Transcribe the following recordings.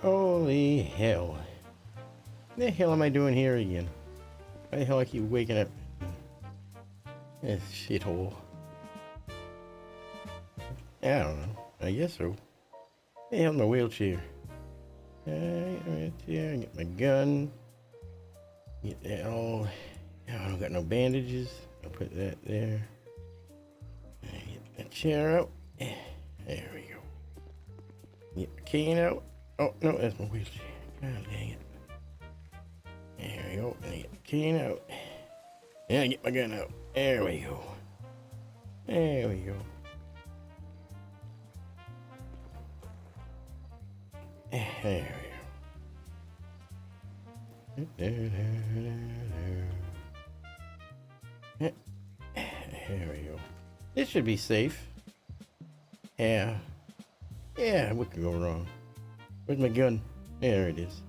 Holy hell. What the hell am I doing here again? Why the hell I keep waking up? This shithole. I don't know. I guess so. What the hell's my wheelchair? Right there. Get my gun. Get that all. I don't got no bandages. I'll put that there. Get the chair out. There we go. Get the cane out. Oh, no, that's my wheelchair. God dang it. There we go. And get the cane out. And I get my gun out. There we go. There we go. There we go. There we go. This should be safe. Yeah. Yeah, what could go wrong? Where's my gun? There it is.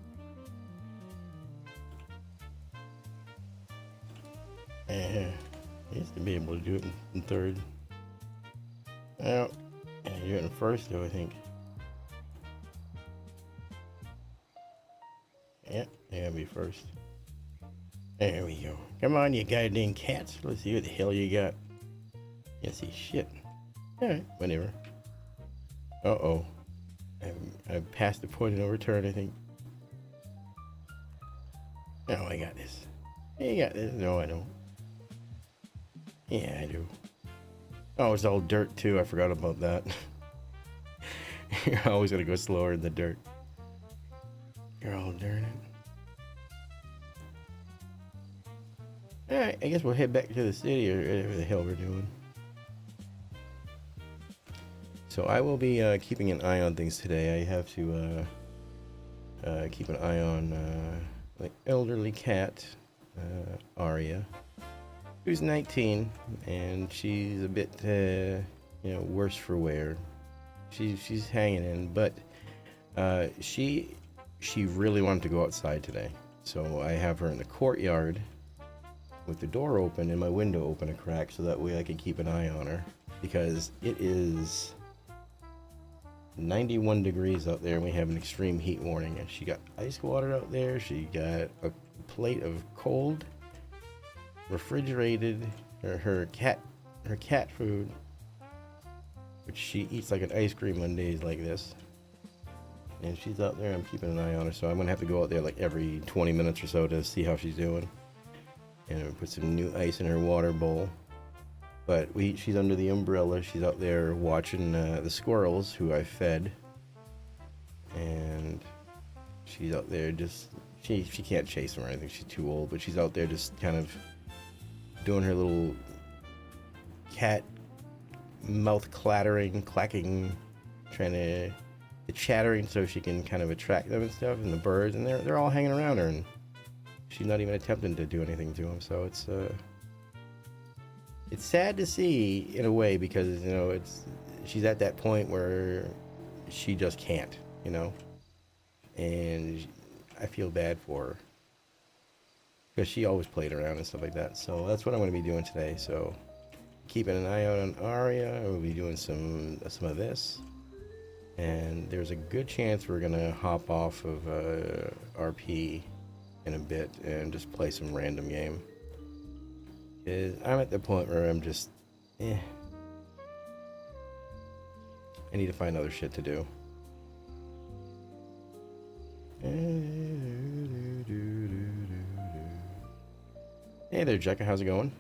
I used to be able to do it in third. Well, I do it in first though, I think. Yeah, gotta be first. There we go. Come on, you goddamn cats. Let's see what the hell you got. Can't see shit. Alright, whatever. Uh-oh. I've passed the point of no return, I think. Oh, I got this. You got this? No, I don't. Yeah, I do. Oh, it's all dirt too. I forgot about that. You're always gonna go slower in the dirt. You're all darn it. Alright, I guess we'll head back to the city or whatever the hell we're doing. So I will be keeping an eye on things today. I have to keep an eye on like elderly cat, Aria, who's 19, and she's a bit, you know, worse for wear. She's hanging in, but she really wanted to go outside today. So I have her in the courtyard with the door open and my window open a crack, so that way I can keep an eye on her, because it is 91 degrees out there and we have an extreme heat warning, and she got ice water out there. She got a plate of cold refrigerated her cat food, which she eats like an ice cream on days like this, and she's out there. I'm keeping an eye on her, so I'm gonna have to go out there like every 20 minutes or so to see how she's doing, and put some new ice in her water bowl. But she's under the umbrella. She's out there watching the squirrels who I fed, and she's out there just, she can't chase them or anything. She's too old, but she's out there just kind of doing her little cat mouth clacking, trying to chattering so she can kind of attract them and stuff, and the birds, and they're all hanging around her, and she's not even attempting to do anything to them. So it's sad to see in a way, because, you know, she's at that point where she just can't, you know, and I feel bad for her, because she always played around and stuff like that. So that's what I'm going to be doing today. So keeping an eye out on Aria. We'll be doing some of this, and there's a good chance we're going to hop off of RP in a bit and just play some random game. I'm at the point where I'm just, I need to find other shit to do. Hey there, Jecka, how's it going?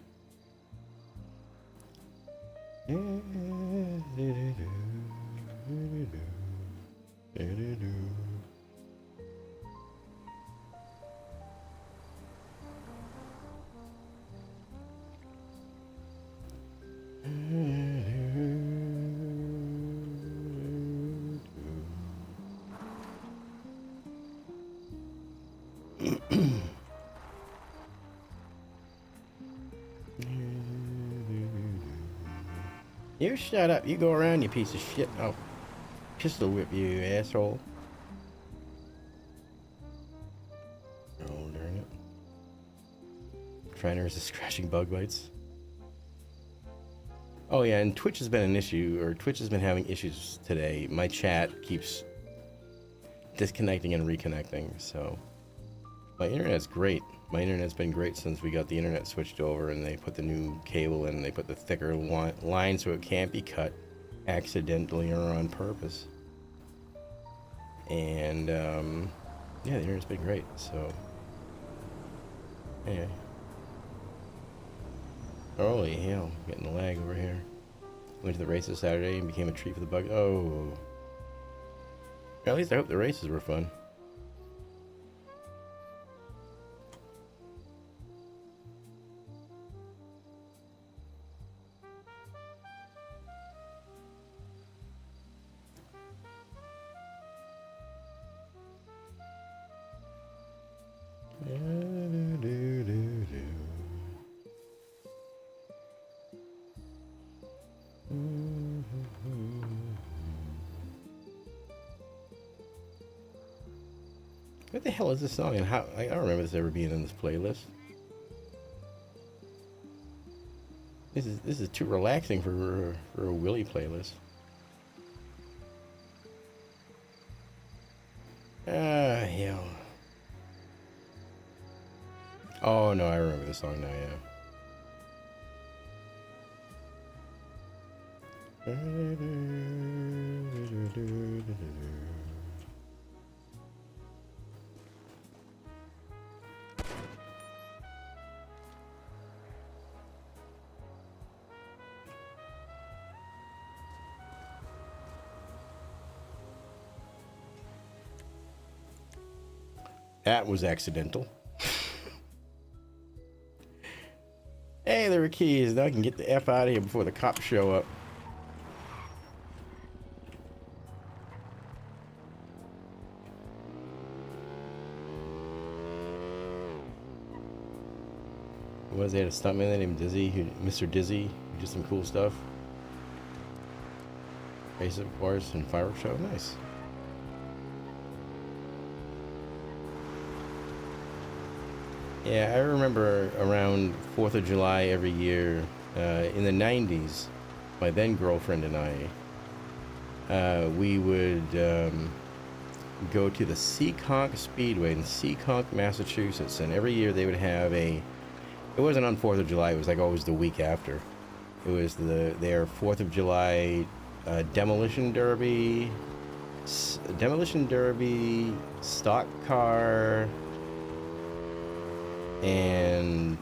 You shut up. You go around, you piece of shit. I'll pistol whip you, asshole. Oh, darn it. Trying to resist crashing bug bites. Oh yeah, and Twitch has been an issue, or Twitch has been having issues today. My chat keeps disconnecting and reconnecting. So my internet's great. My internet's been great since we got the internet switched over and they put the new cable in. They put the thicker line so it can't be cut accidentally or on purpose. And yeah, the internet's been great. So anyway. Holy hell, getting the lag over here. Went to the races Saturday and became a treat for the bug. Oh. At least I hope the races were fun. What the hell is this song and how? I don't remember this ever being in this playlist. This is too relaxing for a Willie playlist. Hell. Oh no, I remember the song now. Yeah. That was accidental. Hey, there are keys. Now I can get the F out of here before the cops show up. Was they had a stuntman named Dizzy, Mr. Dizzy, who did some cool stuff. Race of course and fireworks show. Nice. Yeah, I remember around 4th of July every year in the 90s, my then girlfriend and I, we would go to the Seekonk Speedway in Seekonk, Massachusetts, and every year they would have it wasn't on 4th of July, it was like always the week after. It was their 4th of July demolition derby, stock car, and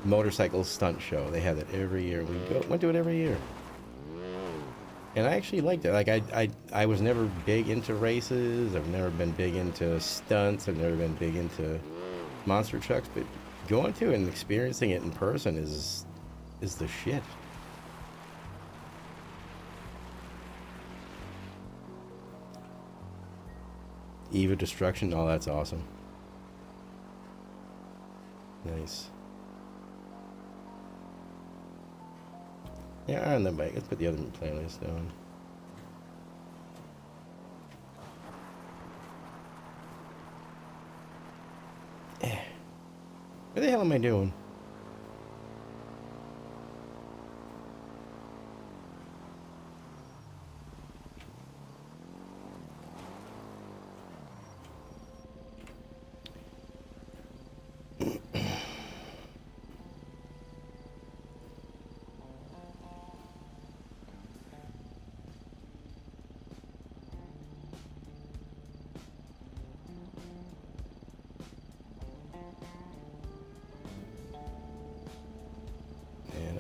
motorcycle stunt show. They had it every year. Went to it every year, and I actually liked it. Like I was never big into races. I've never been big into stunts. I've never been big into monster trucks. But going to and experiencing it in person is the shit. Eve of Destruction. Oh, that's awesome. Nice. Yeah, on the bike. Let's put the other playlist down. What the hell am I doing?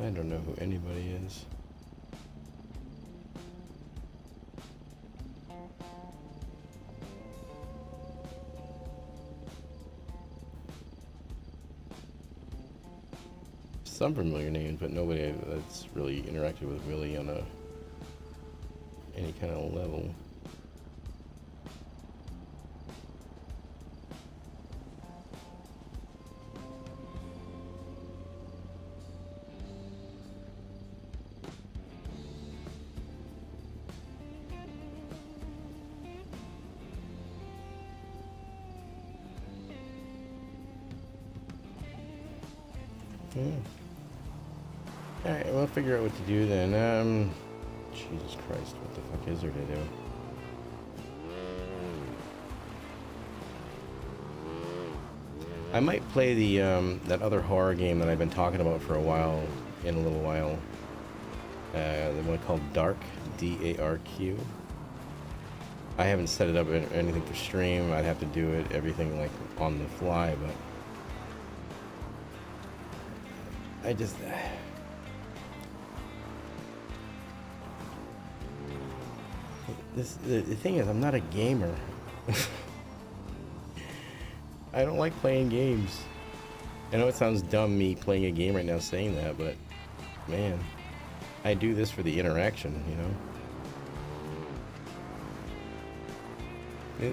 I don't know who anybody is. Some familiar names, but nobody that's really interacted with Willie on any kind of level. Alright, we'll figure out what to do then. Jesus Christ, what the fuck is there to do? I might play the that other horror game that I've been talking about for a while, in a little while. The one called Dark, D-A-R-Q. I haven't set it up or anything for stream. I'd have to do it, everything like on the fly, but I just the thing is, I'm not a gamer. I don't like playing games. I know it sounds dumb, me playing a game right now saying that, but man, I do this for the interaction, you know?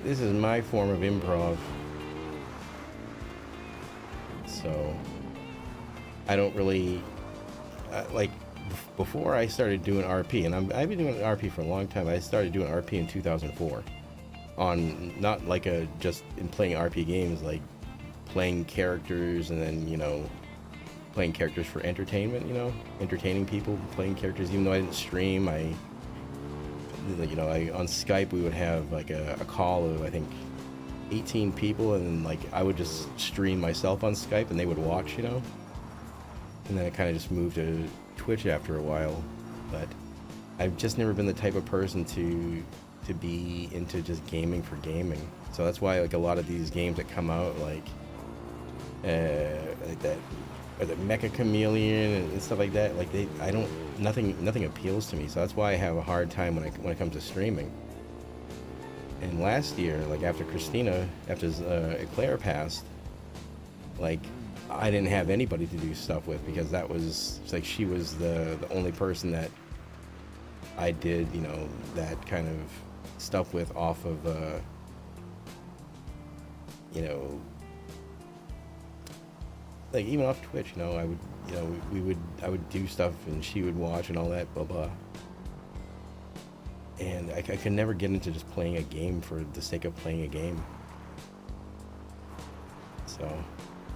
This is my form of improv. So, I don't really, like, before I started doing RP, and I've been doing RP for a long time. I started doing RP in 2004. On, not like just in playing RP games, like playing characters and then, you know, playing characters for entertainment, you know, entertaining people, playing characters. Even though I didn't stream, on Skype we would have like a call of, I think, 18 people, and then like I would just stream myself on Skype and they would watch, you know. And then I kind of just moved to Twitch after a while, but I've just never been the type of person to be into just gaming for gaming. So that's why like a lot of these games that come out, like that, or the Mecha Chameleon and stuff like that, like nothing appeals to me. So that's why I have a hard time when it comes to streaming. And last year, like after Eclair passed, like I didn't have anybody to do stuff with, because that was, it's like she was the only person that I did, you know, that kind of stuff with off of, you know, like even off Twitch, you know, I would, you know, I would do stuff and she would watch and all that, blah blah. And I could never get into just playing a game for the sake of playing a game. So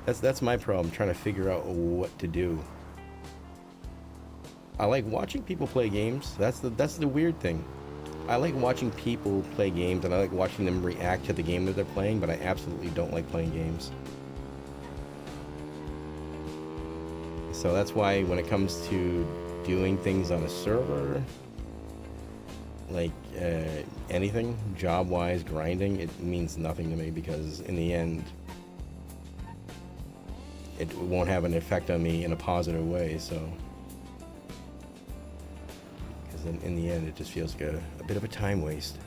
that's my problem, trying to figure out what to do. I like watching people play games. That's the weird thing. I like watching people play games, and I like watching them react to the game that they're playing, but I absolutely don't like playing games. So that's why when it comes to doing things on a server, like anything, job-wise, grinding, it means nothing to me, because in the end, it won't have an effect on me in a positive way, so. In the end, it just feels like a bit of a time waste.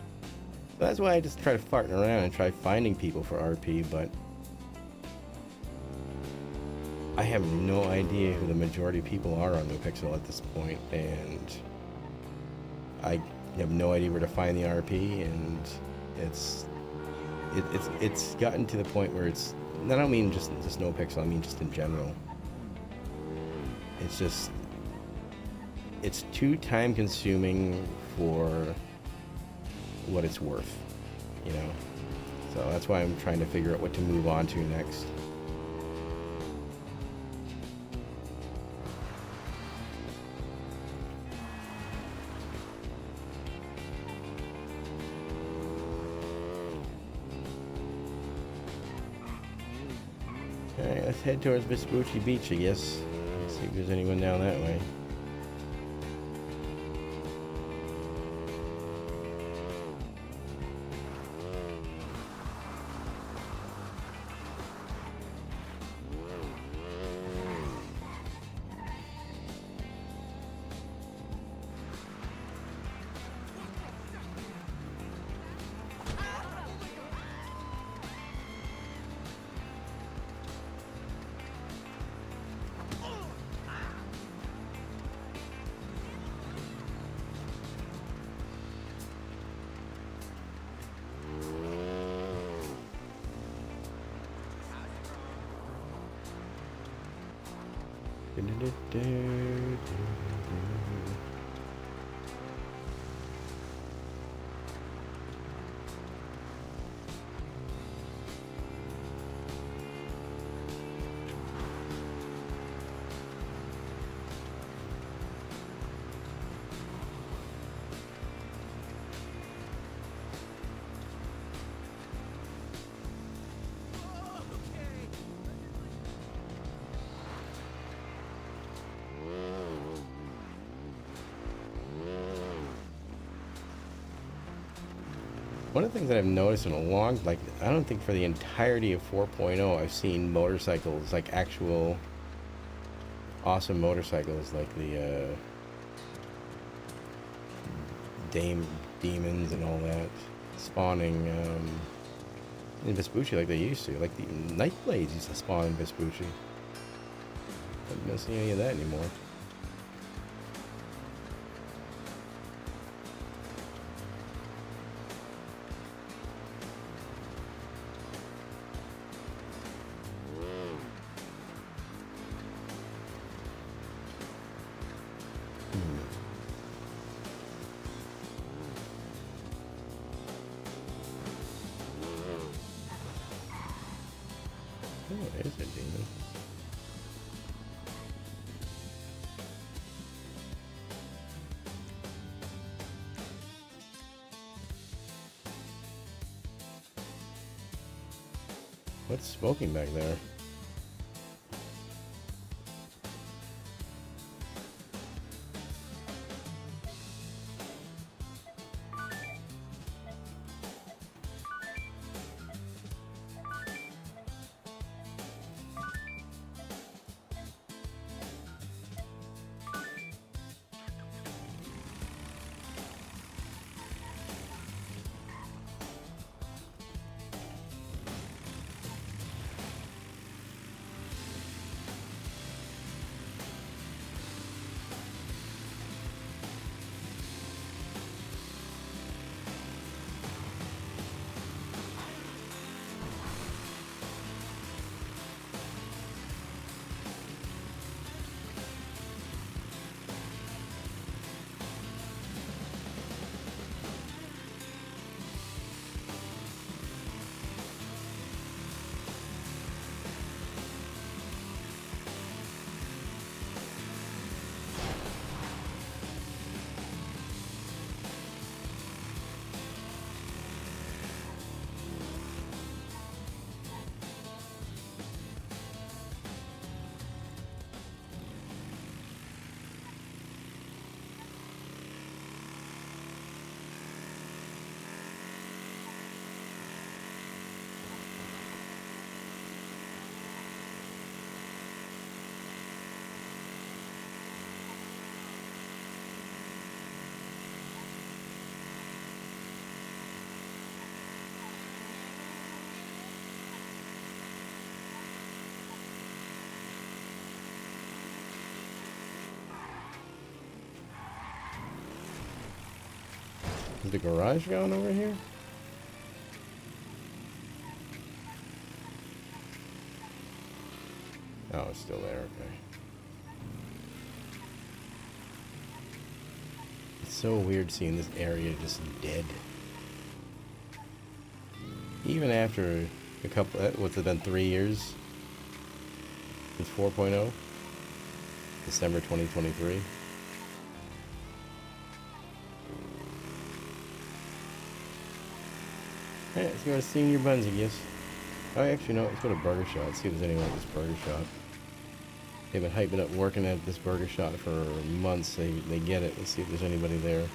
But that's why I just try farting around and try finding people for RP, but I have no idea who the majority of people are on NoPixel at this point, and I have no idea where to find the RP, and it's gotten to the point where it's, I don't mean just NoPixel, I mean just in general. It's just, it's too time consuming for what it's worth, you know? So that's why I'm trying to figure out what to move on to next. Alright, let's head towards Vespucci Beach, I guess. See if there's anyone down that way. One of the things that I've noticed in a long, like, I don't think for the entirety of 4.0 I've seen motorcycles, like actual awesome motorcycles, like the demons and all that, spawning in Vespucci like they used to. Like the Nightblades used to spawn in Vespucci. I don't see any of that anymore. Oh, there's a demon. What's smoking back there? Is the garage going over here? Oh, it's still there, okay. It's so weird seeing this area just dead. Even after a couple, what's it been, 3 years? Since 4.0? December 2023. Alright, let's go to Senior Buns, I guess. Oh, actually, no, let's go to Burger Shot. Let's see if there's anyone at this Burger Shot. They've been hyping up working at this Burger Shot for months. They get it. Let's see if there's anybody there.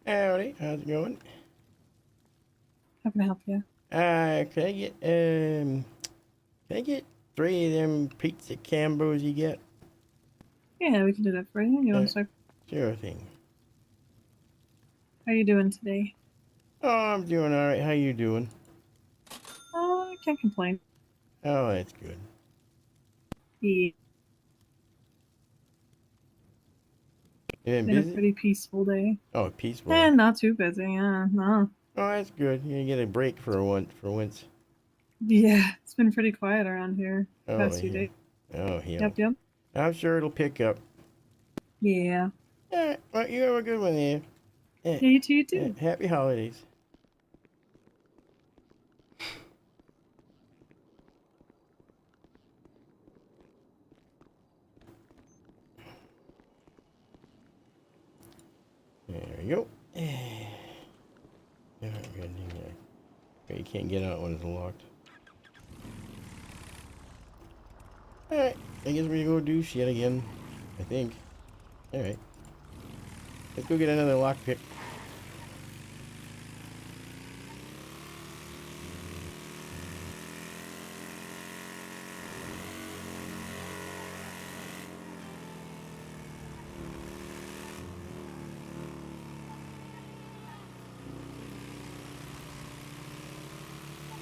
Hello. Howdy, how's it going? How can I help you? Can I get 3 of them pizza combos you get? Yeah, we can do that for you. You want Uh, to start? sure thing. How are you doing today? Oh, I'm doing alright. How you doing? I can't complain. Oh, that's good. Yeah, You been been a busy? pretty peaceful day. Oh, peaceful. And not too busy, yeah, no. Oh, that's good. You get a break for once. Yeah, it's been pretty quiet around here Oh, past few yeah. days. Oh, yeah. Yep. I'm sure it'll pick up. Yeah. Alright, well, you have a good one there. Yeah, you too. Happy holidays. There we go. Alright, good. You can't get out when it's locked. Alright, I guess we're gonna go do shit again. I think. Alright. Let's go get another lockpick.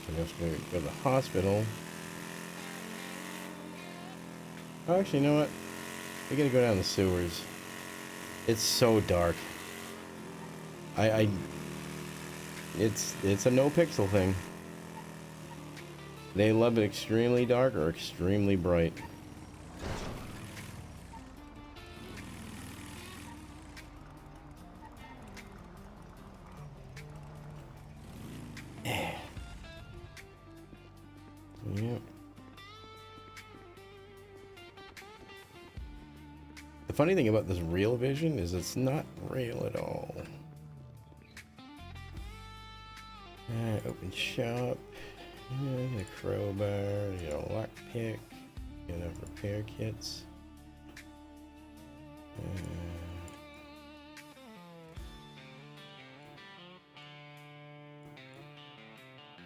So let's go to the hospital. Oh, actually, you know what? We gotta go down the sewers. It's so dark. It's a NoPixel thing. They love it extremely dark or extremely bright. Yep. The funny thing about this real vision is it's not real at all. Alright, open shop. Get a crowbar, get a lockpick, get enough repair kits.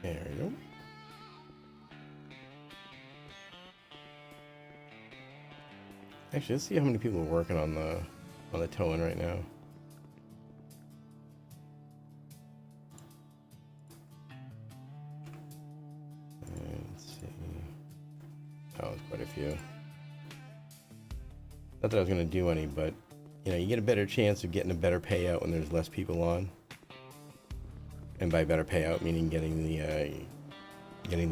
There we go. Actually, let's see how many people are working on the towing right now. Let's see. Oh, there's quite a few. Not that I was gonna do any, but you know, you get a better chance of getting a better payout when there's less people on. And by better payout, meaning getting the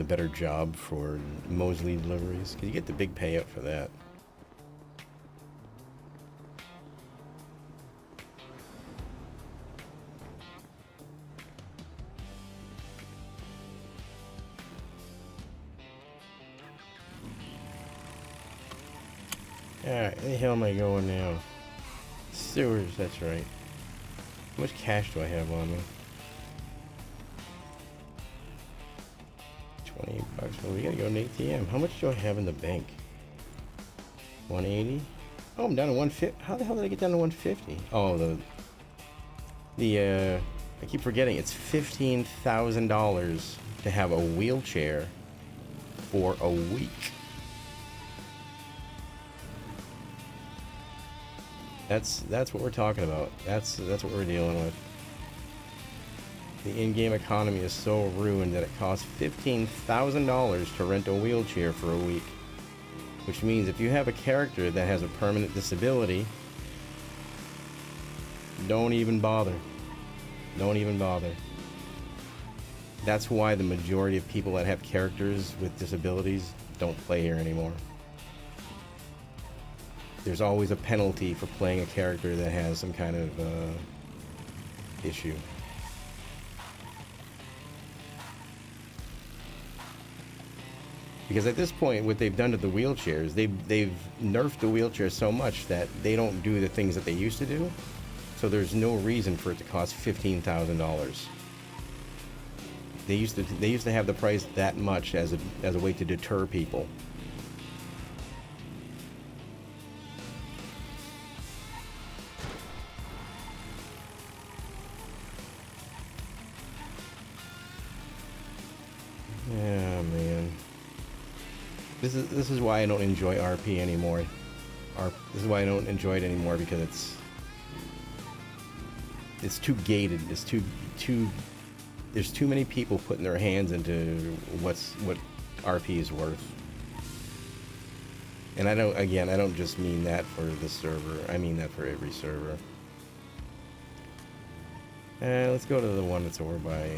better job for Mosley deliveries, because you get the big payout for that. Alright, where the hell am I going now? Sewers, that's right. How much cash do I have on me? 20 bucks. Well, we gotta go to an ATM. How much do I have in the bank? 180? Oh, I'm down to 150. How the hell did I get down to 150? Oh, I keep forgetting it's $15,000 to have a wheelchair for a week. That's what we're talking about. That's what we're dealing with. The in-game economy is so ruined that it costs $15,000 to rent a wheelchair for a week. Which means if you have a character that has a permanent disability, don't even bother. Don't even bother. That's why the majority of people that have characters with disabilities don't play here anymore. There's always a penalty for playing a character that has some kind of issue. Because at this point, what they've done to the wheelchairs, they've nerfed the wheelchair so much that they don't do the things that they used to do. So there's no reason for it to cost $15,000. They used to have the price that much as a way to deter people. This is why I don't enjoy RP anymore. This is why I don't enjoy it anymore, because it's too gated. It's too there's too many people putting their hands into what RP is worth. And I don't just mean that for this server. I mean that for every server. Let's go to the one that's over by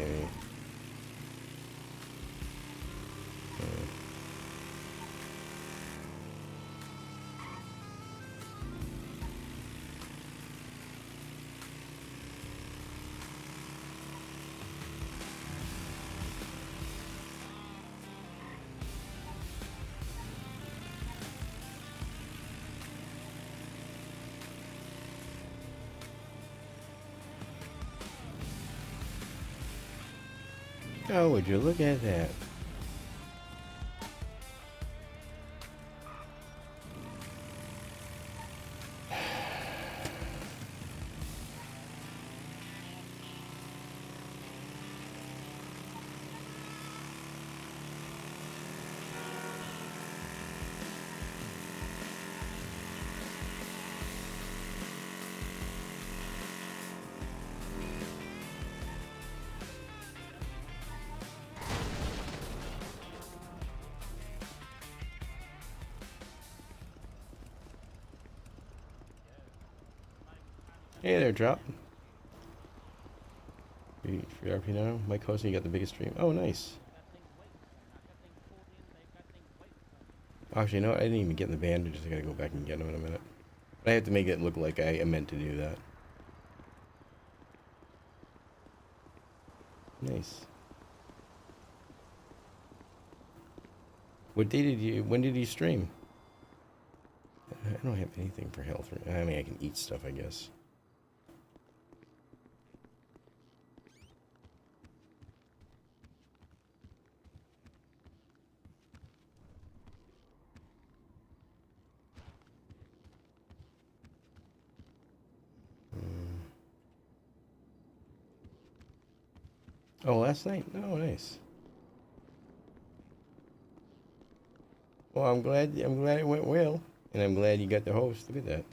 oh, would you look at that? Hey there, Drop. Free2RP now. Mike hosting, you got the biggest stream. Oh, nice. Actually, you know what? I didn't even get the bandages. I gotta go back and get them in a minute. But I have to make it look like I meant to do that. Nice. When did you stream? I don't have anything for health. I mean, I can eat stuff, I guess. Oh, last night? Oh, nice. Well, I'm glad it went well, and I'm glad you got the host. Look at that.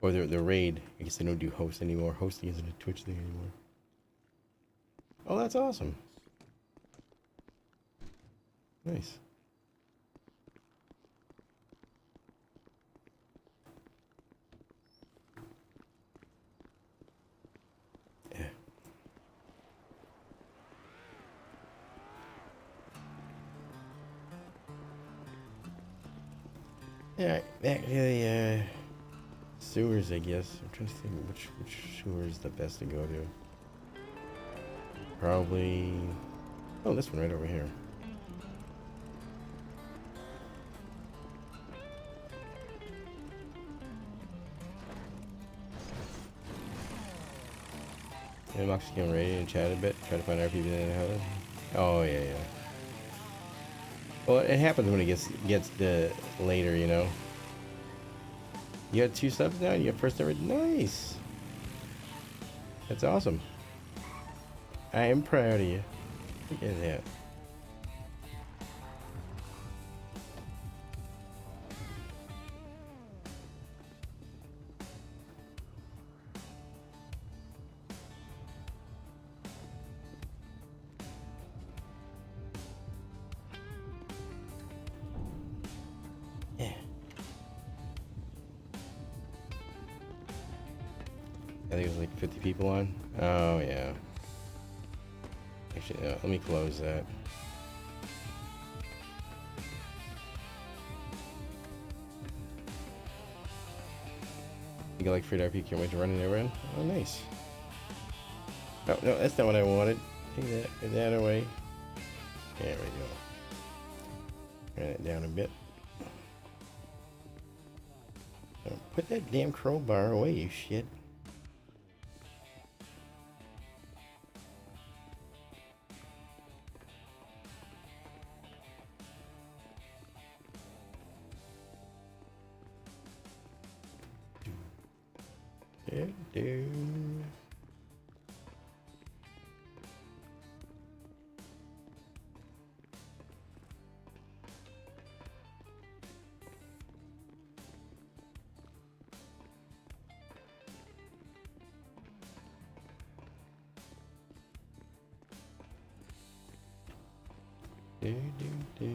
Or the raid. I guess they don't do host anymore. Hosting isn't a Twitch thing anymore. Oh, that's awesome. Nice. Yeah. Yeah, back to the sewers, I guess. I'm trying to think which sewer is the best to go to. Probably... Oh, this one right over here. Yeah, Moxie getting ready and chat a bit. Try to find RP in the house. Oh, yeah, yeah. Well, it happens when it gets the later, you know. You got 2 subs now? You got first ever? Nice! That's awesome. I am proud of you. Look at that. Yeah. I think it was like 50 people on. Oh, yeah. Actually, let me close that. You got like Free2RP, can't wait to run it around. Oh, nice. Oh, no, that's not what I wanted. Take that away. There we go. Turn it down a bit. Oh, put that damn crowbar away, you shit. Do. Do, do, do.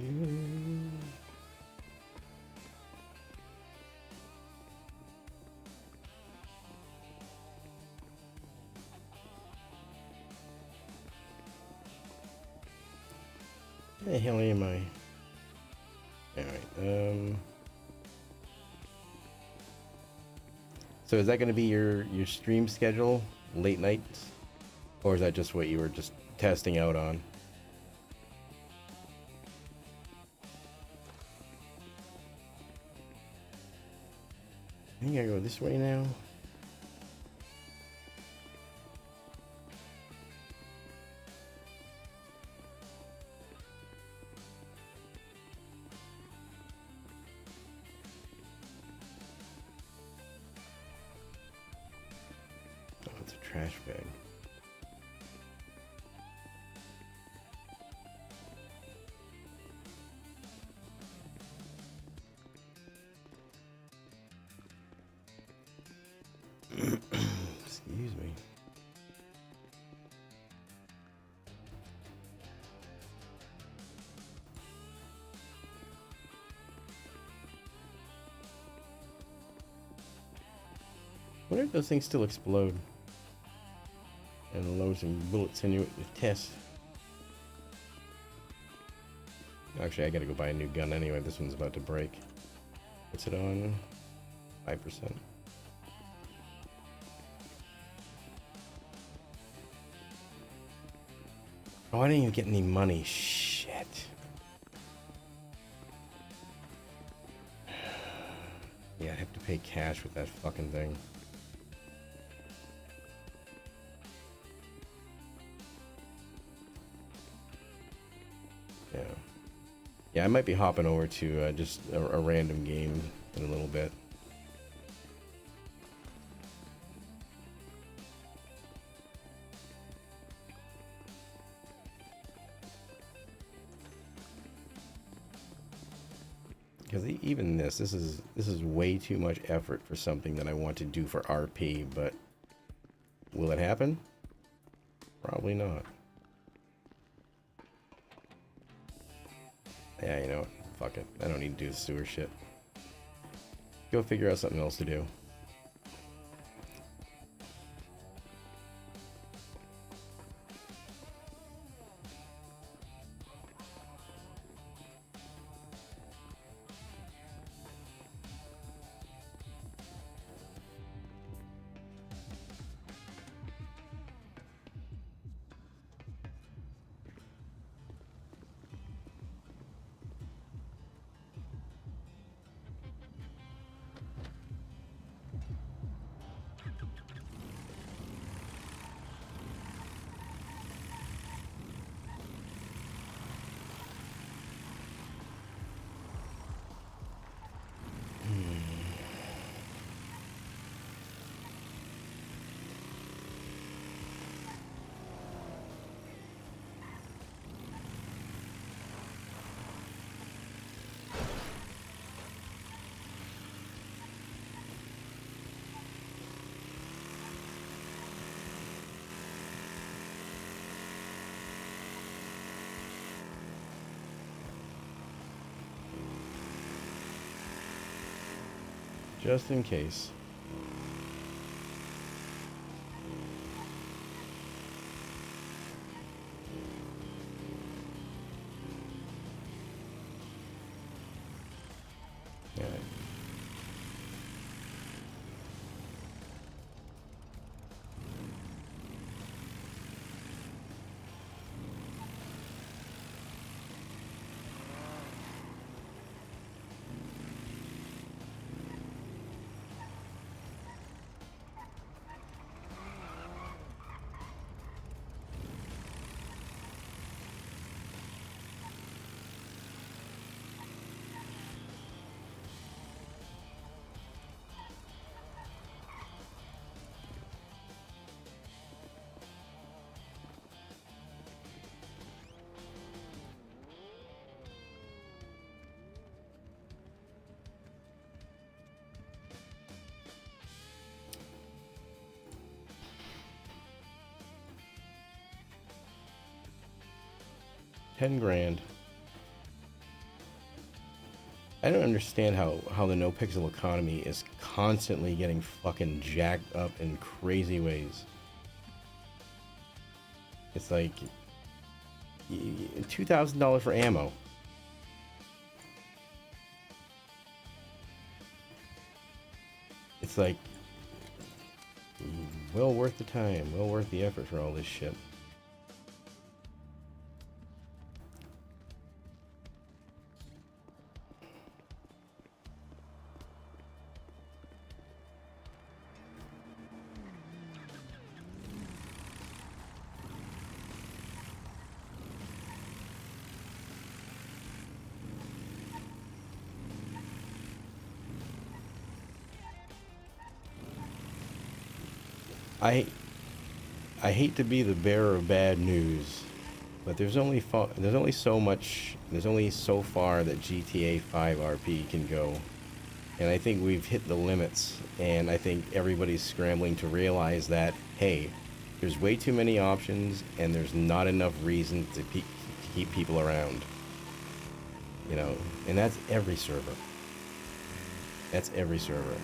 Where the hell am I? Alright, so is that going to be your stream schedule, late nights? Or is that just what you were just testing out on? I think I go this way now. Oh, it's a trash bag. Excuse me. What if those things still explode? And load some bullets into it with test. Actually, I gotta go buy a new gun anyway. This one's about to break. What's it on? 5%. Oh, I didn't even get any money. Shit. Yeah, I have to pay cash with that fucking thing. Yeah. Yeah, I might be hopping over to just a random game in a little bit. Because even this is way too much effort for something that I want to do for RP, but will it happen? Probably not. Yeah, you know what? Fuck it. I don't need to do the sewer shit. Go figure out something else to do. Just in case. Alright. $10 grand. I don't understand how the NoPixel economy is constantly getting fucking jacked up in crazy ways. It's like $2,000 for ammo. It's like well worth the time, well worth the effort for all this shit. I hate to be the bearer of bad news, but there's only so far that GTA 5 RP can go, and I think we've hit the limits. And I think everybody's scrambling to realize that, hey, there's way too many options, and there's not enough reason to keep people around. You know, and that's every server. That's every server.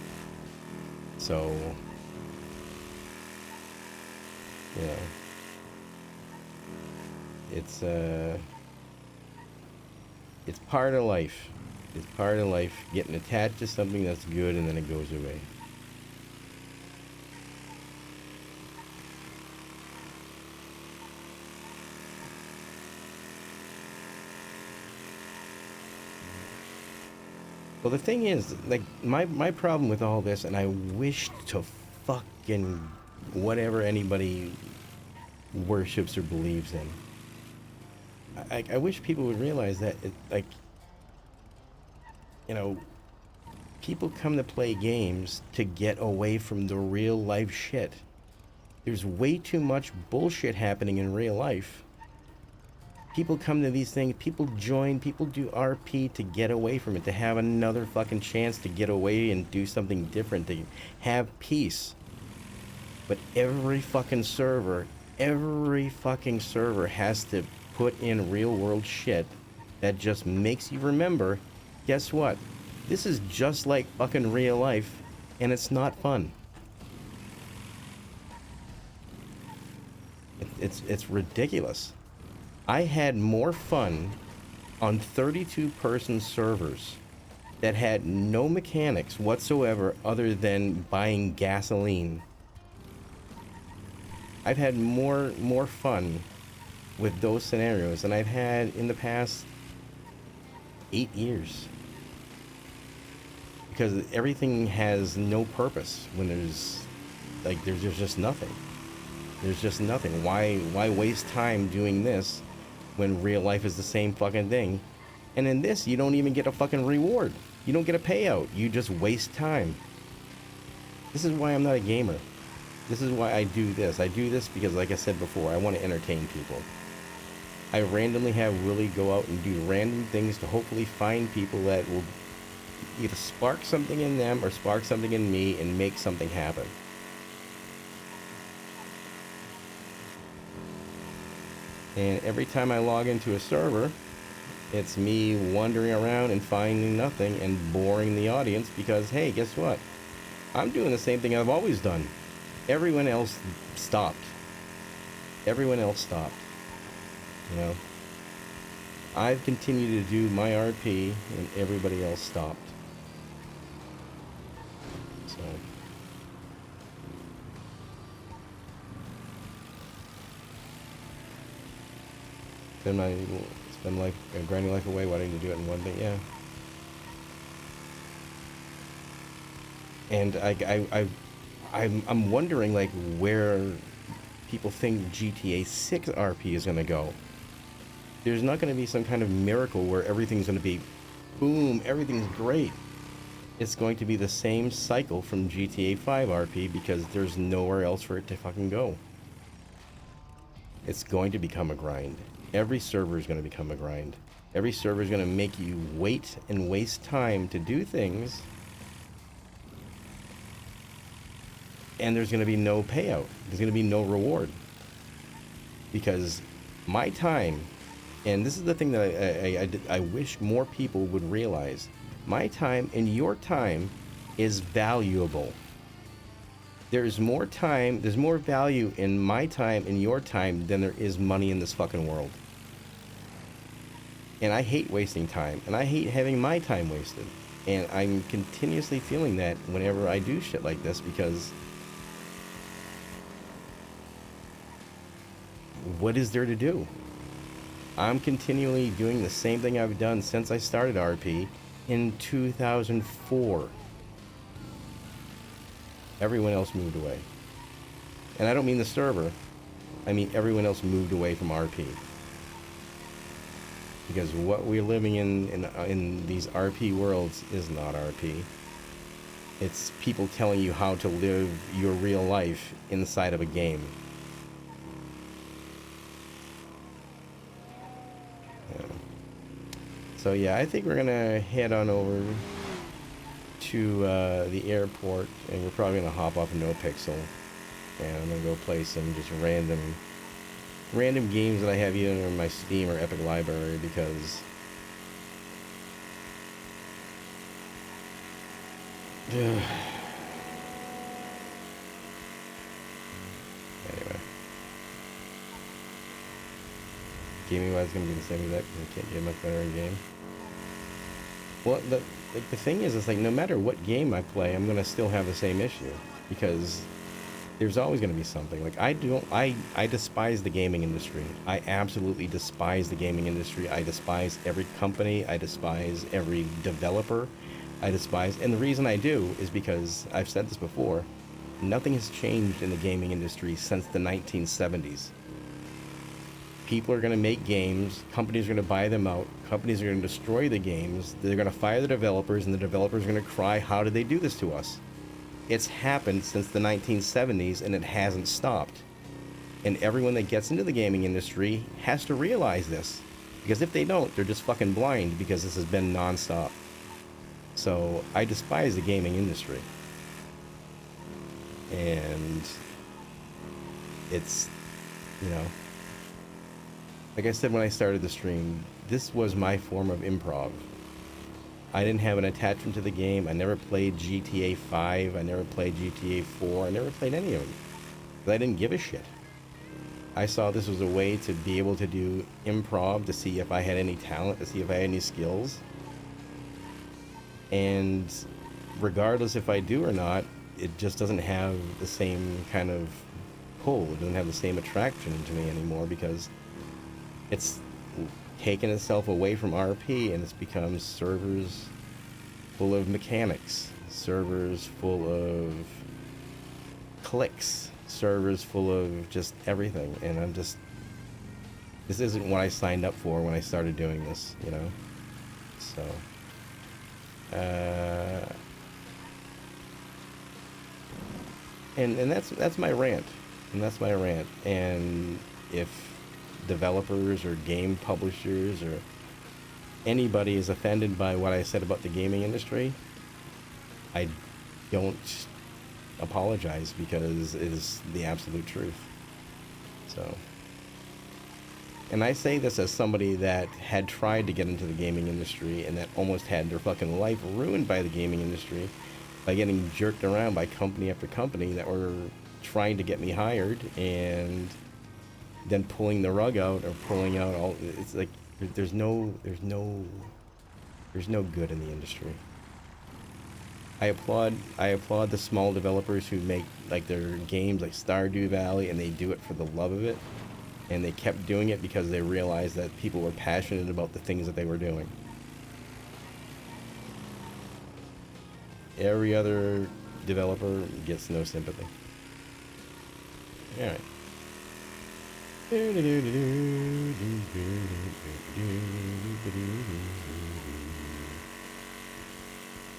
So, you know, it's part of life. It's part of life, getting attached to something that's good and then it goes away. Well, the thing is, like, my problem with all this, and I wish to fucking whatever anybody worships or believes in, I wish people would realize that, like, you know, people come to play games to get away from the real life shit. There's way too much bullshit happening in real life. People come to these things, people join, people do RP to get away from it, to have another fucking chance to get away and do something different, to have peace. But every fucking server has to put in real world shit that just makes you remember, guess what? This is just like fucking real life, and it's not fun. It's ridiculous. I had more fun on 32-person servers that had no mechanics whatsoever other than buying gasoline. I've had more fun with those scenarios than I've had in the past 8 years. Because everything has no purpose when there's just nothing. There's just nothing. Why waste time doing this when real life is the same fucking thing? And in this, you don't even get a fucking reward. You don't get a payout. You just waste time. This is why I'm not a gamer. This is why I do this. I do this because, like I said before, I want to entertain people. I randomly have Willie go out and do random things to hopefully find people that will either spark something in them or spark something in me and make something happen. And every time I log into a server, it's me wandering around and finding nothing and boring the audience because, hey, guess what? I'm doing the same thing I've always done. Everyone else stopped. Everyone else stopped. You know? I've continued to do my RP and everybody else stopped. So... spend life, grinding life away, wanting to do it in one day, yeah. And I'm wondering, like, where people think GTA 6 RP is gonna go. There's not gonna be some kind of miracle where everything's gonna be, boom, everything's great. It's going to be the same cycle from GTA 5 RP because there's nowhere else for it to fucking go. It's going to become a grind. Every server is going to become a grind. Every server is going to make you wait and waste time to do things. And there's going to be no payout. There's going to be no reward. Because my time, and this is the thing that I wish more people would realize. My time and your time is valuable. There's more time, there's more value in my time and your time than there is money in this fucking world. And I hate wasting time, and I hate having my time wasted. And I'm continuously feeling that whenever I do shit like this, because what is there to do? I'm continually doing the same thing I've done since I started RP in 2004. Everyone else moved away. And I don't mean the server. I mean everyone else moved away from RP. Because what we're living in these RP worlds is not RP. It's people telling you how to live your real life inside of a game. Yeah. So yeah, I think we're gonna head on over to the airport, and we're probably gonna hop off NoPixel, and I'm gonna go play some just random games that I have either in my Steam or Epic library, because anyway, gaming wise gonna be the same exact, because I can't get much better in game. Well, the thing is, it's like no matter what game I play, I'm gonna still have the same issue, because there's always going to be something. Like I despise the gaming industry. I absolutely despise the gaming industry. I despise every company. I despise every developer. And the reason I do is because I've said this before, nothing has changed in the gaming industry since the 1970s. People are going to make games, companies are going to buy them out, companies are going to destroy the games, they're going to fire the developers, and the developers are going to cry, how did they do this to us? It's happened since the 1970s, and it hasn't stopped. And everyone that gets into the gaming industry has to realize this. Because if they don't, they're just fucking blind, because this has been non-stop. So, I despise the gaming industry. And it's, you know, like I said when I started the stream, this was my form of improv. I didn't have an attachment to the game. I never played GTA 5. I never played GTA 4. I never played any of them. But I didn't give a shit. I saw this was a way to be able to do improv, to see if I had any talent, to see if I had any skills. And regardless if I do or not, it just doesn't have the same kind of pull. It doesn't have the same attraction to me anymore, because it's taken itself away from RP, and it's become servers full of mechanics, servers full of clicks, servers full of just everything. And I'm just, this isn't what I signed up for when I started doing this, you know? So, and that's my rant, and if developers or game publishers or anybody is offended by what I said about the gaming industry, I don't apologize, because it is the absolute truth. So, and I say this as somebody that had tried to get into the gaming industry and that almost had their fucking life ruined by the gaming industry by getting jerked around by company after company that were trying to get me hired, and then pulling the rug out, or pulling out all. It's like there's no good in the industry. I applaud the small developers who make like their games like Stardew Valley, and they do it for the love of it, and they kept doing it because they realized that people were passionate about the things that they were doing. Every other developer gets no sympathy. All right.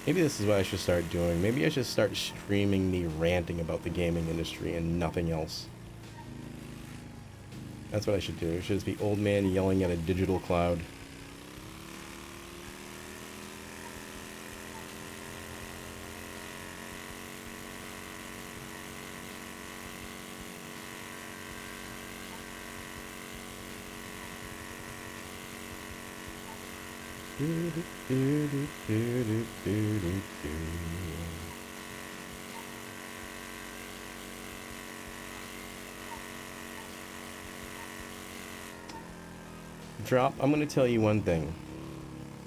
Maybe this is what I should start doing. Maybe I should start streaming me ranting about the gaming industry and nothing else. That's what I should do. It should just be old man yelling at a digital cloud. Drop, I'm going to tell you one thing,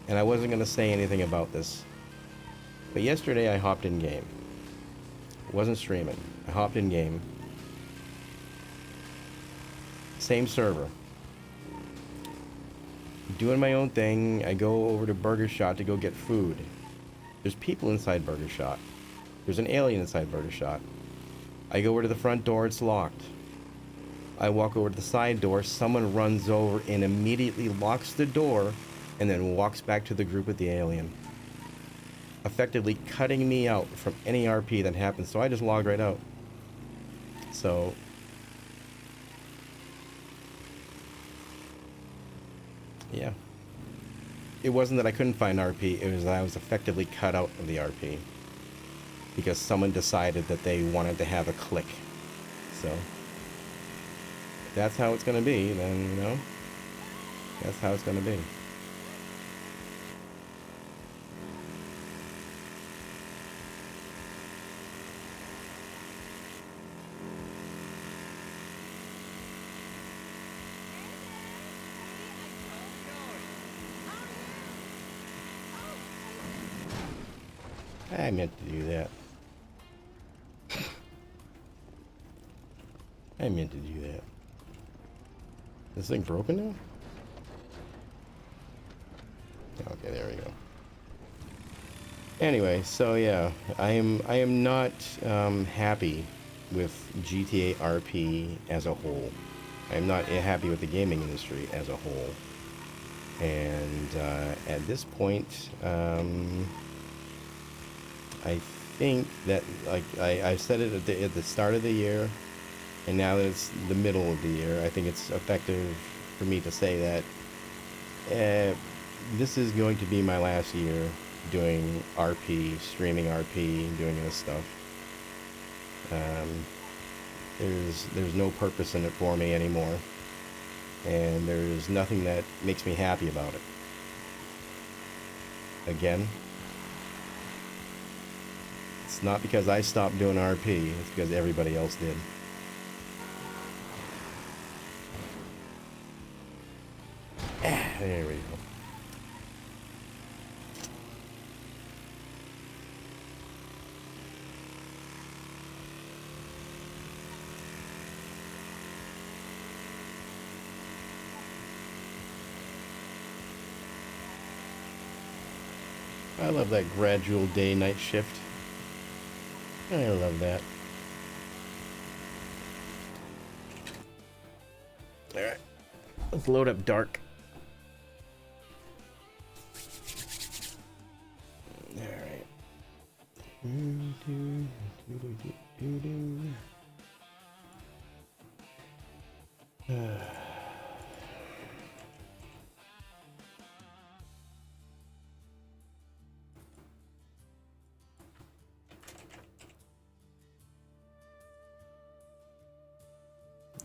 and I wasn't going to say anything about this, but yesterday I hopped in game. Wasn't streaming. I hopped in game. Same server. Doing my own thing. I go over to Burger Shot to go get food. There's people inside Burger Shot. There's an alien inside Burger Shot. I go over to the front door, it's locked. I walk over to the side door, someone runs over and immediately locks the door and then walks back to the group with the alien. Effectively cutting me out from any RP that happens, so I just logged right out. So yeah. It wasn't that I couldn't find RP, it was that I was effectively cut out of the RP. Because someone decided that they wanted to have a click. So if that's how it's gonna be, then, you know, that's how it's gonna be. I meant to do that. I meant to do that. This thing broken now? Okay, there we go. Anyway, so yeah, I am not happy with GTA RP as a whole. I am not happy with the gaming industry as a whole. And at this point, I think that, like I said it at the start of the year, and now that it's the middle of the year, I think it's effective for me to say that this is going to be my last year doing RP, streaming RP, doing this stuff. There's no purpose in it for me anymore, and there's nothing that makes me happy about it. Again, it's not because I stopped doing RP, it's because everybody else did. There we go. I love that gradual day-night shift. I love that. Alright. Let's load up dark. Alright.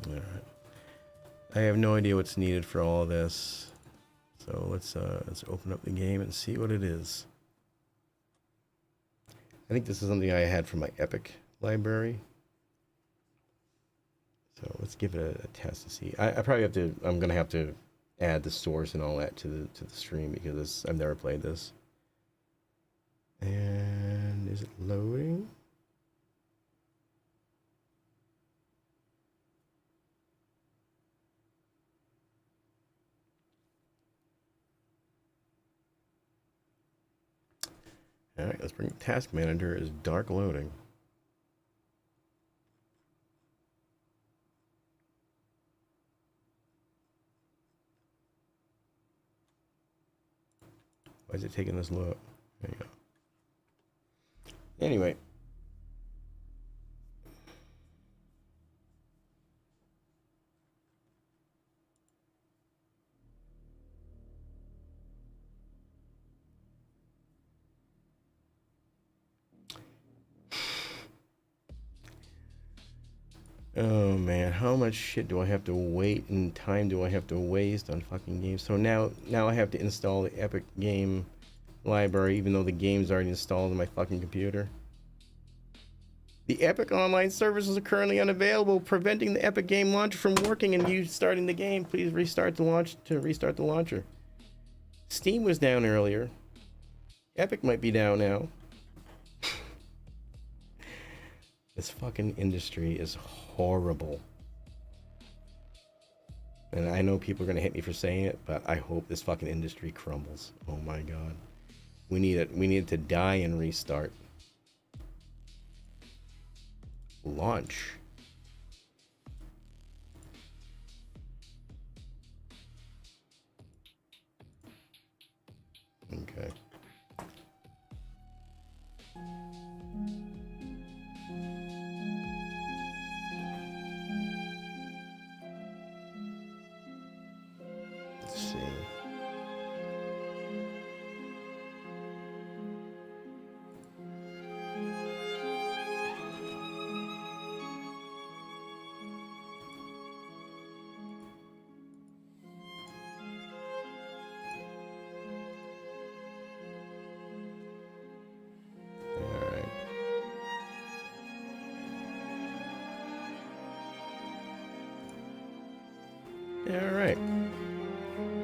Alright. I have no idea what's needed for all this. So let's open up the game and see what it is. I think this is something I had from my Epic library. So let's give it a test to see. I probably have to, I'm gonna have to add the source and all that to the stream because I've never played this. And is it loading? All right, let's bring task manager is dark loading. Why is it taking this low? There you go. Anyway. Oh man, how much shit do I have to wait and time do I have to waste on fucking games? So now I have to install the Epic game library even though the game's already installed on my fucking computer. The Epic online services are currently unavailable, preventing the Epic game launcher from working and you starting the game. Please restart the launcher. Steam was down earlier. Epic might be down now. This fucking industry is horrible. And I know people are gonna hit me for saying it, but I hope this fucking industry crumbles. Oh my god. We need it. We need it to die and restart. Launch. Okay. Let's see. Alright.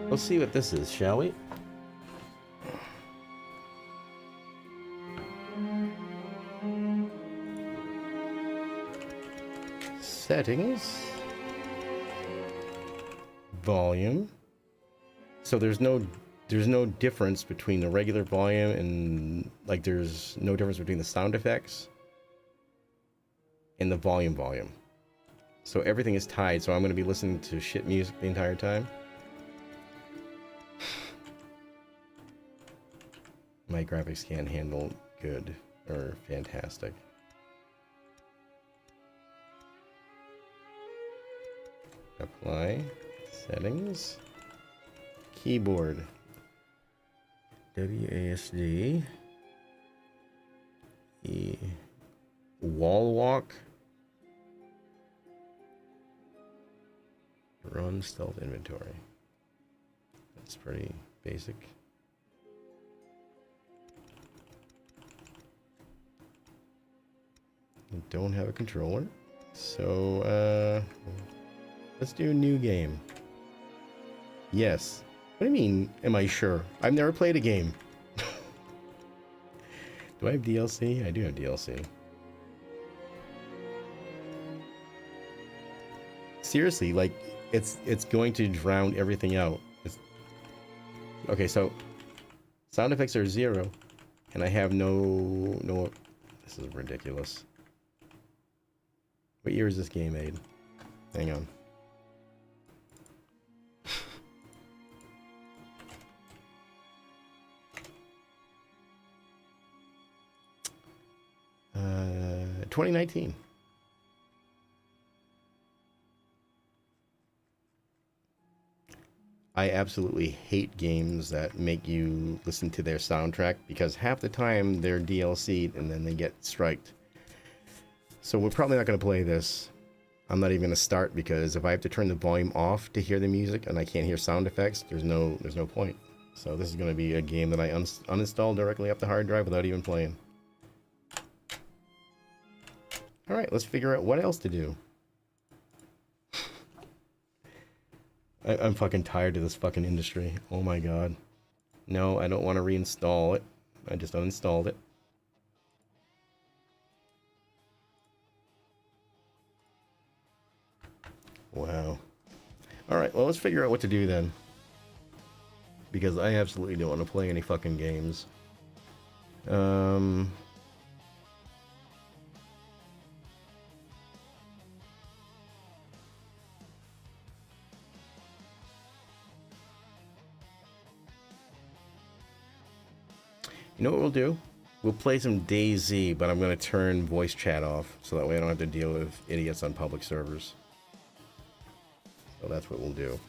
We'll see what this is, shall we? Settings. Volume. So there's no difference between the regular volume and like there's no difference between the sound effects and the volume. So everything is tied, so I'm going to be listening to shit music the entire time. My graphics can't handle good or fantastic. Apply. Settings. Keyboard. WASD. Wall walk. Run stealth inventory. That's pretty basic. I don't have a controller. So, let's do a new game. Yes. What do you mean, am I sure? I've never played a game. Do I have DLC? I do have DLC. Seriously, like, it's going to drown everything out. Okay, so sound effects are 0, and I have no. This is ridiculous. What year is this game made? Hang on. Uh, 2019. I absolutely hate games that make you listen to their soundtrack because half the time they're DLC'd and then they get striked. So we're probably not going to play this. I'm not even going to start because if I have to turn the volume off to hear the music and I can't hear sound effects, there's no point. So this is going to be a game that I uninstall directly off the hard drive without even playing. Alright, let's figure out what else to do. I'm fucking tired of this fucking industry. Oh my god. No, I don't want to reinstall it. I just uninstalled it. Wow. Alright, well let's figure out what to do then. Because I absolutely don't want to play any fucking games. You know what we'll do? We'll play some DayZ, but I'm going to turn voice chat off, so that way I don't have to deal with idiots on public servers. So that's what we'll do.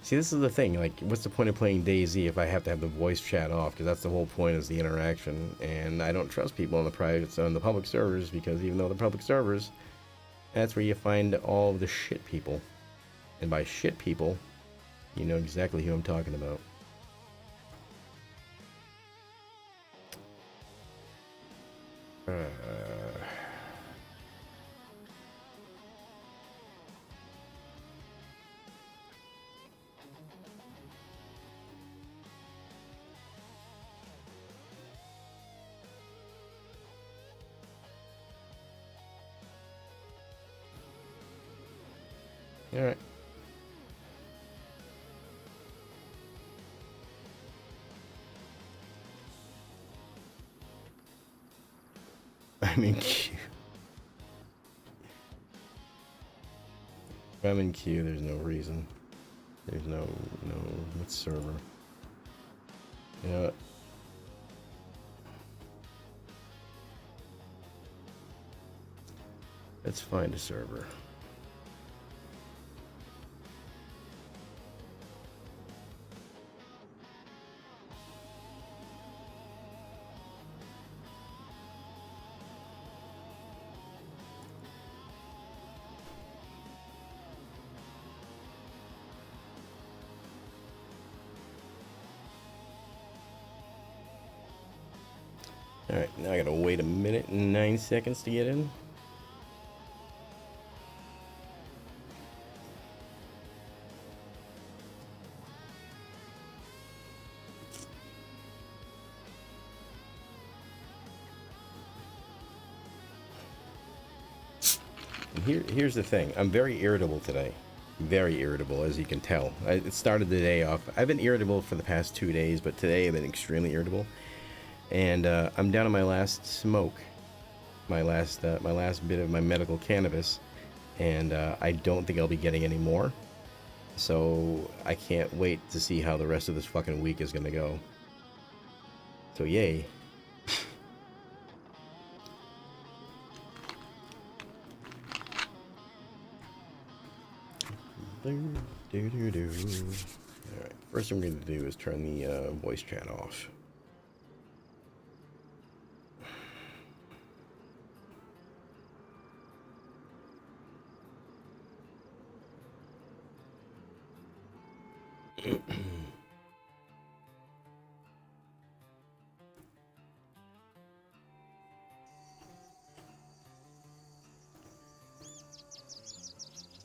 See, this is the thing. Like, what's the point of playing DayZ if I have to have the voice chat off? Because that's the whole point, is the interaction. And I don't trust people on the private, on the public servers, because even though they're public servers, that's where you find all of the shit people. And by shit people, you know exactly who I'm talking about. All right. I'm in queue. If I'm in queue, there's no reason. There's no, what server? You know what? Let's find a server. Alright, now I gotta wait a minute and 9 seconds to get in. Here's the thing. I'm very irritable today. Very irritable, as you can tell. It started the day off. I've been irritable for the past 2 days, but today I've been extremely irritable. And I'm down to my last smoke, my last bit of my medical cannabis, and I don't think I'll be getting any more. So I can't wait to see how the rest of this fucking week is gonna go. So yay. Alright, first thing I'm going to do is turn the voice chat off.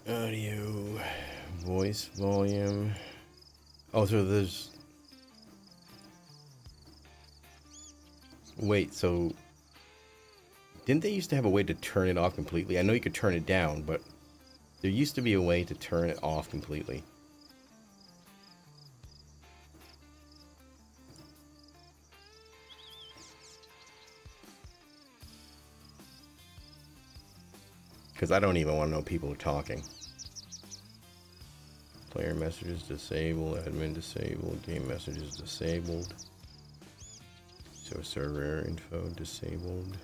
Audio, voice volume. Oh, so there's... Wait, so... Didn't they used to have a way to turn it off completely? I know you could turn it down, but there used to be a way to turn it off completely. Because I don't even want to know people are talking. Player messages disabled, admin disabled, game messages disabled. So server info disabled.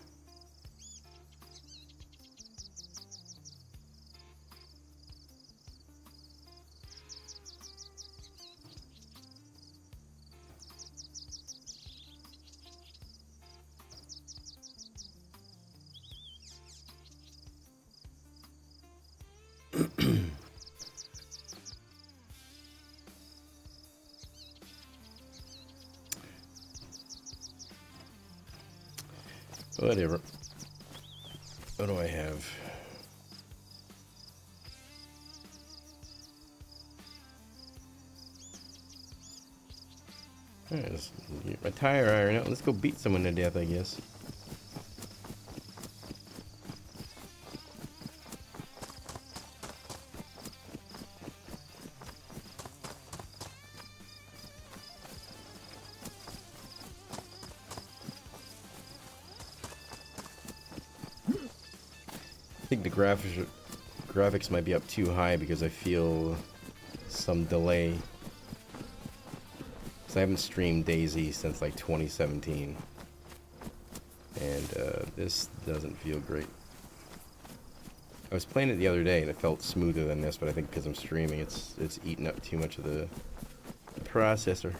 Whatever. What do I have? Alright, let's get my tire iron out. Let's go beat someone to death, I guess. I think the graphics might be up too high because I feel some delay. So I haven't streamed DayZ since like 2017, and this doesn't feel great. I was playing it the other day and it felt smoother than this, but I think because I'm streaming, it's eating up too much of the processor.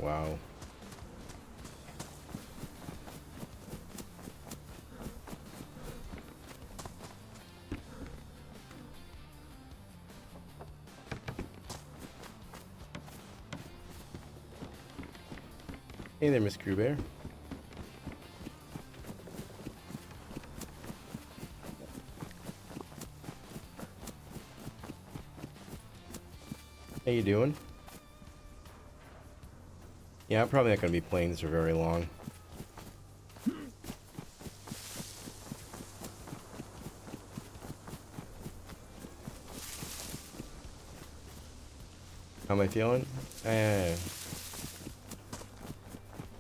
Wow. Hey there, Miss Crew Bear. How you doing? Yeah, I'm probably not going to be playing this for very long. How am I feeling?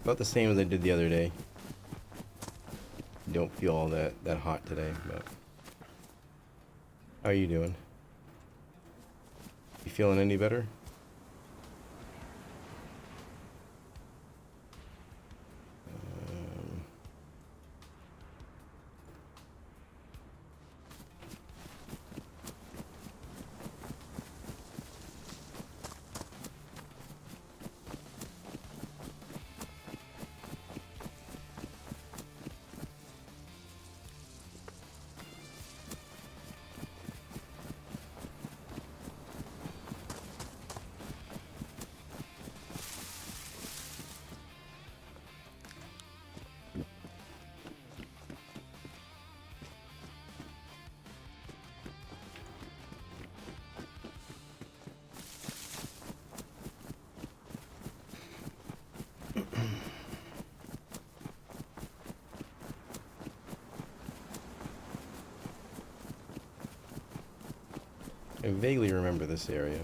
About the same as I did the other day. Don't feel all that hot today, but how are you doing? You feeling any better? I vaguely remember this area.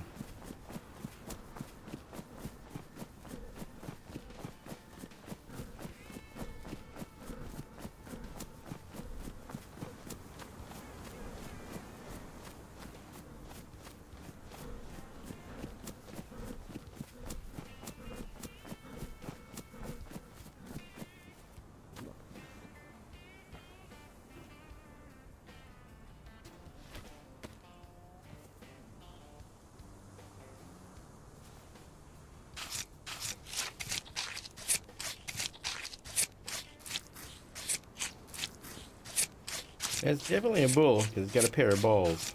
It's definitely a bull, because it's got a pair of balls.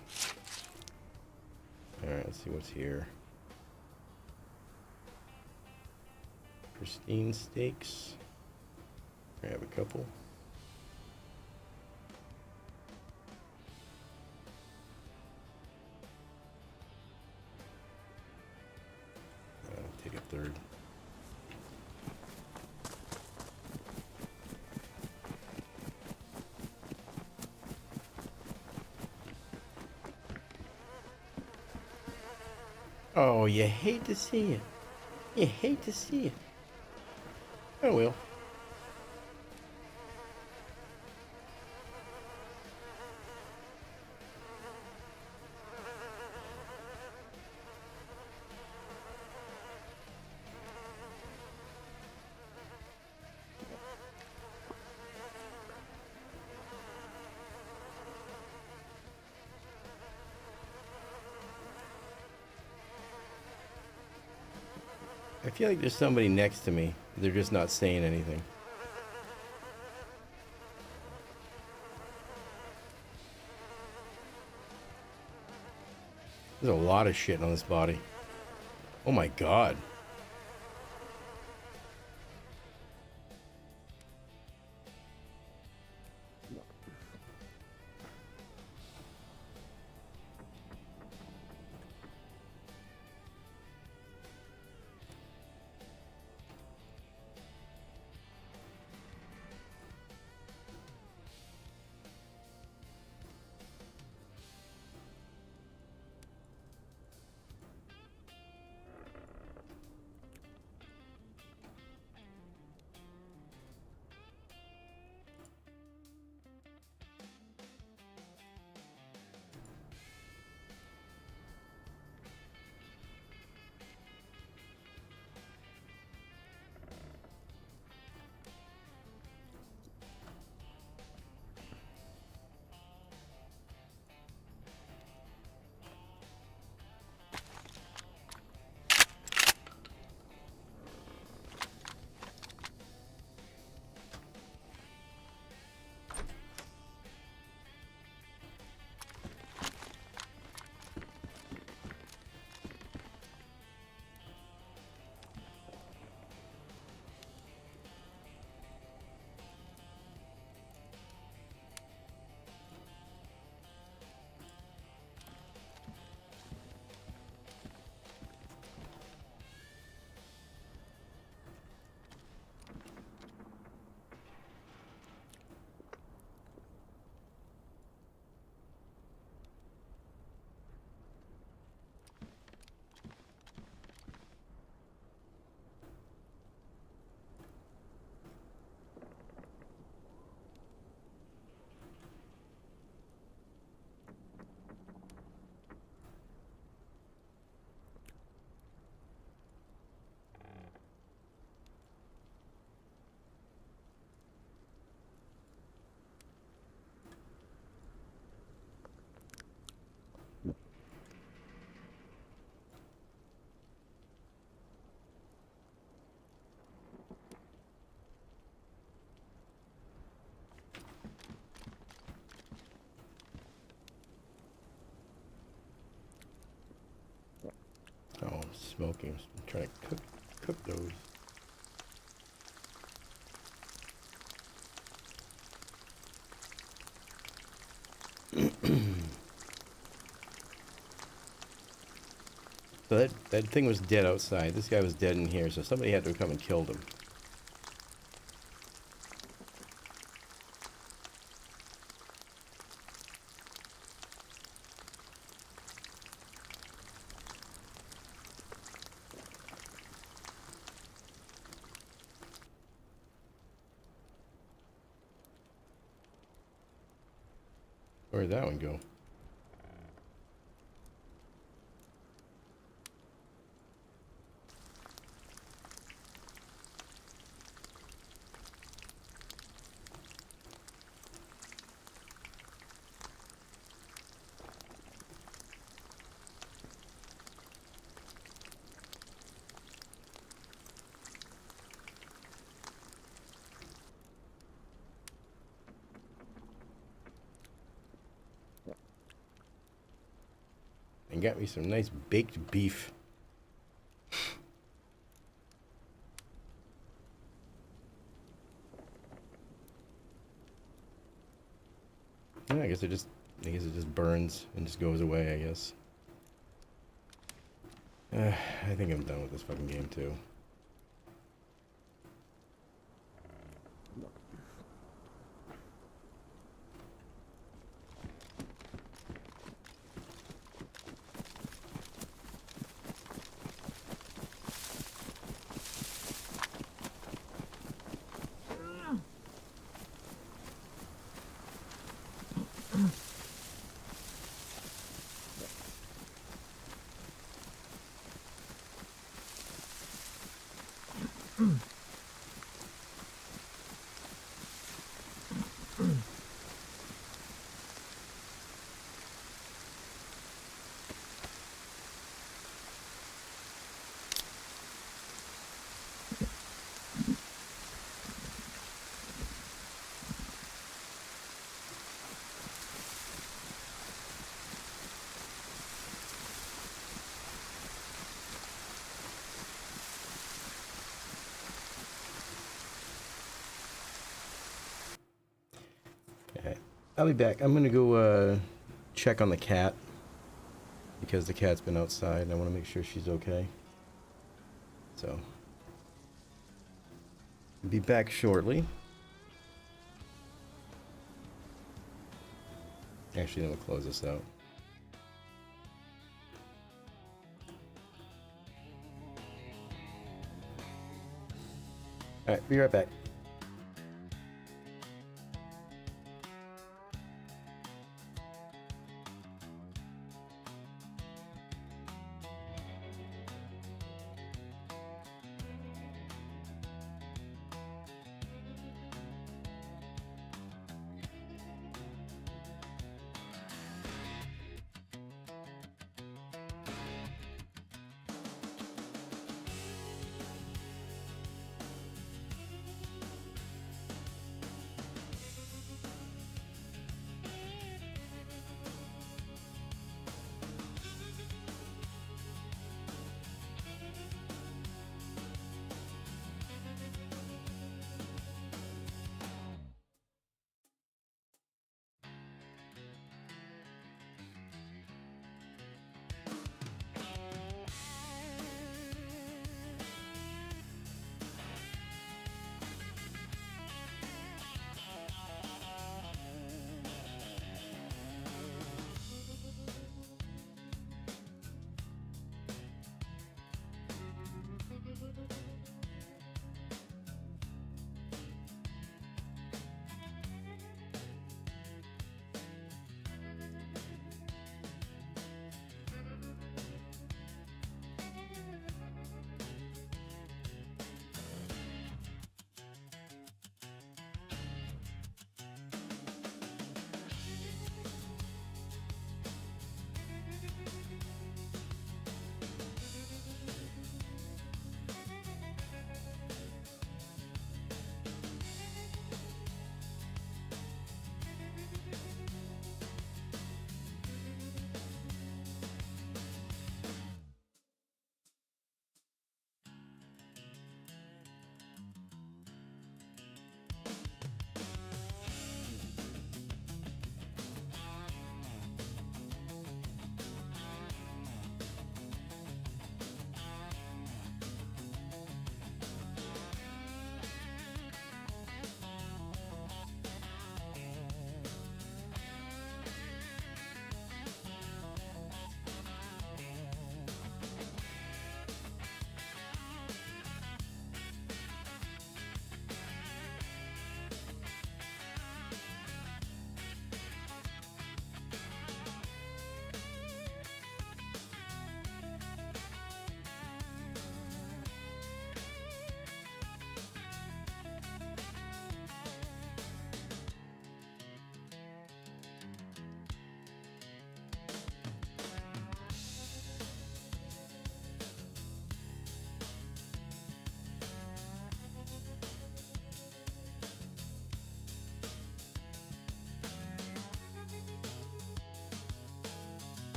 Alright, let's see what's here. Pristine steaks. Grab a couple. I'll take a third. Oh, you hate to see it. You hate to see it. Oh well. I feel like there's somebody next to me. They're just not saying anything. There's a lot of shit on this body. Oh my god. smoking. I'm trying to cook those. So that thing was dead outside. This guy was dead in here, so somebody had to have come and killed him. Where'd that one go? And got me some nice baked beef. Yeah, I guess it just burns and just goes away, I guess. I think I'm done with this fucking game too. I'll be back. I'm gonna go check on the cat because the cat's been outside and I want to make sure she's okay. So, be back shortly. Actually, then we'll close this out. Alright, be right back.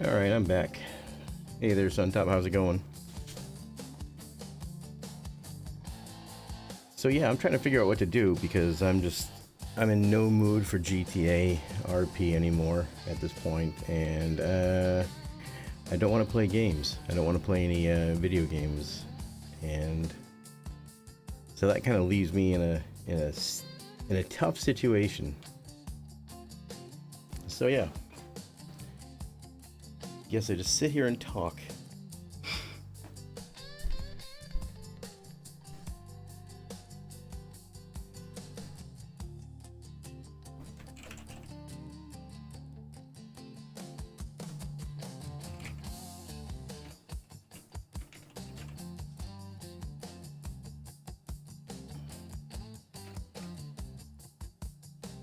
Alright, I'm back. Hey there, Suntop, how's it going? So yeah, I'm trying to figure out what to do because I'm in no mood for GTA RP anymore at this point, and I don't want to play games. I don't want to play any video games, and so that kind of leaves me in a tough situation. So yeah, guess I just sit here and talk.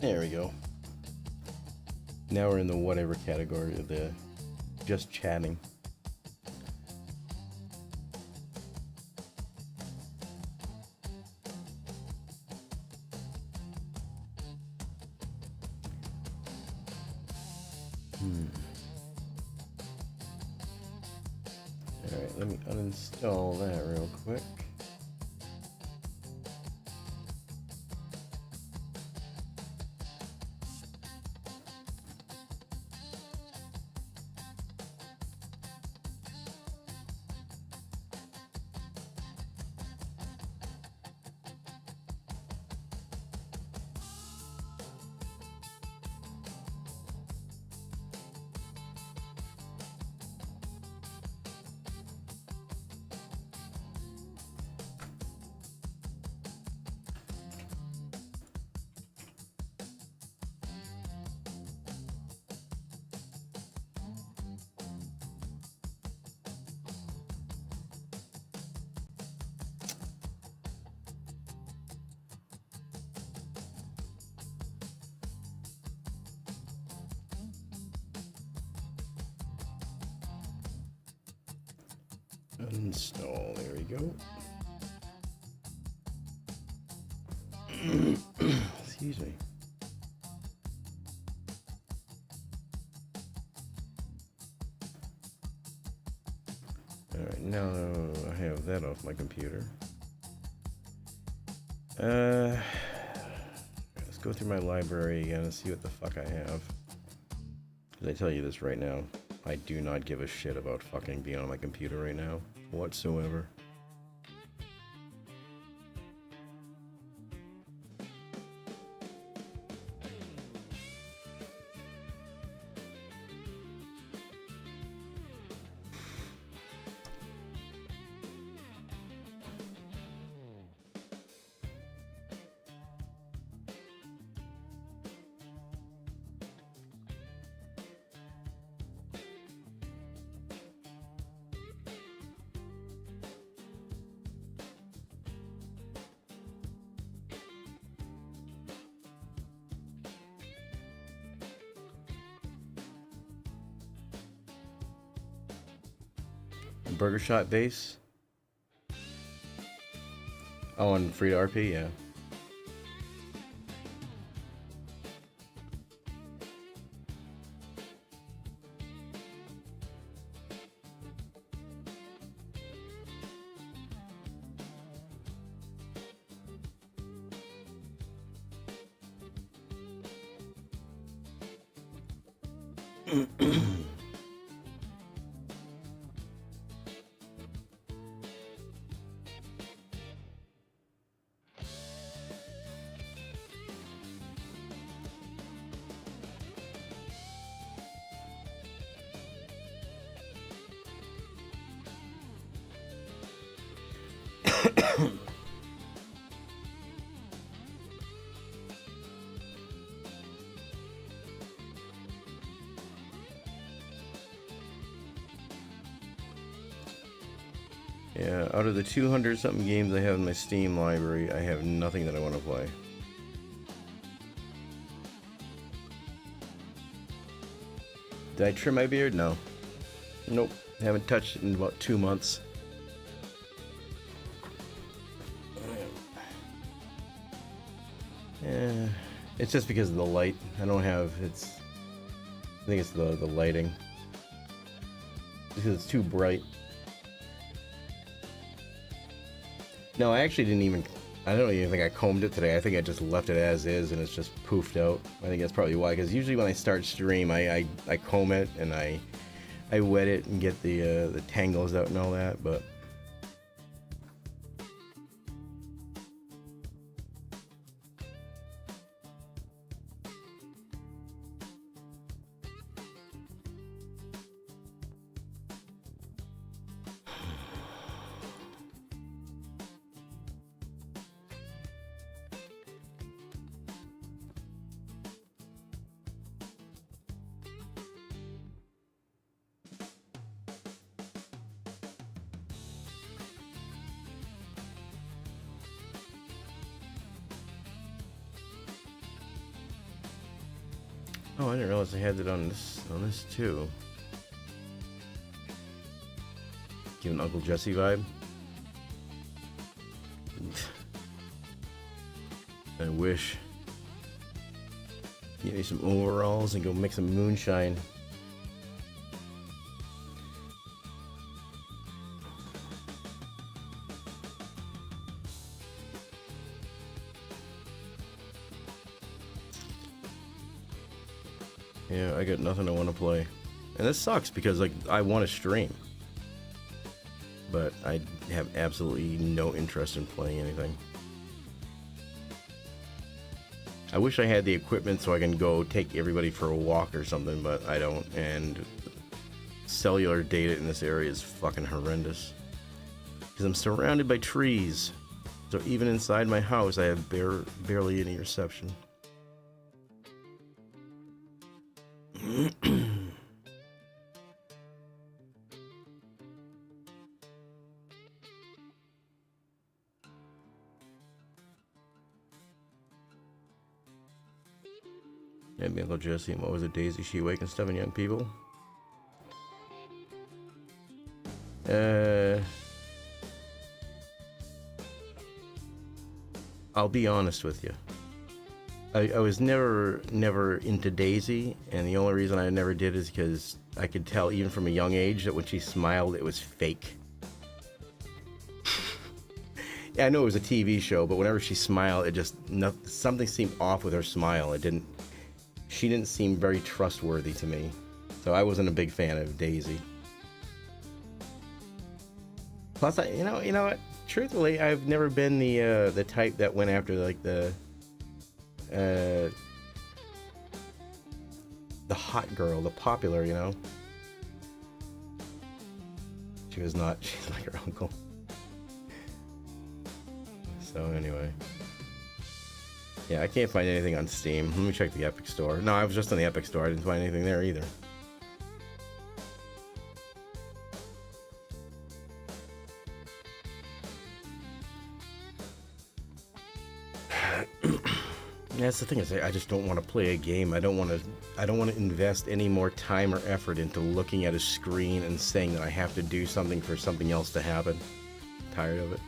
There we go. Now we're in the whatever category of the just chatting. Alright, let me uninstall that real quick. Uninstall, there we go. Excuse me. Alright, now I have that off my computer. Let's go through my library again and see what the fuck I have. Because I tell you this right now, I do not give a shit about fucking being on my computer right now, whatsoever. Burger Shot base. Oh, and Free2RP, yeah. Yeah, out of the 200 something games I have in my Steam library, I have nothing that I want to play. Did I trim my beard? No. Nope. Haven't touched it in about 2 months. Yeah, it's just because of the light. I don't have, I think it's the lighting. because it's too bright. No, I actually didn't even... I don't even think I combed it today. I think I just left it as is and it's just poofed out. I think that's probably why, because usually when I start stream, I comb it and I wet it and get the tangles out and all that, but... Oh, I didn't realize I had it on this too. Give an Uncle Jesse vibe. I wish. Get me some overalls and go make some moonshine. Yeah, I got nothing I want to play. And this sucks because like I want to stream. But I have absolutely no interest in playing anything. I wish I had the equipment so I can go take everybody for a walk or something, but I don't. And cellular data in this area is fucking horrendous. Because I'm surrounded by trees. So even inside my house, I have barely any reception. Yeah, me Uncle Jesse, and what was it, Daisy, She Awakens Stuff and Young People? I'll be honest with you. I was never into Daisy, and the only reason I never did is because I could tell even from a young age that when she smiled, it was fake. Yeah, I know it was a TV show, but whenever she smiled, it just something seemed off with her smile. She didn't seem very trustworthy to me, so I wasn't a big fan of Daisy. Plus, you know what? Truthfully, I've never been the type that went after like the hot girl, the popular, you know. She was not. She's like her uncle. So anyway. Yeah, I can't find anything on Steam. Let me check the Epic Store. No, I was just on the Epic Store. I didn't find anything there either. That's the thing, is I just don't want to play a game. I don't want to invest any more time or effort into looking at a screen and saying that I have to do something for something else to happen. I'm tired of it.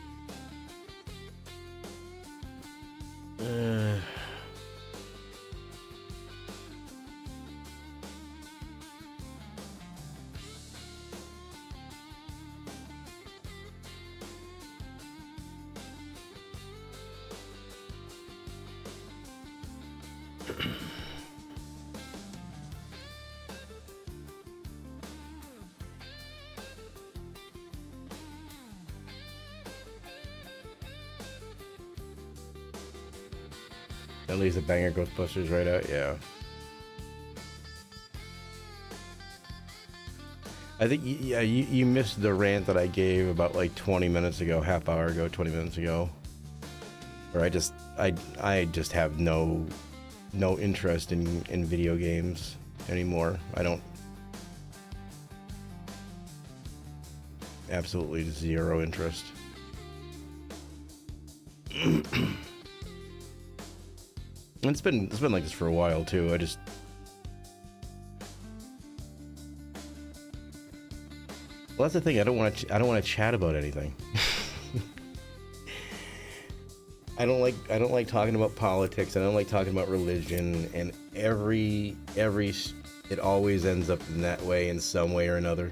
At least a banger Ghostbusters right out, yeah. I think you missed the rant that I gave about like 20 minutes ago, half hour ago, 20 minutes ago. Where I just have no interest in video games anymore. I don't. Absolutely zero interest. And it's been like this for a while too. Well, that's the thing. I don't want to chat about anything. I don't like talking about politics. I don't like talking about religion. And it always ends up in that way in some way or another.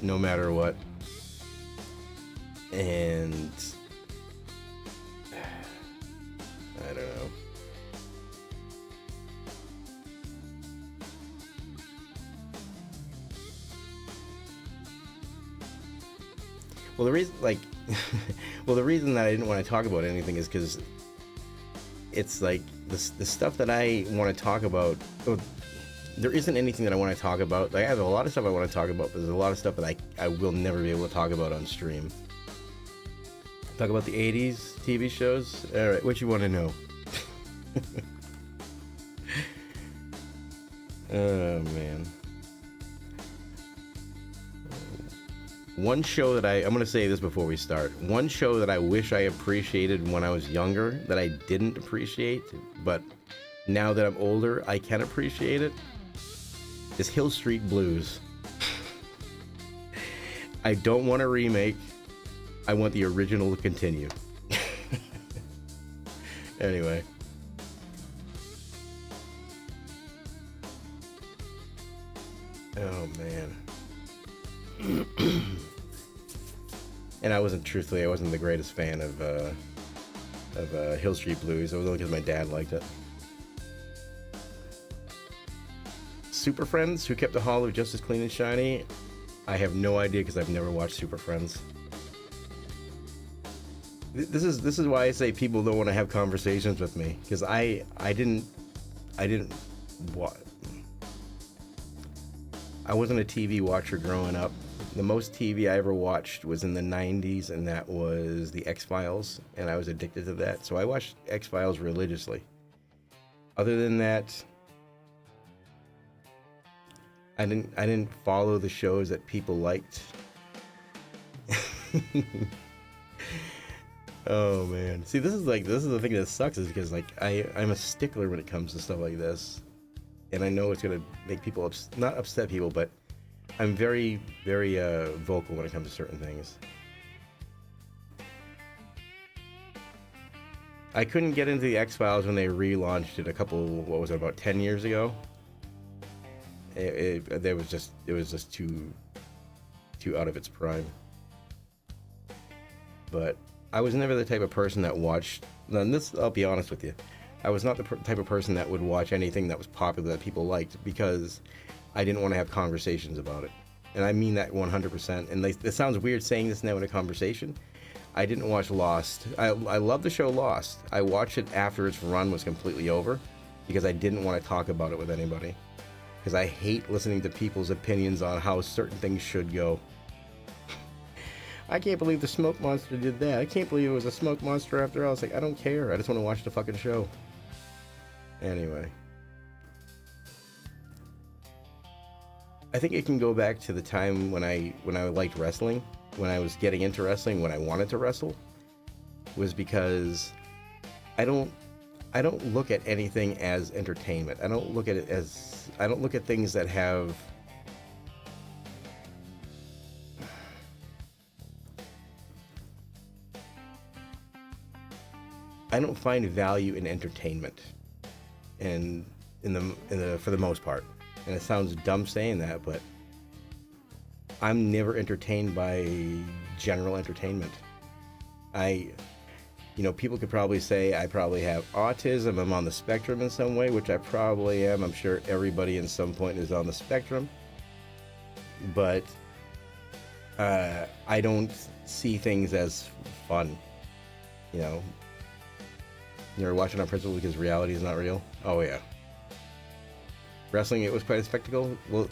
No matter what. And I don't know. Well, the reason, like, well, the reason that I didn't want to talk about anything is because it's like the stuff that I want to talk about. Oh, there isn't anything that I want to talk about. Like, I have a lot of stuff I want to talk about, but there's a lot of stuff that I will never be able to talk about on stream. Talk about the 80s TV shows? All right, what you want to know? Oh, man. One show that I'm going to say this before we start. One show that I wish I appreciated when I was younger that I didn't appreciate, but now that I'm older, I can appreciate it, is Hill Street Blues. I don't want a remake. I want the original to continue. Anyway. Oh, man. And I wasn't the greatest fan of Hill Street Blues. It was only because my dad liked it. Super Friends, Who Kept the Hollow Just as Clean and Shiny? I have no idea because I've never watched Super Friends. This is why I say people don't want to have conversations with me, because I wasn't a TV watcher growing up. The most TV I ever watched was in the 90s, and that was the X-Files, and I was addicted to that. So I watched X-Files religiously. Other than that, I didn't follow the shows that people liked. Oh man. See, this is the thing that sucks, is because like I'm a stickler when it comes to stuff like this. And I know it's gonna make people not upset people, but I'm very, very vocal when it comes to certain things. I couldn't get into the X-Files when they relaunched it about 10 years ago. It was just too out of its prime. But I was never the type of person that watched. Now this, I'll be honest with you, I was not the type of person that would watch anything that was popular that people liked, because I didn't want to have conversations about it. And I mean that 100%. And it sounds weird saying this now in a conversation. I didn't watch Lost. I love the show Lost. I watched it after its run was completely over, because I didn't want to talk about it with anybody. Because I hate listening to people's opinions on how certain things should go. I can't believe the smoke monster did that. I can't believe it was a smoke monster after all. It's like, I don't care. I just want to watch the fucking show. Anyway. I think it can go back to the time when I liked wrestling, when I was getting into wrestling, when I wanted to wrestle, was because I don't look at anything as entertainment. I don't look at things that have I don't find value in entertainment, and for the most part. And it sounds dumb saying that, but I'm never entertained by general entertainment. People could probably say I probably have autism. I'm on the spectrum in some way, which I probably am. I'm sure everybody in some point is on the spectrum. But I don't see things as fun. You're watching on principle because reality is not real. Oh yeah. Wrestling, it was quite a spectacle. Well,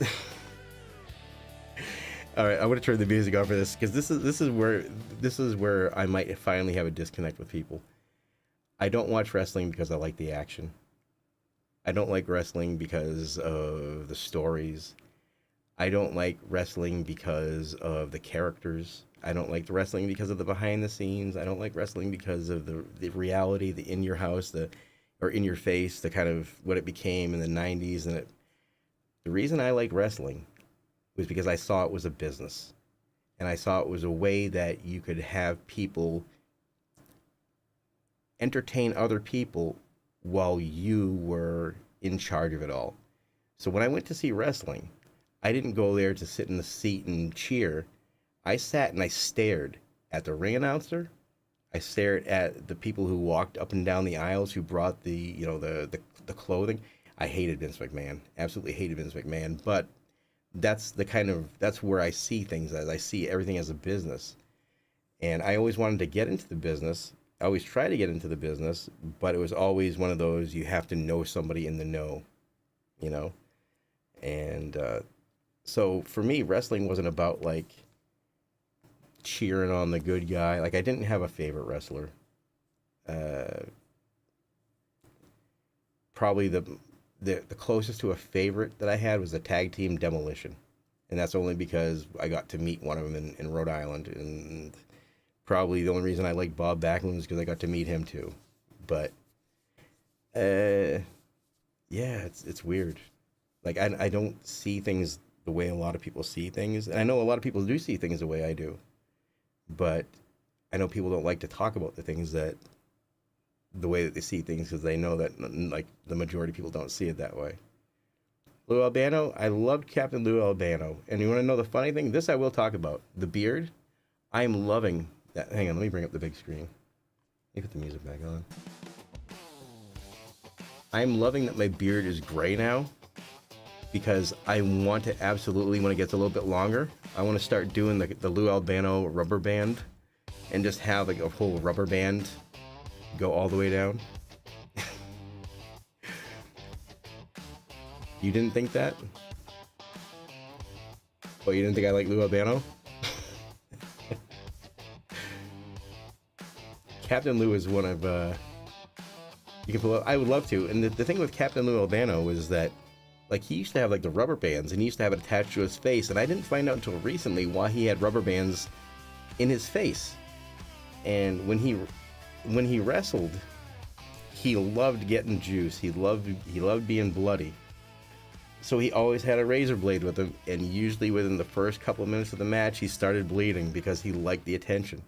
all right, I'm gonna turn the music off for this, because this is where I might finally have a disconnect with people. I don't watch wrestling because I like the action. I don't like wrestling because of the stories. I don't like wrestling because of the characters. I don't like the wrestling because of the behind the scenes. I don't like wrestling because of the reality, the in your house, or in your face, the kind of what it became in the 90s. And the reason I like wrestling was because I saw it was a business, and I saw it was a way that you could have people entertain other people while you were in charge of it all. So when I went to see wrestling, I didn't go there to sit in the seat and cheer. I sat and I stared at the ring announcer. I stared at the people who walked up and down the aisles who brought the clothing. I hated Vince McMahon. Absolutely hated Vince McMahon. But that's where I see things as. I see everything as a business. And I always wanted to get into the business. I always try to get into the business, but it was always one of those, you have to know somebody in the know, you know? And so for me, wrestling wasn't about like cheering on the good guy. Like I didn't have a favorite wrestler. Probably the closest to a favorite that I had was the tag team Demolition. And that's only because I got to meet one of them in Rhode Island. And probably the only reason I like Bob Backlund is because I got to meet him too. But, yeah, it's weird. Like, I don't see things the way a lot of people see things. And I know a lot of people do see things the way I do. But I know people don't like to talk about the way that they see things because they know that, like, the majority of people don't see it that way. Lou Albano, I loved Captain Lou Albano. And you want to know the funny thing? This I will talk about. The beard, I'm loving that. Hang on, let me bring up the big screen. Let me put the music back on. I'm loving that my beard is gray now because I want to absolutely, when it gets a little bit longer, I want to start doing the Lou Albano rubber band and just have like a whole rubber band go all the way down. You didn't think that? Oh, you didn't think I like Lou Albano? Captain Lou is one of, you can pull up, I would love to. And the thing with Captain Lou Albano is that, like, he used to have, like, the rubber bands, and he used to have it attached to his face, and I didn't find out until recently why he had rubber bands in his face. And when he wrestled, he loved getting juice. He loved being bloody. So he always had a razor blade with him, and usually within the first couple of minutes of the match, he started bleeding because he liked the attention.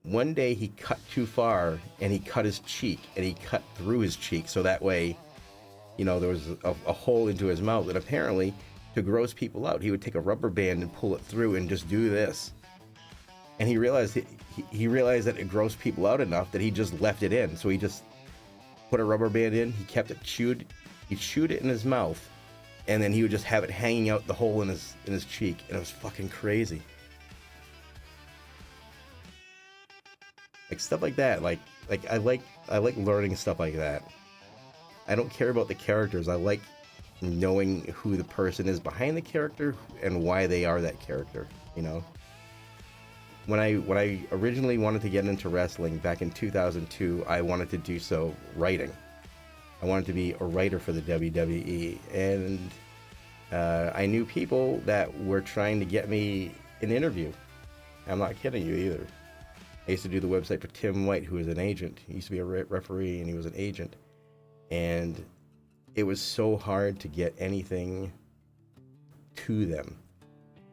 One day he cut too far, and he cut his cheek, and he cut through his cheek, so that way, you know, there was a hole into his mouth. And apparently, to gross people out, he would take a rubber band and pull it through and just do this. And he realized he realized that it grossed people out enough that he just left it in. So he just put a rubber band in, he kept it chewed, he chewed it in his mouth, and then he would just have it hanging out the hole in his cheek, and it was fucking crazy. Like stuff like that, like I like learning stuff like that. I don't care about the characters. I like knowing who the person is behind the character and why they are that character, you know? When I originally wanted to get into wrestling back in 2002, I wanted to do so writing. I wanted to be a writer for the WWE, and I knew people that were trying to get me an interview. I'm not kidding you either. I used to do the website for Tim White, who was an agent. He used to be a referee, and he was an agent. And it was so hard to get anything to them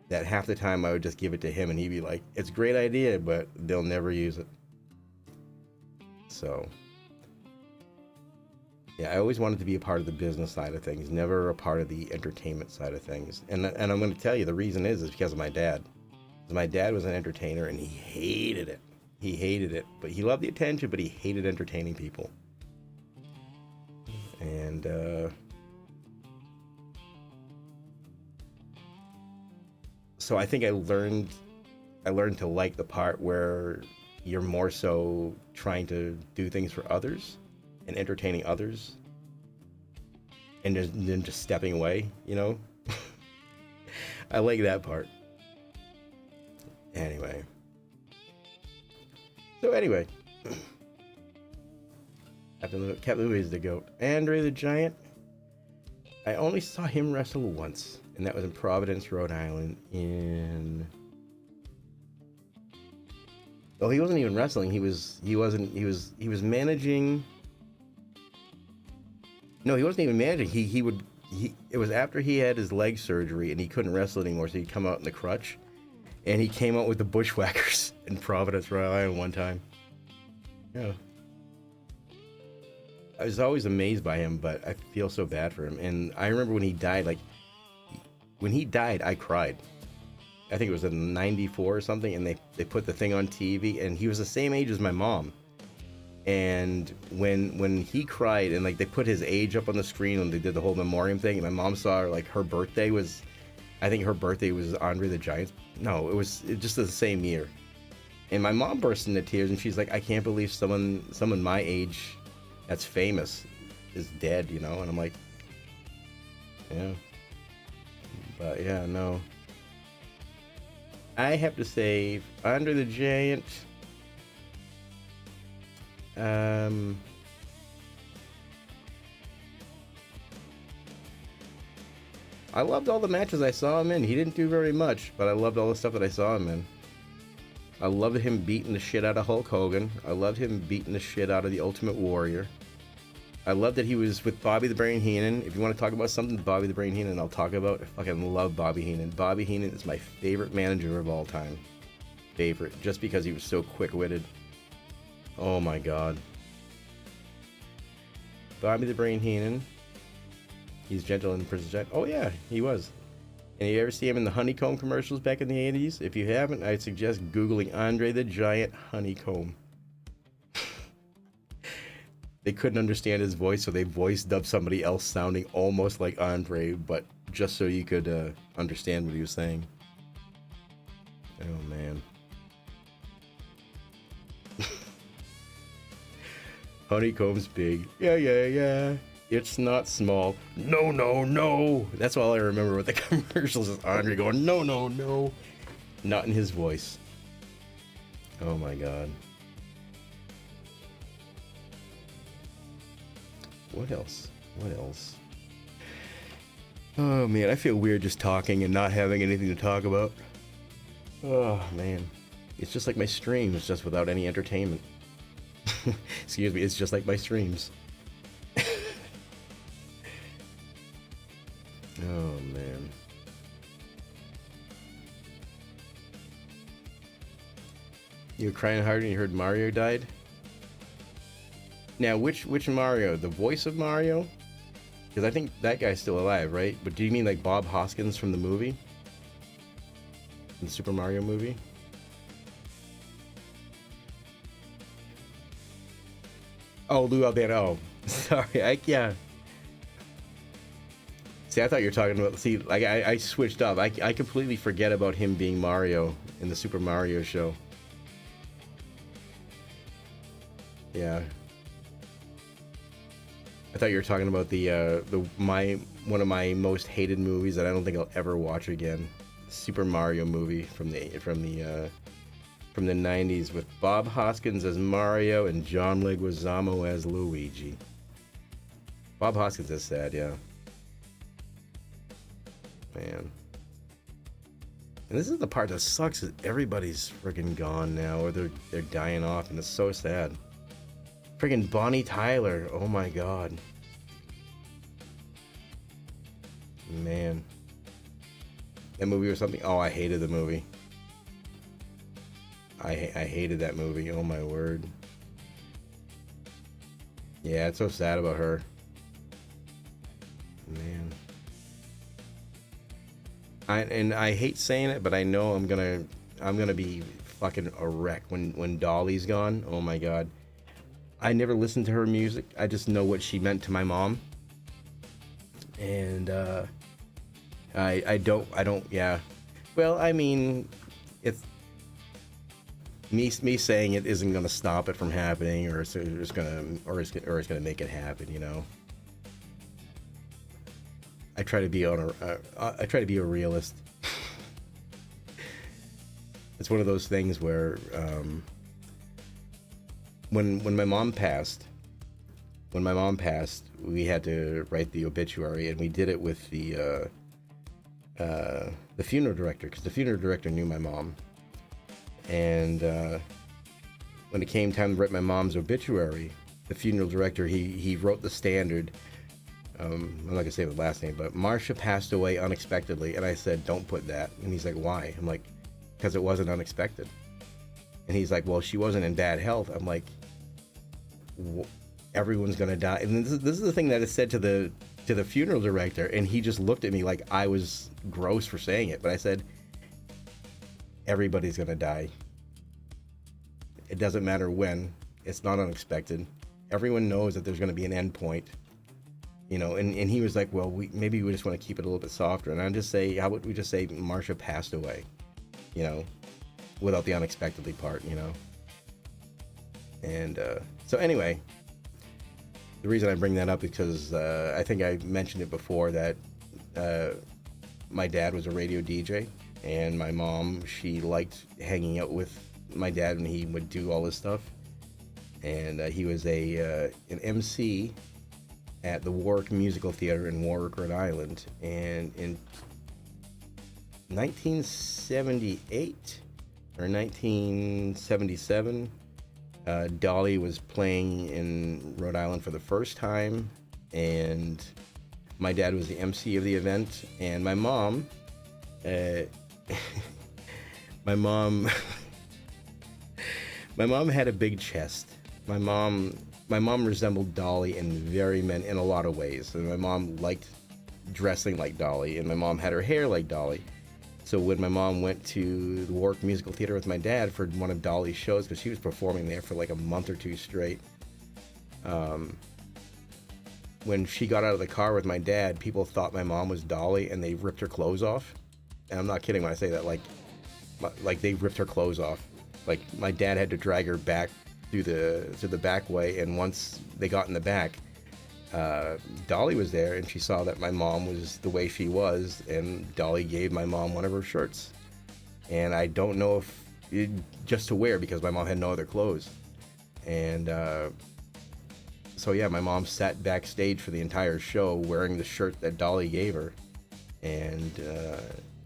that half the time I would just give it to him, and he'd be like, it's a great idea, but they'll never use it. So, yeah, I always wanted to be a part of the business side of things, never a part of the entertainment side of things. And I'm going to tell you, the reason is because of my dad. My dad was an entertainer, and he hated it. He hated it, but he loved the attention, but he hated entertaining people. And so I think I learned to like the part where you're more so trying to do things for others and entertaining others, and then just stepping away, you know. I like that part. Anyway. Captain Louis is the GOAT. Andre the Giant, I only saw him wrestle once, and that was in Providence, Rhode Island. Oh, he wasn't even wrestling. He was managing. No, he wasn't even managing. It was after he had his leg surgery and he couldn't wrestle anymore, so he'd come out in the crutch, and he came out with the Bushwhackers in Providence, Rhode Island one time. Yeah. I was always amazed by him, but I feel so bad for him. And I remember when he died, like, when he died, I cried. I think it was in '94 or something, and they put the thing on TV, and he was the same age as my mom. And when he cried, and like they put his age up on the screen when they did the whole memoriam thing, and my mom saw like her birthday was, I think her birthday was Andre the Giant's. No, it was just the same year. And my mom burst into tears, and she's like, I can't believe someone my age that's famous is dead, you know? And I'm like, yeah. But yeah, no. I have to say, Andre the Giant, I loved all the matches I saw him in. He didn't do very much, but I loved all the stuff that I saw him in. I loved him beating the shit out of Hulk Hogan. I loved him beating the shit out of the Ultimate Warrior. I loved that he was with Bobby the Brain Heenan. If you want to talk about something Bobby the Brain Heenan I'll talk about, I fucking love Bobby Heenan. Bobby Heenan is my favorite manager of all time. Favorite. Just because he was so quick-witted. Oh my god. Bobby the Brain Heenan. He's gentle and persistent. Oh yeah, he was. And you ever see him in the Honeycomb commercials back in the 80s? If you haven't, I'd suggest Googling Andre the Giant Honeycomb. They couldn't understand his voice, so they voice dubbed somebody else sounding almost like Andre, but just so you could understand what he was saying. Oh, man. Honeycomb's big. Yeah, yeah, yeah. It's not small. No, no, no. That's all I remember with the commercials is Andre going, no, no, no. Not in his voice. Oh my god. What else? What else? Oh man, I feel weird just talking and not having anything to talk about. Oh man. It's just like my streams, just without any entertainment. Excuse me, it's just like my streams. Oh man. You were crying hard when you heard Mario died? Now, which Mario? The voice of Mario? Because I think that guy's still alive, right? But do you mean like Bob Hoskins from the movie? The Super Mario movie? Oh, Lou Albano. Oh, sorry. Yeah. See, I thought you were talking about... See, like, I switched up. I completely forget about him being Mario in the Super Mario show. Yeah. I thought you were talking about one of my most hated movies that I don't think I'll ever watch again. Super Mario movie from the 90s with Bob Hoskins as Mario and John Leguizamo as Luigi. Bob Hoskins is sad, yeah. Man. And this is the part that sucks, is everybody's freaking gone now, or they're dying off, and it's so sad. Freaking Bonnie Tyler, oh my god. Man. That movie or something? Oh, I hated the movie. I hated that movie, oh my word. Yeah, it's so sad about her. Man. I hate saying it, but I know I'm gonna be fucking a wreck when Dolly's gone. Oh my god. I never listened to her music. I just know what she meant to my mom. And I don't yeah. Well, I mean, it's me saying it isn't gonna stop it from happening, or it's gonna make it happen, you know. I try to be a realist. It's one of those things where when my mom passed, we had to write the obituary, and we did it with the funeral director, because the funeral director knew my mom. And when it came time to write my mom's obituary, the funeral director, he wrote the standard. I'm not gonna say the last name, but Marcia passed away unexpectedly. And I said, don't put that. And he's like, why? I'm like, because it wasn't unexpected. And he's like, well, she wasn't in bad health. I'm like, everyone's gonna die. And this is the thing that is said to the funeral director, and he just looked at me like I was gross for saying it. But I said, everybody's gonna die. It doesn't matter when. It's not unexpected. Everyone knows that there's gonna be an end point. You know, and he was like, well, maybe we just want to keep it a little bit softer. And I'd just say, how about we just say Marsha passed away, you know, without the unexpectedly part, you know. And so anyway, the reason I bring that up is because I think I mentioned it before that my dad was a radio DJ, and my mom, she liked hanging out with my dad when he would do all this stuff. And he was an MC at the Warwick Musical Theater in Warwick, Rhode Island. And in 1978 or 1977, Dolly was playing in Rhode Island for the first time, and my dad was the MC of the event. And my mom, my mom had a big chest. My mom resembled Dolly in a lot of ways. And my mom liked dressing like Dolly, and my mom had her hair like Dolly. So when my mom went to the Warwick Musical Theater with my dad for one of Dolly's shows, because she was performing there for like a month or two straight, when she got out of the car with my dad, people thought my mom was Dolly, and they ripped her clothes off. And I'm not kidding when I say that. Like they ripped her clothes off. Like my dad had to drag her back through the back way, and once they got in the back, Dolly was there, and she saw that my mom was the way she was, and Dolly gave my mom one of her shirts. And I don't know if just to wear, because my mom had no other clothes. And so yeah, my mom sat backstage for the entire show wearing the shirt that Dolly gave her. And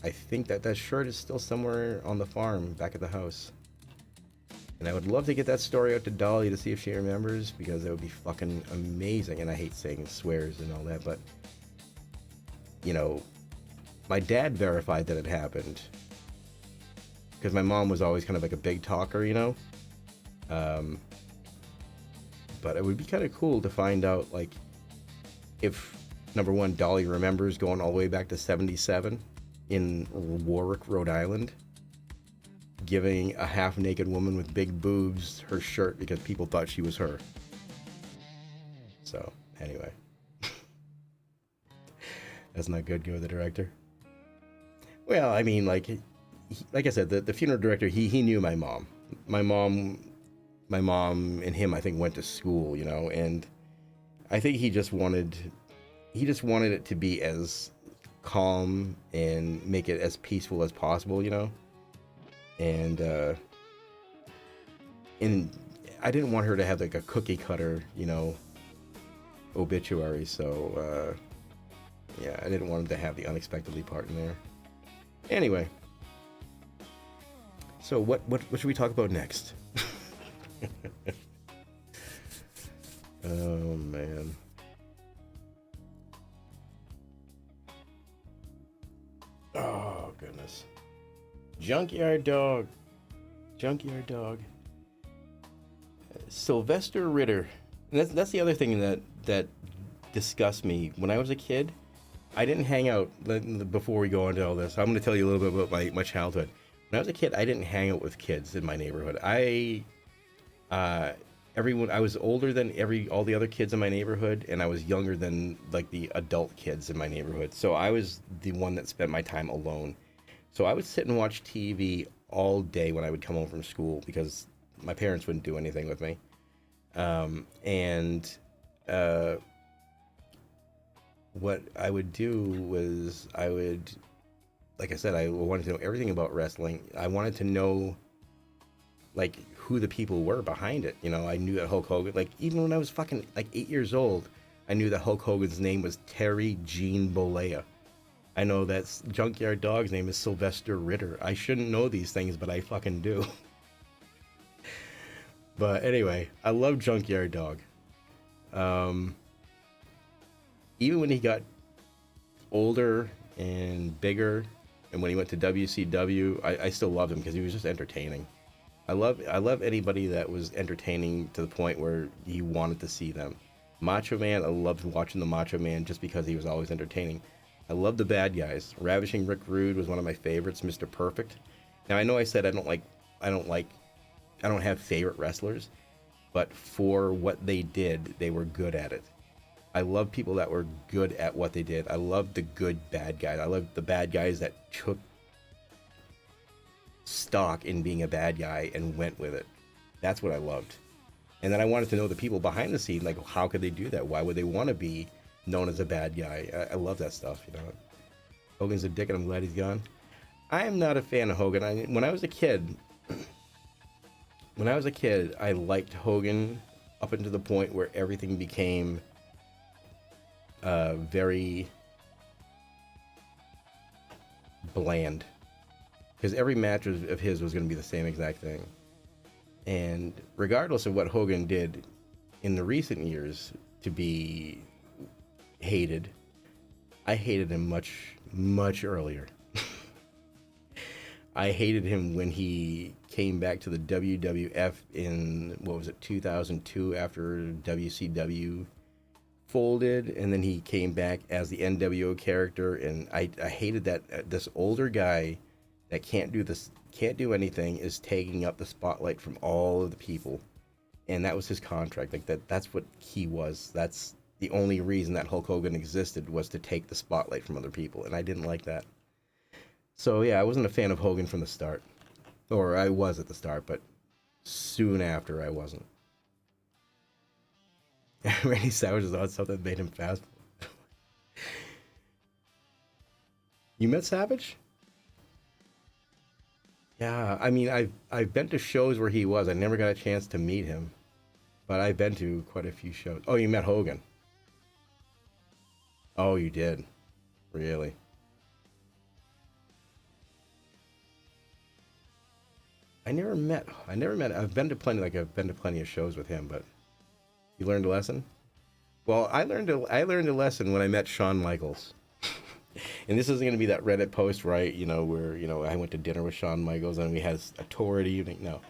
I think that shirt is still somewhere on the farm back at the house. And I would love to get that story out to Dolly to see if she remembers, because that would be fucking amazing. And I hate saying swears and all that, but, you know, my dad verified that it happened. Because my mom was always kind of like a big talker, you know? But it would be kind of cool to find out, like, if, number one, Dolly remembers going all the way back to 77 in Warwick, Rhode Island, giving a half-naked woman with big boobs her shirt because people thought she was her. So, anyway. That's not good, go the director. Well, I mean, like I said, the funeral director, he knew my mom. My mom and him, I think, went to school, you know, and I think he just wanted it to be as calm and make it as peaceful as possible, you know. And I didn't want her to have like a cookie cutter, you know, obituary. So yeah, I didn't want him to have the unexpectedly part in there. Anyway, so what should we talk about next? Oh man. Oh goodness. Junkyard dog. Sylvester Ritter. And that's the other thing that disgusts me. When I was a kid, I didn't hang out. Before we go into all this, I'm going to tell you a little bit about my childhood. When I was a kid, I didn't hang out with kids in my neighborhood. I was older than all the other kids in my neighborhood, and I was younger than like the adult kids in my neighborhood. So I was the one that spent my time alone. So I would sit and watch TV all day when I would come home from school, because my parents wouldn't do anything with me. What I would do was like I said, I wanted to know everything about wrestling. I wanted to know, like, who the people were behind it. You know, I knew that Hulk Hogan, like, even when I was fucking, like, 8 years old, I knew that Hulk Hogan's name was Terry Gene Bollea. I know that Junkyard Dog's name is Sylvester Ritter. I shouldn't know these things, but I fucking do. But anyway, I love Junkyard Dog. Even when he got older and bigger, and when he went to WCW, I still loved him because he was just entertaining. I love anybody that was entertaining to the point where you wanted to see them. Macho Man, I loved watching the Macho Man just because he was always entertaining. I love the bad guys. Ravishing Rick Rude was one of my favorites. Mr. Perfect. Now I know I said I don't have favorite wrestlers, but for what they did, they were good at it. I love people that were good at what they did. I love the good bad guys. I love the bad guys that took stock in being a bad guy and went with it. That's what I loved. And then I wanted to know the people behind the scene, like how could they do that? Why would they want to be known as a bad guy? I love that stuff, you know. Hogan's a dick and I'm glad he's gone. I am not a fan of Hogan. When I was a kid, I liked Hogan up until the point where everything became very bland. Because every match of his was going to be the same exact thing. And regardless of what Hogan did in the recent years to be hated, I hated him much, much earlier. I hated him when he came back to the WWF in, 2002 after WCW folded, and then he came back as the NWO character, and I hated that this older guy that can't do anything is taking up the spotlight from all of the people, and that was his contract. Like that's what he was. That's the only reason that Hulk Hogan existed, was to take the spotlight from other people, and I didn't like that. So yeah, I wasn't a fan of Hogan from the start, or I was at the start, but soon after I wasn't. Randy Savage is on something that made him fast. You met Savage? Yeah, I mean, I've been to shows where he was. I never got a chance to meet him, but I've been to quite a few shows. Oh, you met Hogan? Oh, you did? Really? I never met. I've been to plenty of shows with him, but you learned a lesson? Well, I learned a lesson when I met Shawn Michaels. And this isn't going to be that Reddit post, right? Where I went to dinner with Shawn Michaels and we had a tour at the evening. No.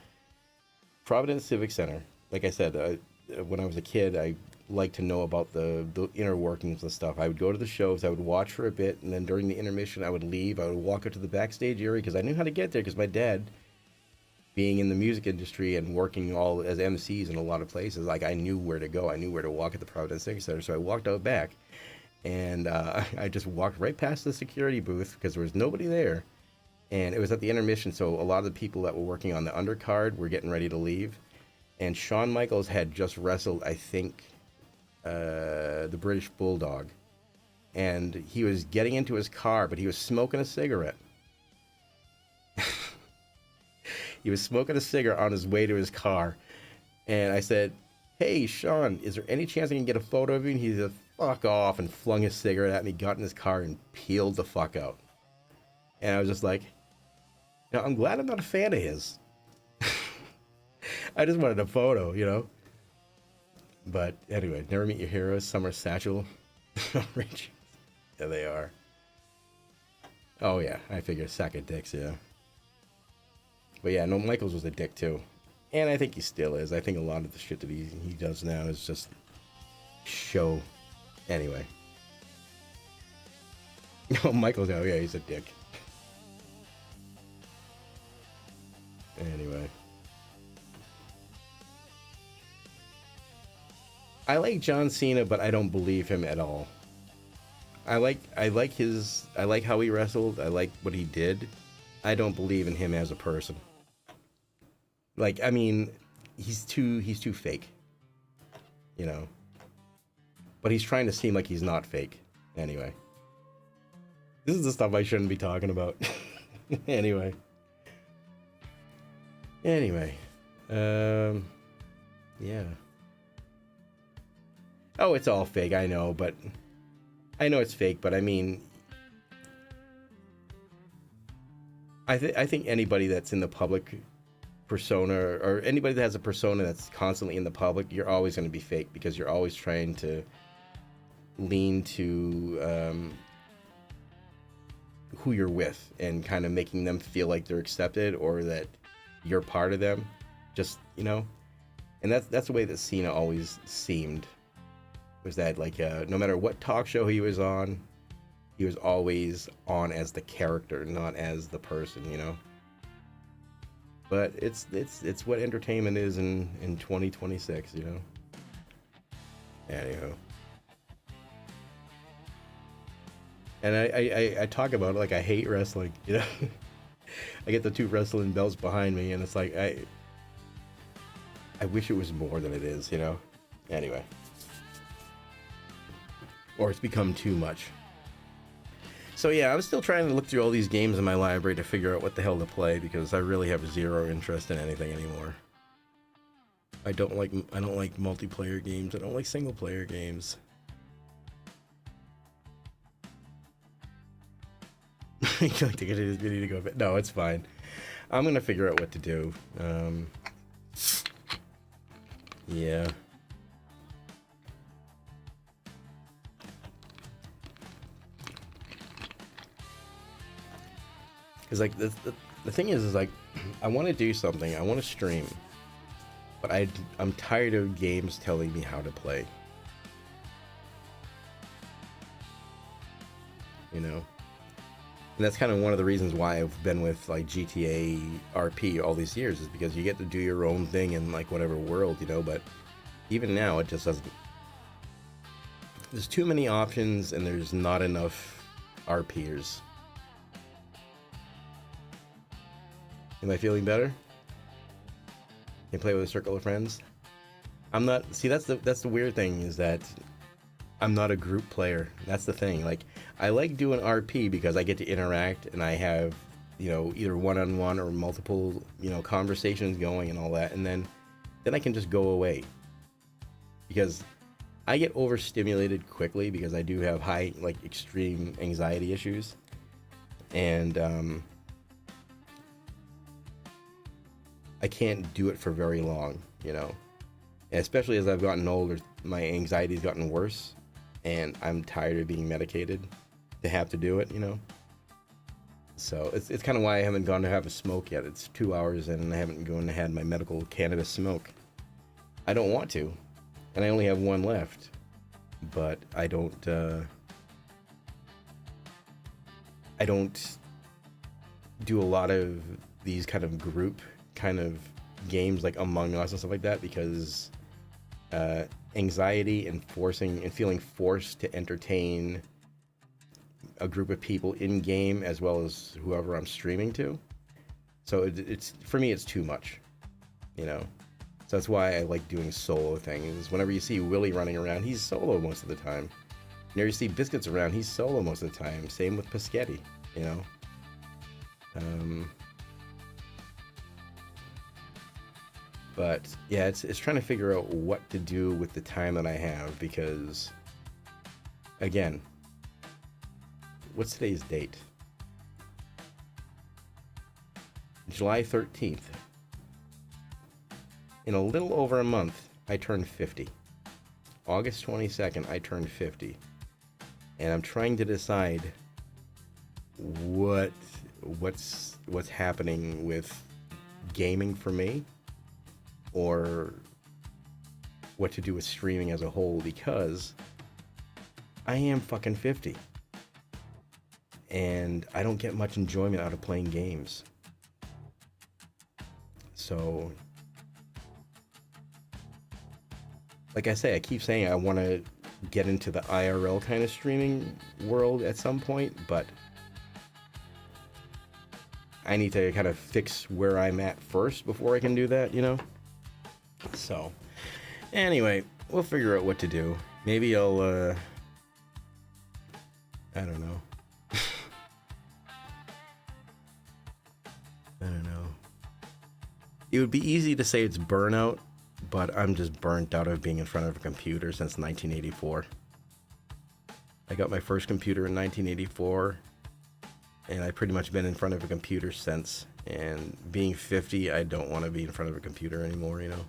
Providence Civic Center. Like I said, when I was a kid, I liked to know about the inner workings and stuff. I would go to the shows, I would watch for a bit, and then during the intermission, I would leave. I would walk up to the backstage area because I knew how to get there because my dad, being in the music industry and working all as MCs in a lot of places, like I knew where to go. I knew where to walk at the Providence Civic Center. So I walked out back. And I just walked right past the security booth because there was nobody there. And it was at the intermission, so a lot of the people that were working on the undercard were getting ready to leave. And Shawn Michaels had just wrestled, I think, the British Bulldog. And he was getting into his car, but he was smoking a cigarette. He was smoking a cigarette on his way to his car. And I said, "Hey, Shawn, is there any chance I can get a photo of you?" And he said, "Fuck off," and flung his cigarette at me, got in his car, and peeled the fuck out. And I was just like, I'm glad I'm not a fan of his. I just wanted a photo, But anyway, never meet your heroes. Summer Satchel. Rich. Yeah, they are. Oh, yeah, I figure sack of dicks, yeah. But yeah, no, Michaels was a dick, too. And I think he still is. I think a lot of the shit that he does now is just show. Anyway. Oh, Michael's, oh yeah, he's a dick. Anyway. I like John Cena, but I don't believe him at all. I like how he wrestled. I like what he did. I don't believe in him as a person. Like, I mean, he's too fake. But he's trying to seem like he's not fake. Anyway. This is the stuff I shouldn't be talking about. Anyway. Yeah. Oh, it's all fake, I know, but I know it's fake, but I mean, I think anybody that's in the public persona, or anybody that has a persona that's constantly in the public, you're always going to be fake because you're always trying to lean to who you're with and kind of making them feel like they're accepted, or that you're part of them, just, you know. And that's the way that Cena always seemed, was that like no matter what talk show he was on, he was always on as the character, not as the person, you know. But it's what entertainment is in 2026, you know. Anyhow. And I talk about it like I hate wrestling, you know. I get the 2 wrestling belts behind me, and it's like I wish it was more than it is, you know. Anyway. Or it's become too much. So yeah, I'm still trying to look through all these games in my library to figure out what the hell to play, because I really have zero interest in anything anymore. I don't like multiplayer games. I don't like single player games. You like to get this video to go, but no, it's fine. I'm gonna figure out what to do. Yeah. Because like the thing is like I want to do something. I want to stream, but I'm tired of games telling me how to play. You know, and that's kind of one of the reasons why I've been with like GTA RP all these years, is because you get to do your own thing in like whatever world, you know. But even now, it just doesn't. There's too many options, and there's not enough RPers. Am I feeling better? Can play with a circle of friends? I'm not. See, that's the weird thing, is that I'm not a group player. That's the thing. Like, I like doing RP because I get to interact, and I have, you know, either one-on-one or multiple, you know, conversations going and all that, and then I can just go away, because I get overstimulated quickly, because I do have high, like, extreme anxiety issues, and I can't do it for very long, you know. And especially as I've gotten older, my anxiety's gotten worse, and I'm tired of being medicated to have to do it, you know. So it's kind of why I haven't gone to have a smoke yet. It's 2 hours in, and I haven't gone to had my medical cannabis smoke. I don't want to, and I only have one left, but I don't do a lot of these kind of group kind of games like Among Us and stuff like that, because anxiety and feeling forced to entertain a group of people in game as well as whoever I'm streaming to. So it's for me, it's too much, you know. So that's why I like doing solo things. Whenever you see Willie running around, he's solo most of the time. Whenever you see Biscuits around, he's solo most of the time. Same with Pasghetti, you know. But yeah, it's trying to figure out what to do with the time that I have, because again, what's today's date? July 13th. In a little over a month, I turned 50. August 22nd, I turned 50. And I'm trying to decide what's happening with gaming for me, or what to do with streaming as a whole, because I am fucking 50. And I don't get much enjoyment out of playing games. So, like I say, I keep saying I want to get into the IRL kind of streaming world at some point, but I need to kind of fix where I'm at first before I can do that, you know? So, anyway, we'll figure out what to do. Maybe I'll, I don't know. I don't know. It would be easy to say it's burnout, but I'm just burnt out of being in front of a computer since 1984. I got my first computer in 1984, and I've pretty much been in front of a computer since. And being 50, I don't want to be in front of a computer anymore, you know?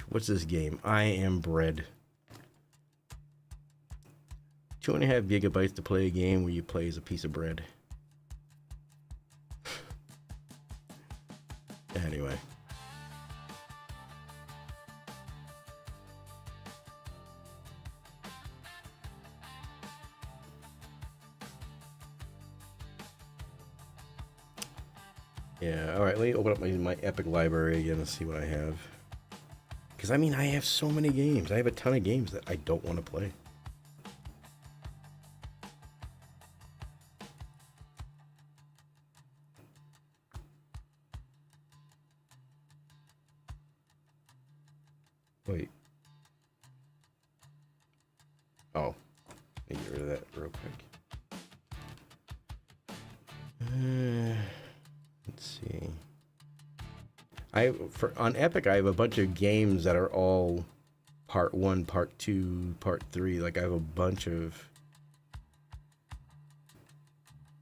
What's this game? I Am Bread. 2.5 gigabytes to play a game where you play as a piece of bread. Anyway. Yeah, alright, let me open up my Epic library again and see what I have. Because, I mean, I have so many games. I have a ton of games that I don't want to play. Wait. Oh. Let me get rid of that real quick. Let's see. On Epic, I have a bunch of games that are all part 1, part 2, part 3. Like, I have a bunch of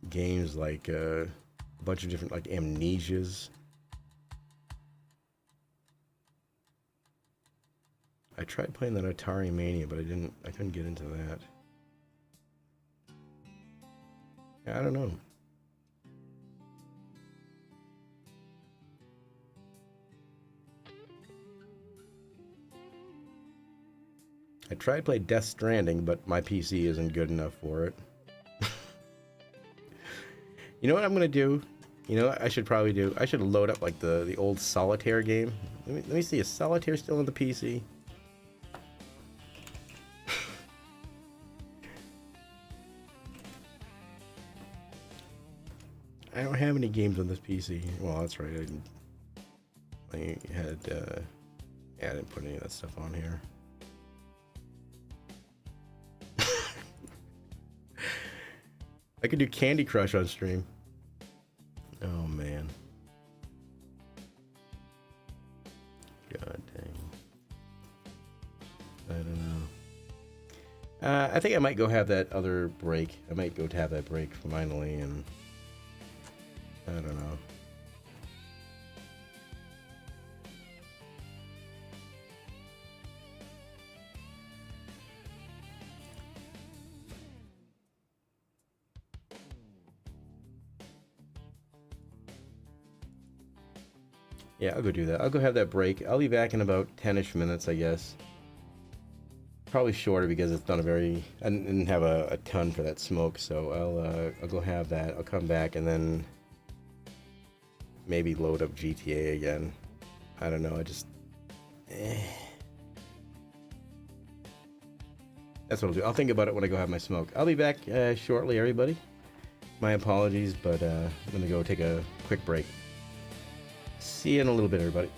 games, like a bunch of different, like, Amnesias. I tried playing that Atari Mania, but I couldn't get into that. I don't know. I tried to play Death Stranding, but my PC isn't good enough for it. You know what I'm gonna do? You know what I should probably do? I should load up like the old Solitaire game. Let me see, is Solitaire still on the PC? I don't have any games on this PC. Well, that's right. I had yeah, I didn't put any of that stuff on here. I could do Candy Crush on stream. Oh man. God dang. I don't know. I think I might go have that other break. I might go to have that break finally, and I don't know. Yeah, I'll go do that. I'll go have that break. I'll be back in about 10-ish minutes, I guess. Probably shorter because it's not a very... I didn't have a ton for that smoke, so I'll go have that. I'll come back and then maybe load up GTA again. I don't know, I just... That's what I'll do. I'll think about it when I go have my smoke. I'll be back shortly, everybody. My apologies, but I'm going to go take a quick break. See you in a little bit, everybody.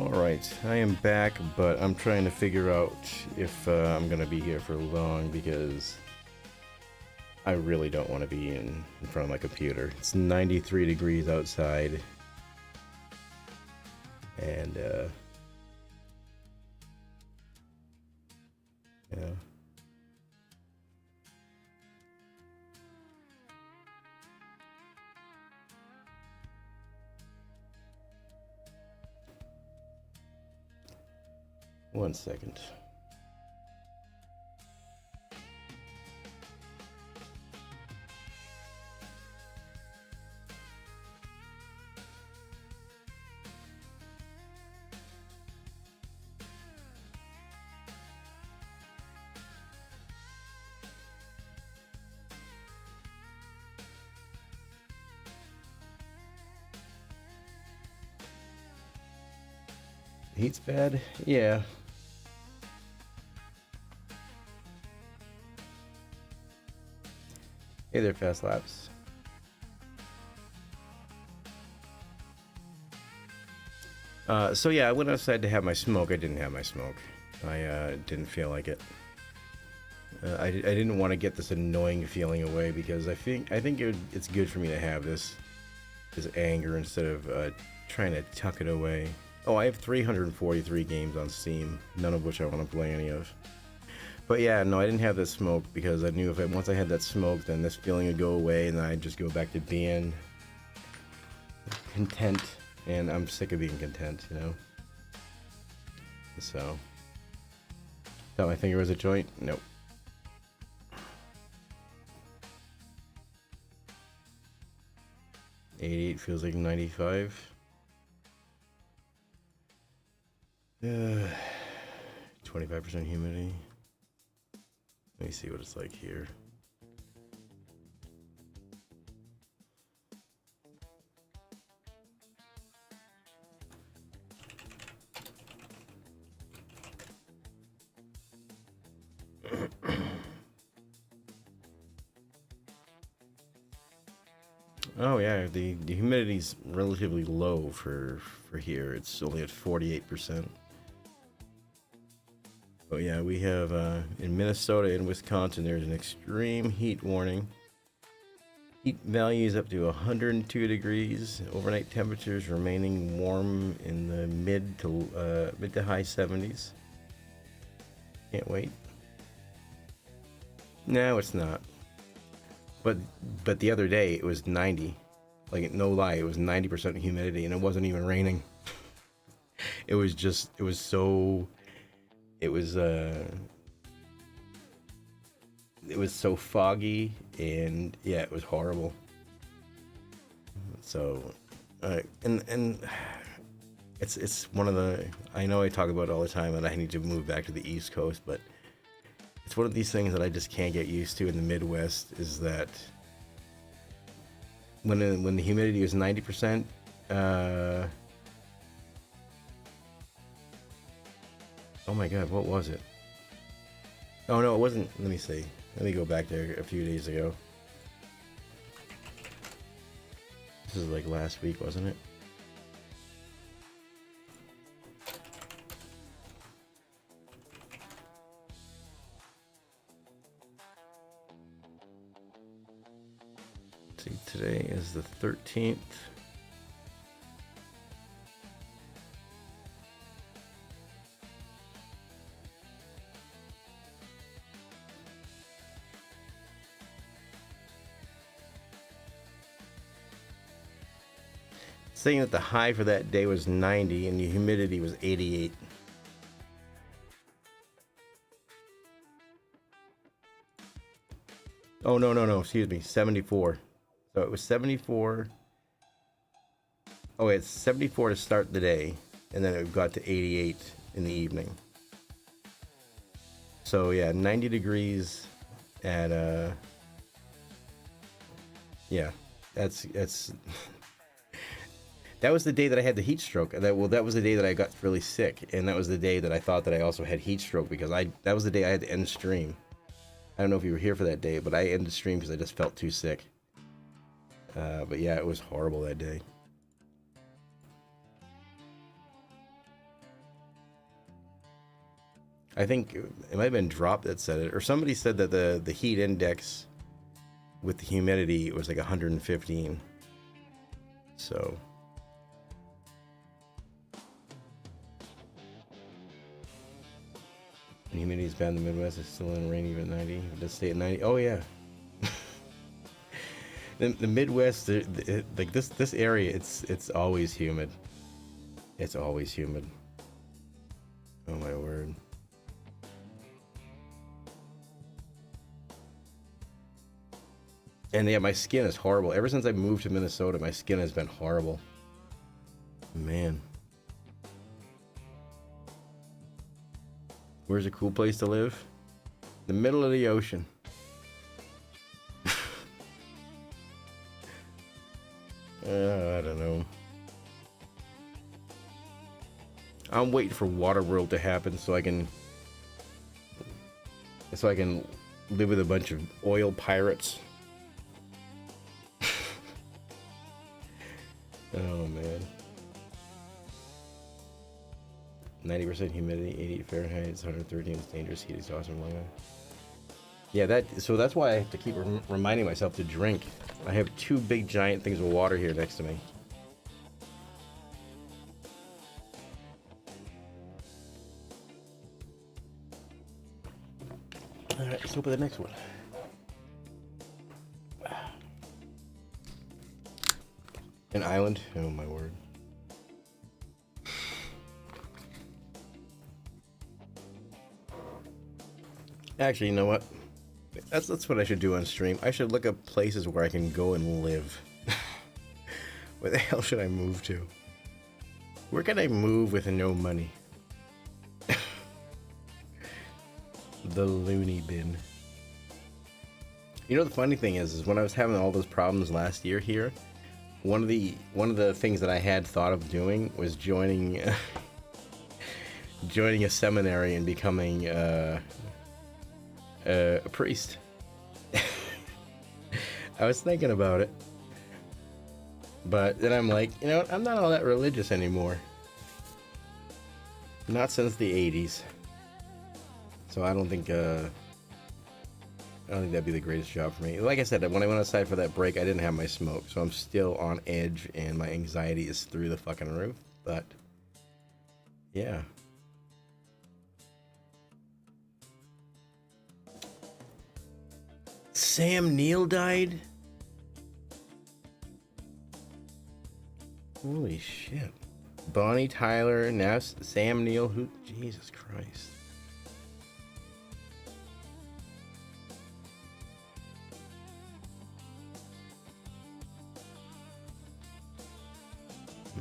Alright, I am back, but I'm trying to figure out if I'm gonna be here for long because I really don't want to be in front of my computer. It's 93 degrees outside, and yeah. One second. Heat's bad? Yeah. Hey there, Fast Laps. So yeah, I went outside to have my smoke. I didn't have my smoke. I didn't feel like it. I didn't want to get this annoying feeling away because I think it's good for me to have this anger instead of trying to tuck it away. Oh, I have 343 games on Steam, none of which I want to play any of. But yeah, no, I didn't have that smoke because I knew once I had that smoke, then this feeling would go away, and then I'd just go back to being content. And I'm sick of being content, you know. So, thought my finger was a joint? Nope. $88 feels like 95. 25% humidity. Let me see what it's like here. Oh yeah, the humidity's relatively low for here. It's only at 48%. But yeah, we have in Minnesota and Wisconsin, there's an extreme heat warning. Heat values up to 102 degrees. Overnight temperatures remaining warm in the mid to high 70s. Can't wait. No, it's not. But the other day it was 90. Like, no lie, it was 90% humidity, and it wasn't even raining. It was so foggy, and yeah, it was horrible. So, and it's one of the, I know I talk about it all the time, and I need to move back to the East Coast, but it's one of these things that I just can't get used to in the Midwest, is that when the humidity is 90%, oh my god, what was it? Oh no, it wasn't. Let me see. Let me go back there a few days ago. This is like last week, wasn't it? Let's see, today is the 13th. Saying that the high for that day was 90 and the humidity was 88. Oh, no, excuse me, 74. So it was 74. Oh, it's 74 to start the day, and then it got to 88 in the evening. So yeah, 90 degrees at yeah, that's that was the day that I had the heat stroke. That was the day that I got really sick, and that was the day that I thought that I also had heat stroke, because that was the day I had to end stream. I don't know if you were here for that day, but I ended stream because I just felt too sick. But yeah, it was horrible that day. I think it might have been Drop that said it, or somebody said that the heat index with the humidity was like 115. So the humidity is bad in the Midwest. It's still in rain even at 90. It does stay at 90. Oh yeah. The Midwest, like this area, it's always humid. It's always humid. Oh my word. And yeah, my skin is horrible. Ever since I moved to Minnesota, my skin has been horrible. Man. Where's a cool place to live? The middle of the ocean. I don't know. I'm waiting for Waterworld to happen so I can live with a bunch of oil pirates. Oh man. 90% humidity, 88 Fahrenheit, it's 113, it's dangerous heat exhaustion. Yeah, so that's why I have to keep reminding myself to drink. I have 2 big giant things of water here next to me. Alright, let's open the next one. An island? Oh my word. Actually, you know what? That's what I should do on stream. I should look up places where I can go and live. Where the hell should I move to? Where can I move with no money? The loony bin. You know, the funny thing is when I was having all those problems last year here, one of the things that I had thought of doing was joining a seminary and becoming a priest. I was thinking about it, but then I'm like, you know what? I'm not all that religious anymore. Not since the 80s. So I don't think that'd be the greatest job for me. Like I said, when I went outside for that break, I didn't have my smoke, so I'm still on edge and my anxiety is through the fucking roof. But yeah. Sam Neill died? Holy shit. Bonnie Tyler, now Sam Neill, who? Jesus Christ.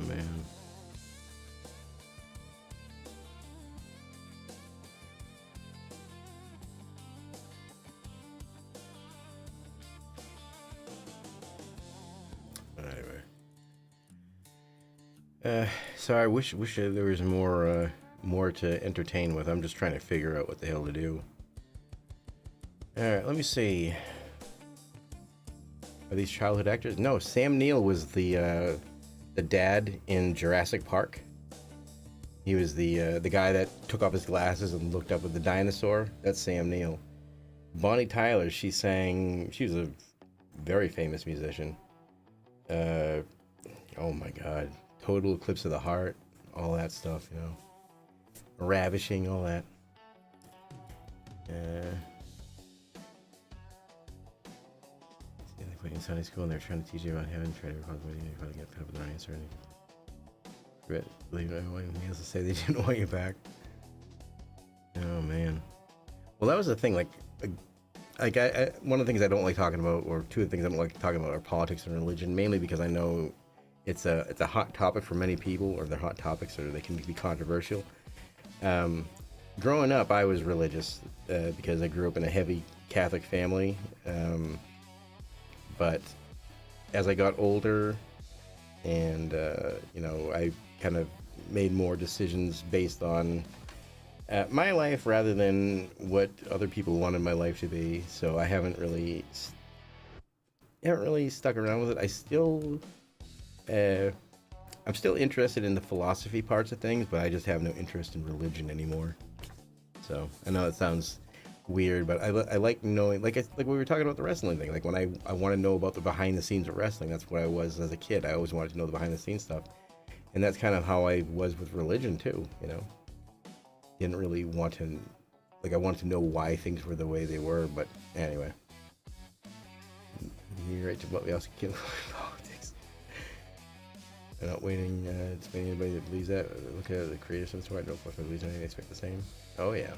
Man. Anyway. So I wish there was more to entertain with. I'm just trying to figure out what the hell to do. Alright, let me see. Are these childhood actors? No, Sam Neill was the dad in Jurassic Park. He was the guy that took off his glasses and looked up at the dinosaur. That's Sam Neill. Bonnie Tyler, she was a very famous musician. Oh my god. Total Eclipse of the Heart, all that stuff, you know. Ravishing, all that. In Sunday school, and they're trying to teach you about heaven, try to recall the way you probably get fed up with their answer. Believe everyone has to say they didn't want you back. Oh man. Well, that was the thing. Like one of the things I don't like talking about, or 2 of the things I don't like talking about, are politics and religion. Mainly because I know it's a hot topic for many people, or they're hot topics, or they can be controversial. Growing up, I was religious because I grew up in a heavy Catholic family. But as I got older and, I kind of made more decisions based on my life rather than what other people wanted my life to be. So I haven't really stuck around with it. I'm still interested in the philosophy parts of things, but I just have no interest in religion anymore. So I know it sounds weird, but I like knowing, like we were talking about the wrestling thing. Like when I want to know about the behind the scenes of wrestling. That's what I was as a kid. I always wanted to know the behind the scenes stuff, and that's kind of how I was with religion too. You know, didn't really want to, like I wanted to know why things were the way they were. But anyway, you're right to what we also kill politics. I'm not waiting to be anybody that believes that. Look at the creators of the story. I don't fucking believe anything. They expect the same. Oh yeah.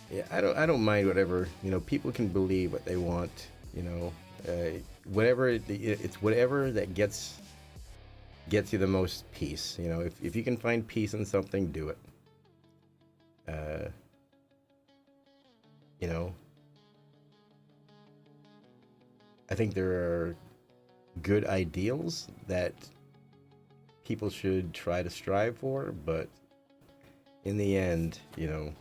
Yeah, I don't mind whatever, you know, people can believe what they want, you know, whatever, it's whatever that gets you the most peace, you know, if you can find peace in something, do it. You know, I think there are good ideals that people should try to strive for, but in the end, you know,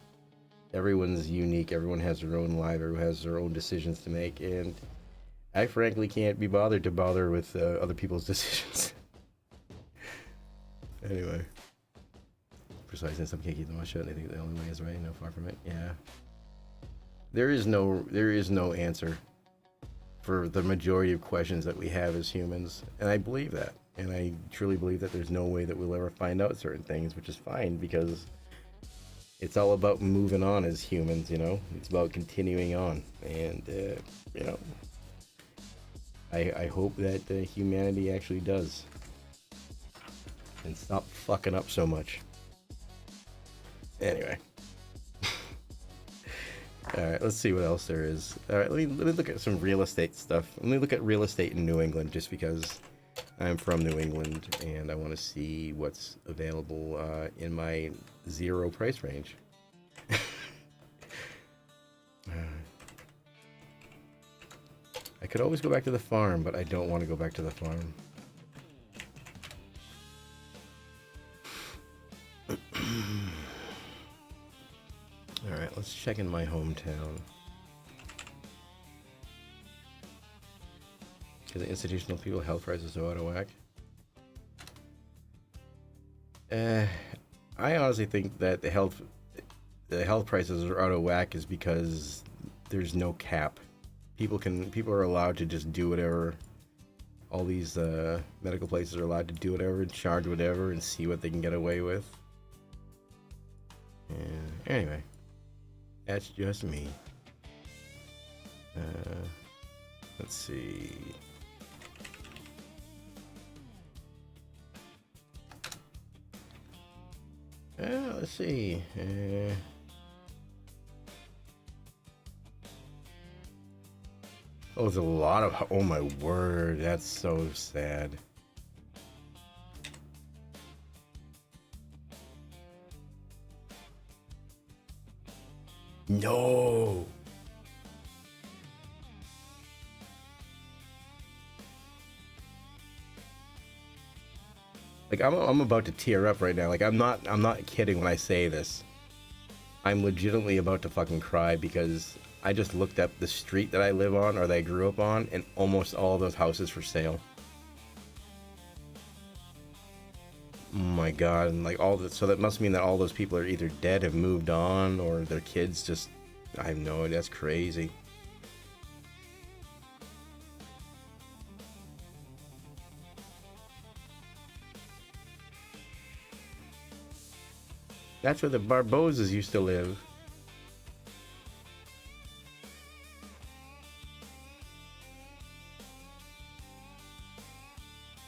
everyone's unique. Everyone has their own life. Everyone has their own decisions to make, and I frankly can't be bothered to bother with other people's decisions. Anyway, precisely, some can't keep them all shut. They think the only way is right. No, far from it. Yeah, there is no answer for the majority of questions that we have as humans, and I believe that, and I truly believe that there's no way that we'll ever find out certain things, which is fine because it's all about moving on as humans, you know? It's about continuing on. And, you know, I hope that humanity actually does. And stop fucking up so much. Anyway. Alright, let's see what else there is. Alright, let me look at some real estate stuff. Let me look at real estate in New England just because I'm from New England and I want to see what's available in my zero price range. I could always go back to the farm, but I don't want to go back to the farm. Alright, let's check in my hometown. Because the institutional people health prices are out of whack. I honestly think that the health prices are out of whack is because there's no cap. People are allowed to just do whatever. All these medical places are allowed to do whatever and charge whatever and see what they can get away with. And anyway, that's just me. Let's see. Let's see. Oh, there's a lot of... Oh my word, that's so sad. No! Like, I'm about to tear up right now. Like, I'm not kidding when I say this. I'm legitimately about to fucking cry because I just looked up the street that I live on or that I grew up on, and almost all of those houses for sale. Oh my god, and like all the, so that must mean that all those people are either dead, have moved on, or their kids just, I have no idea, that's crazy. That's where the Barbozas used to live.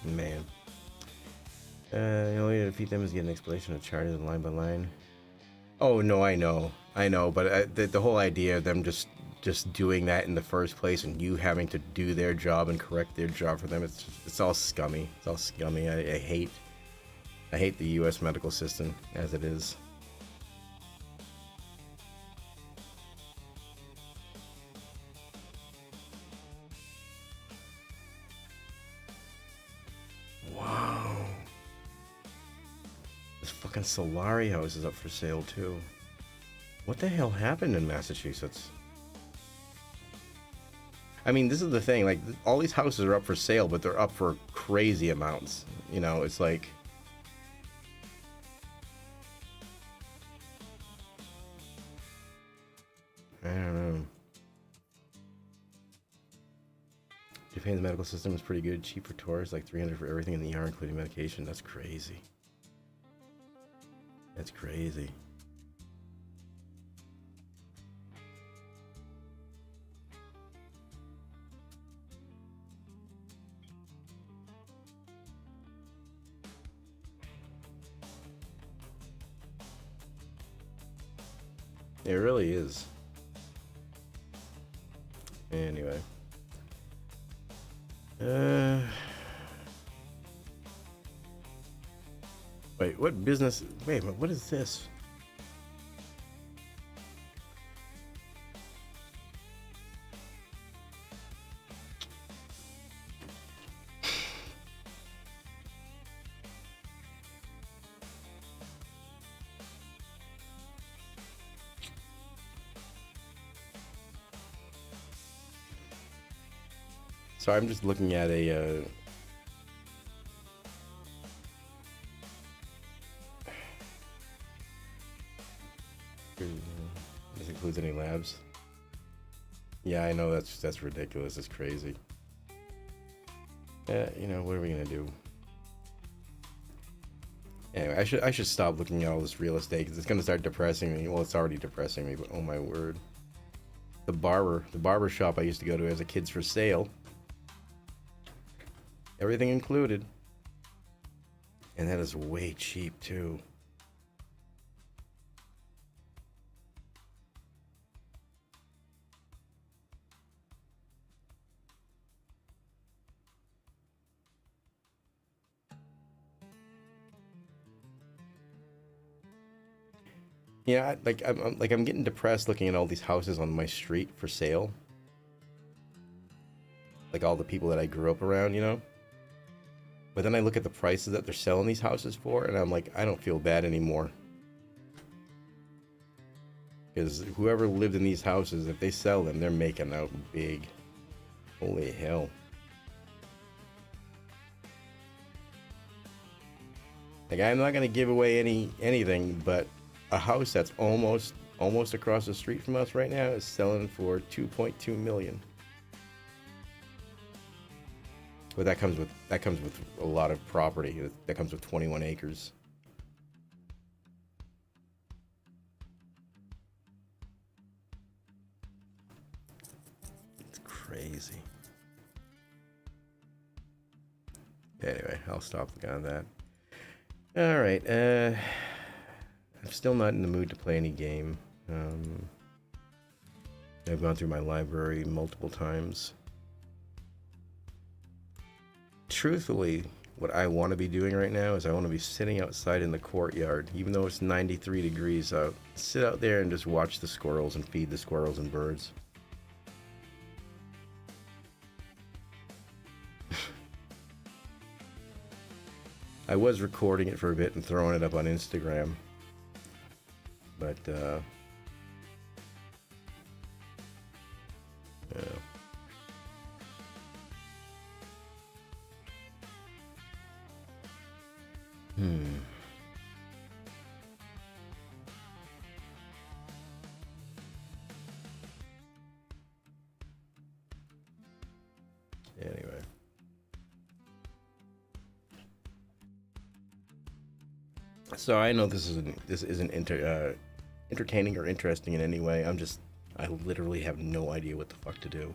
Man. The only way to defeat them is get an explanation of charges line by line. Oh, no, I know, but the whole idea of them just doing that in the first place and you having to do their job and correct their job for them, it's all scummy. It's all scummy. I hate the U.S. medical system as it is. Fucking Solari house is up for sale too. What the hell happened in Massachusetts? I mean, this is the thing, like, all these houses are up for sale, but they're up for crazy amounts. You know, it's like... I don't know. Japan's medical system is pretty good. Cheap for tourists, like $300 for everything in the ER, including medication. That's crazy. That's crazy. It really is. Anyway. Wait, what business? Wait a minute, what is this? So I'm just looking at a this includes any labs? Yeah, I know that's ridiculous. It's crazy. You know, what are we gonna do? Anyway, I should stop looking at all this real estate because it's gonna start depressing me. Well, it's already depressing me, but oh my word. The barber shop I used to go to as a kid's for sale. Everything included. And that is way cheap too. Yeah, I'm getting depressed looking at all these houses on my street for sale. Like all the people that I grew up around, you know? But then I look at the prices that they're selling these houses for, and I'm like, I don't feel bad anymore. Because whoever lived in these houses, if they sell them, they're making out big. Holy hell. Like, I'm not gonna give away anything, but a house that's almost across the street from us right now is selling for $2.2 million. But that comes with a lot of property. That comes with 21 acres. It's crazy. Anyway, I'll stop looking at that. All right. I'm still not in the mood to play any game. I've gone through my library multiple times. Truthfully, what I want to be doing right now is I want to be sitting outside in the courtyard, even though it's 93 degrees out. Sit out there and just watch the squirrels and feed the squirrels and birds. I was recording it for a bit and throwing it up on Instagram, but yeah. Anyway. So I know this isn't entertaining or interesting in any way. I literally have no idea what the fuck to do.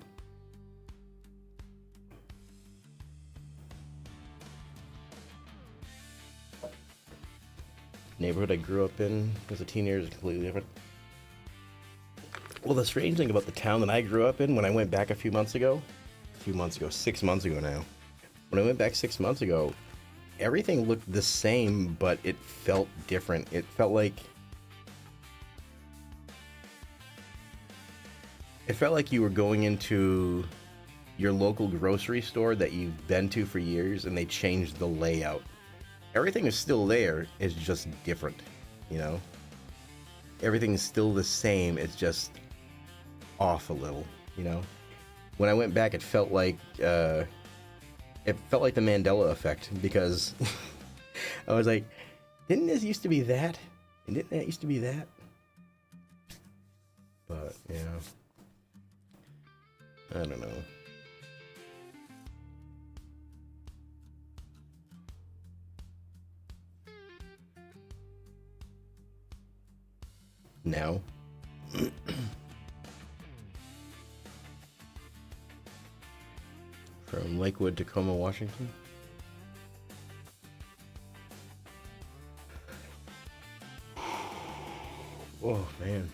Neighborhood I grew up in as a teenager is completely different. Well, the strange thing about the town that I grew up in, when I went back 6 months ago now, when I went back 6 months ago, everything looked the same, but it felt different. It felt like you were going into your local grocery store that you've been to for years, and they changed the layout. Everything is still there, it's just different, you know? Everything is still the same, it's just off a little, you know? When I went back, it felt like the Mandela effect, because I was like, didn't this used to be that? And didn't that used to be that? But But yeah, I don't know. Now. From Lakewood, Tacoma, Washington. Oh, man.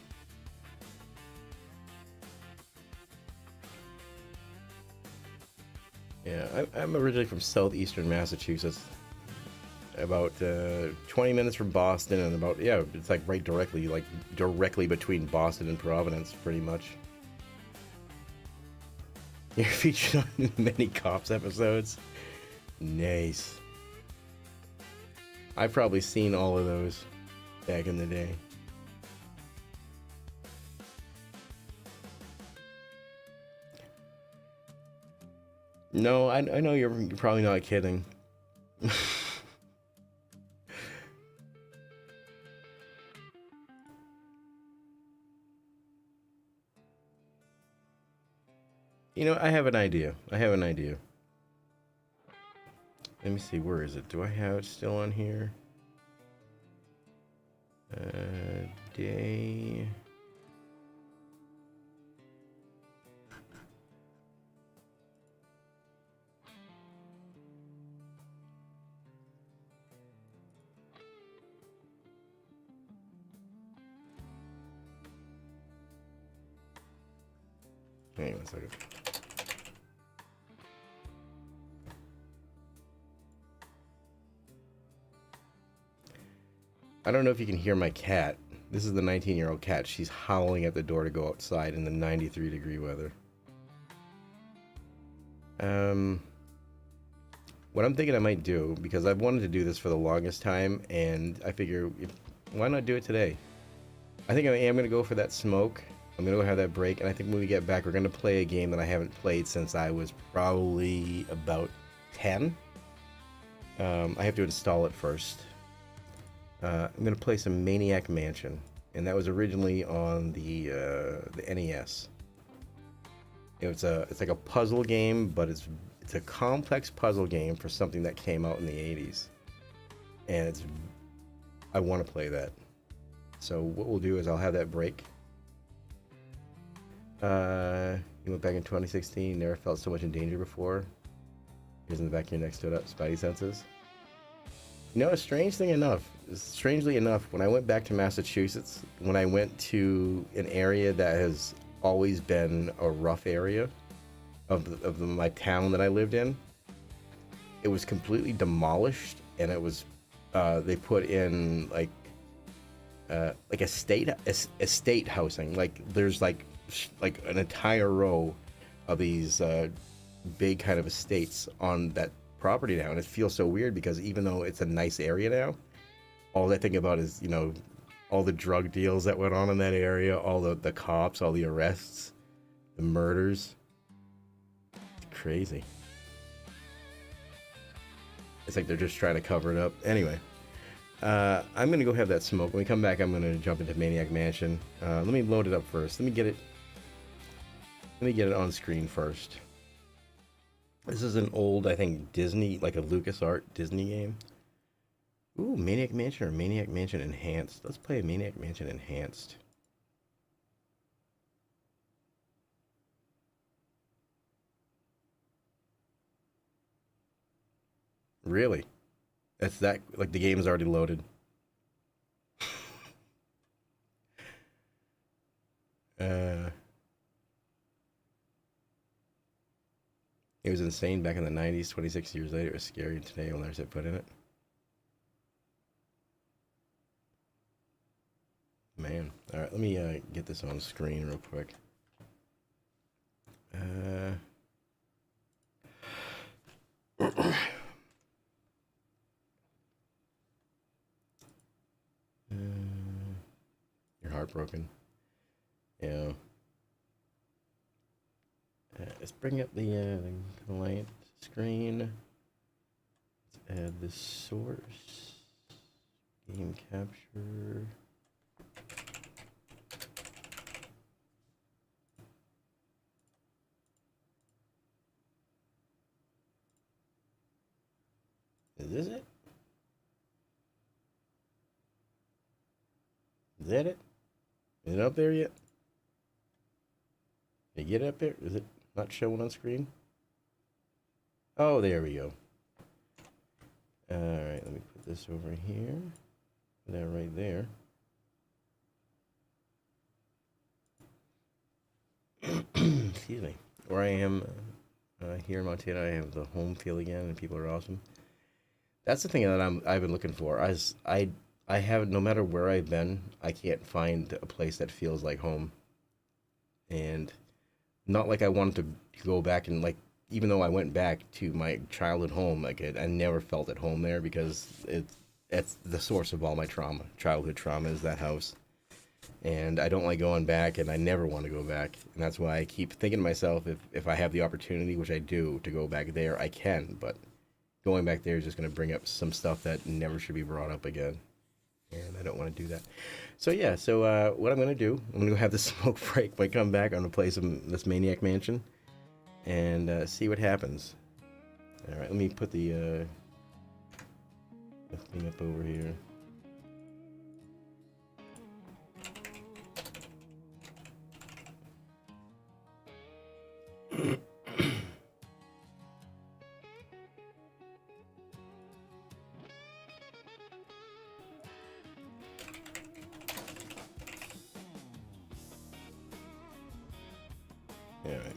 Yeah, I'm originally from southeastern Massachusetts. About 20 minutes from Boston, and about, yeah, it's like right directly between Boston and Providence, pretty much. You're featured on many Cops episodes. Nice. I've probably seen all of those back in the day. No, I know you're probably not kidding. You know, I have an idea. Let me see, where is it? Do I have it still on here? Day. Hang on a second. I don't know if you can hear my cat. This is the 19-year-old cat. She's howling at the door to go outside in the 93-degree weather. What I'm thinking I might do, because I've wanted to do this for the longest time, and I figure, why not do it today? I think I am going to go for that smoke. I'm going to go have that break, and I think when we get back, we're going to play a game that I haven't played since I was probably about 10. I have to install it first. I'm going to play some Maniac Mansion, and that was originally on the NES. It's like a puzzle game, but it's a complex puzzle game for something that came out in the 80s. And I want to play that. So what we'll do is I'll have that break. You went back in 2016, never felt so much in danger before. Here's in the back of your neck stood up, spidey senses. You know, strangely enough, when I went back to Massachusetts, when I went to an area that has always been a rough area of my town that I lived in, it was completely demolished, and it was they put in like estate housing. Like there's like an entire row of these big kind of estates on that property now, and it feels so weird because even though it's a nice area now, all I think about is, you know, all the drug deals that went on in that area, all the cops, all the arrests, the murders. It's crazy. It's like they're just trying to cover it up. Anyway, I'm gonna go have that smoke. When we come back, I'm gonna jump into Maniac Mansion. Let me load it up first. Let me get it on screen first. This is an old, I think, Disney, like a LucasArts Disney game. Ooh, Maniac Mansion or Maniac Mansion Enhanced. Let's play Maniac Mansion Enhanced. Really? That's that, like the game's already loaded. It was insane back in the 90s. 26 years later, it was scary, and today you'll never set foot in it. Man. Alright, let me get this on screen real quick. You're heartbroken. Yeah. Let's bring up the client screen. Let's add the source. Game capture. Is this it? Is that it? Is it up there yet? Can you get it up there? Is it not showing on screen? Oh, there we go. Alright, let me put this over here. Put that right there. Excuse me. Where I am here in Montana, I have the home feel again, and people are awesome. That's the thing that I've been looking for. I have, no matter where I've been, I can't find a place that feels like home. And not like I wanted to go back and, like, even though I went back to my childhood home, like I never felt at home there because it's the source of all my trauma. Childhood trauma is that house. And I don't like going back, and I never want to go back. And that's why I keep thinking to myself, if I have the opportunity, which I do, to go back there, I can. But going back there is just going to bring up some stuff that never should be brought up again. And I don't want to do that. So yeah, what I'm going to do, I'm going to go have the smoke break. When I come back, I'm going to play this Maniac Mansion and see what happens. All right, let me put the thing up over here. All right.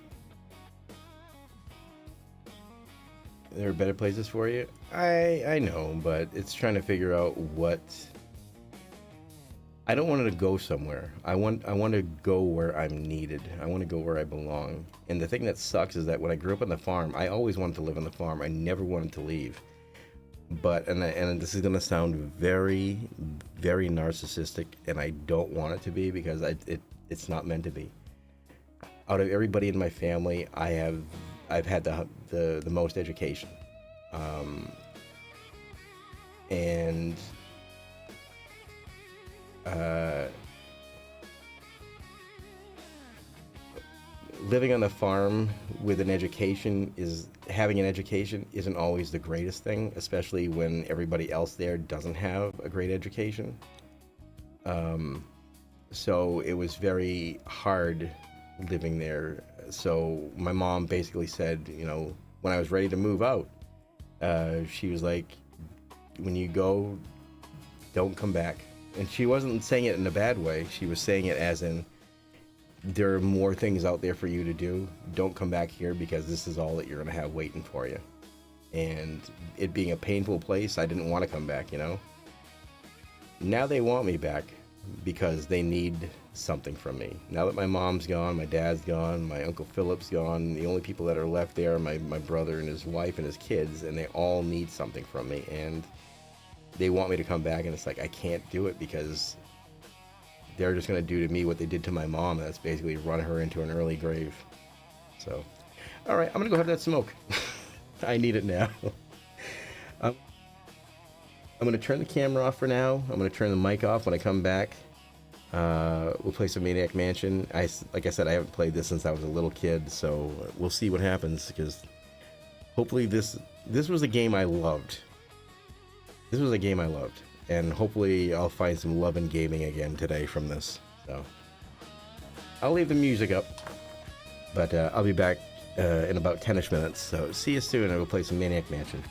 There are better places for you. I know, but it's trying to figure out what. I don't want to go somewhere. I want to go where I'm needed. I want to go where I belong. And the thing that sucks is that when I grew up on the farm, I always wanted to live on the farm. I never wanted to leave. But and this is gonna sound very, very narcissistic, and I don't want it to be because it's not meant to be. Out of everybody in my family, I've had the most education, and living on the farm with having an education isn't always the greatest thing, especially when everybody else there doesn't have a great education. So it was very hard living there. So my mom basically said, when I was ready to move out, she was like, when you go, don't come back. And she wasn't saying it in a bad way. She was saying it as in, there are more things out there for you to do. Don't come back here because this is all that you're going to have waiting for you. And it being a painful place, I didn't want to come back, Now they want me back because they need something from me. Now that my mom's gone, my dad's gone, my Uncle Philip's gone, the only people that are left there are my brother and his wife and his kids, and they all need something from me. And they want me to come back, and it's like, I can't do it because they're just going to do to me what they did to my mom, and that's basically run her into an early grave. So, all right, I'm going to go have that smoke. I need it now. I'm going to turn the camera off for now. I'm going to turn the mic off when I come back. We'll play some Maniac Mansion. Like I said, I haven't played this since I was a little kid, so we'll see what happens, because hopefully this was a game I loved. This was a game I loved, and hopefully I'll find some love in gaming again today from this. So I'll leave the music up, but I'll be back in about 10ish minutes. So see you soon. I will play some Maniac Mansion.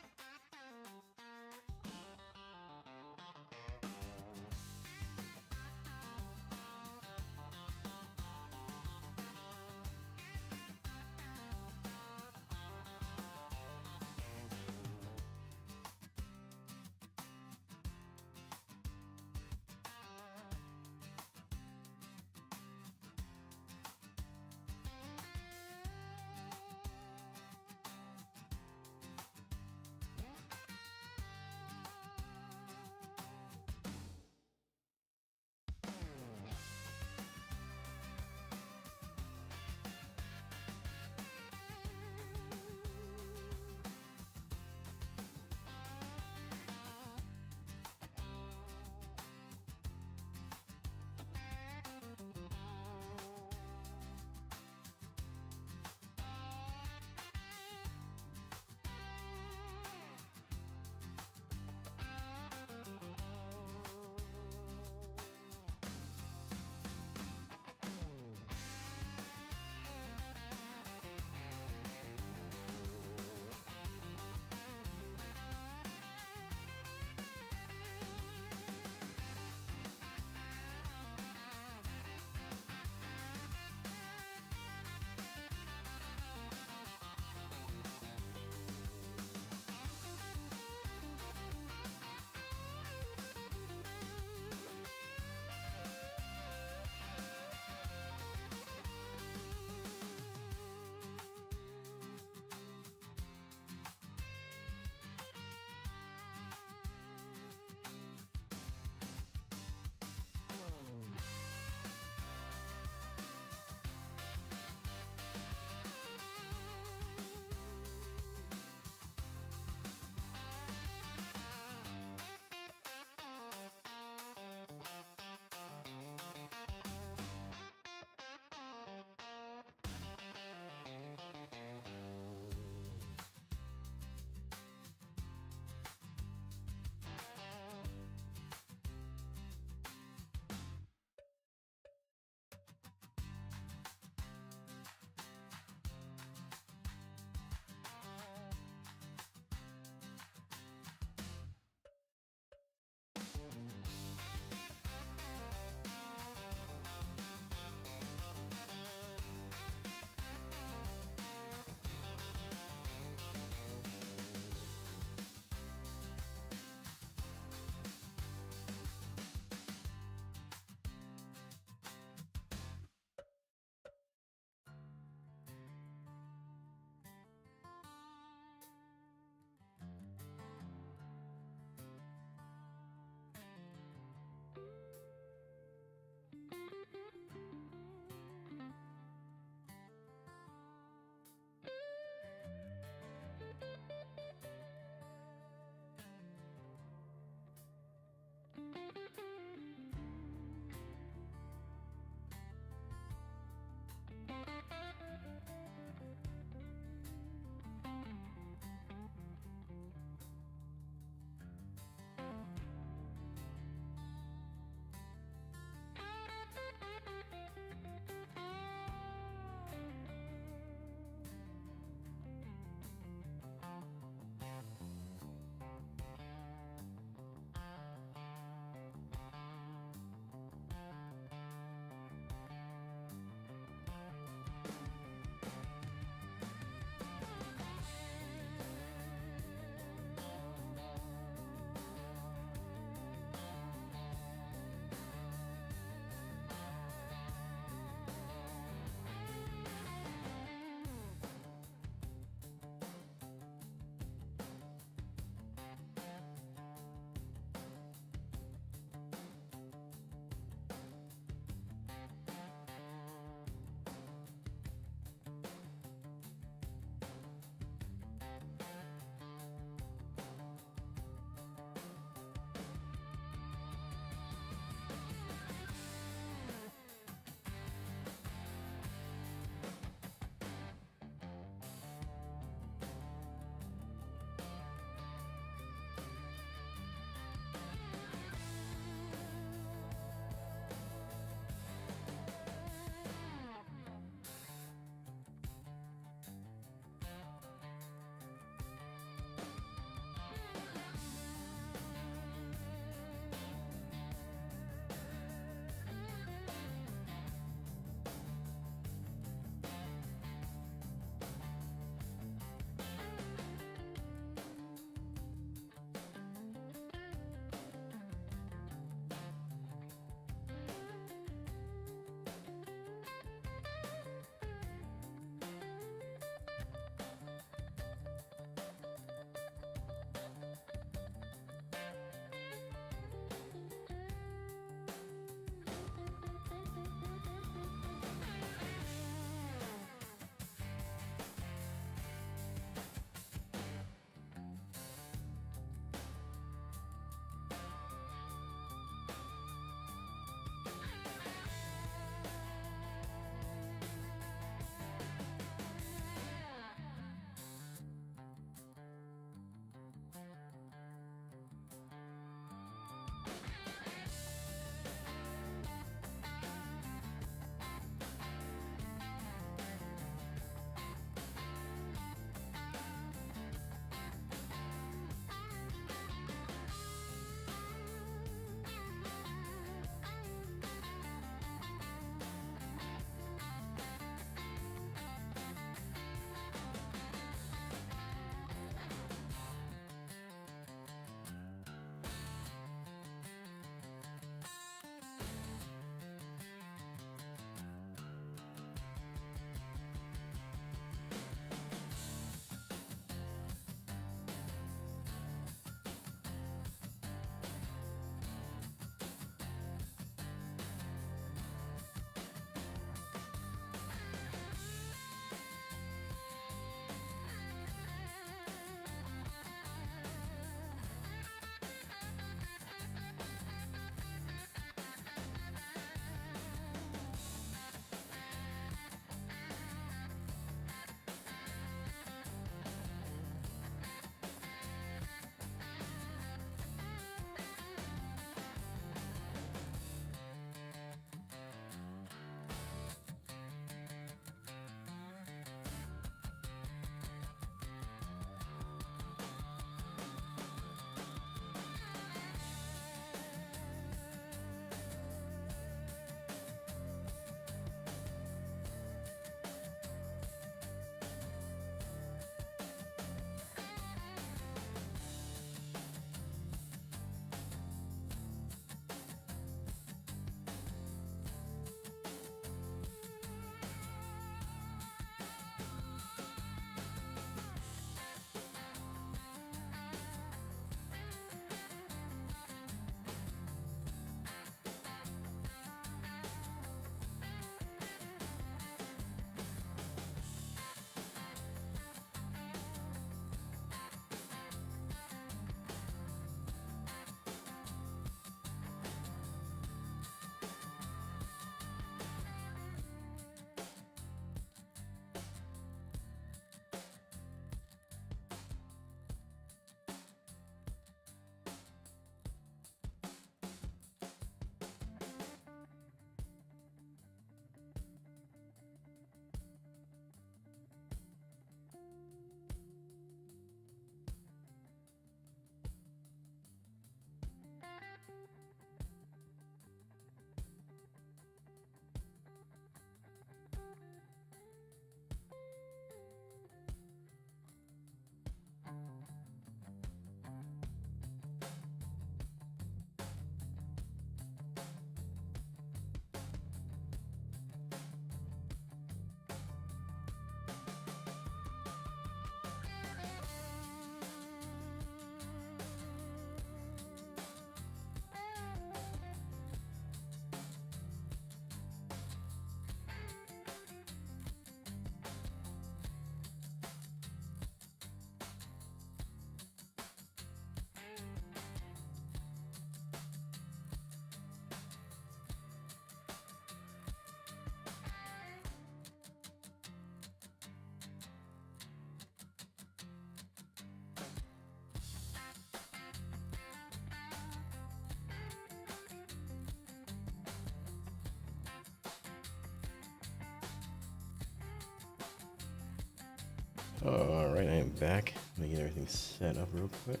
Alright, I am back. Let me get everything set up real quick.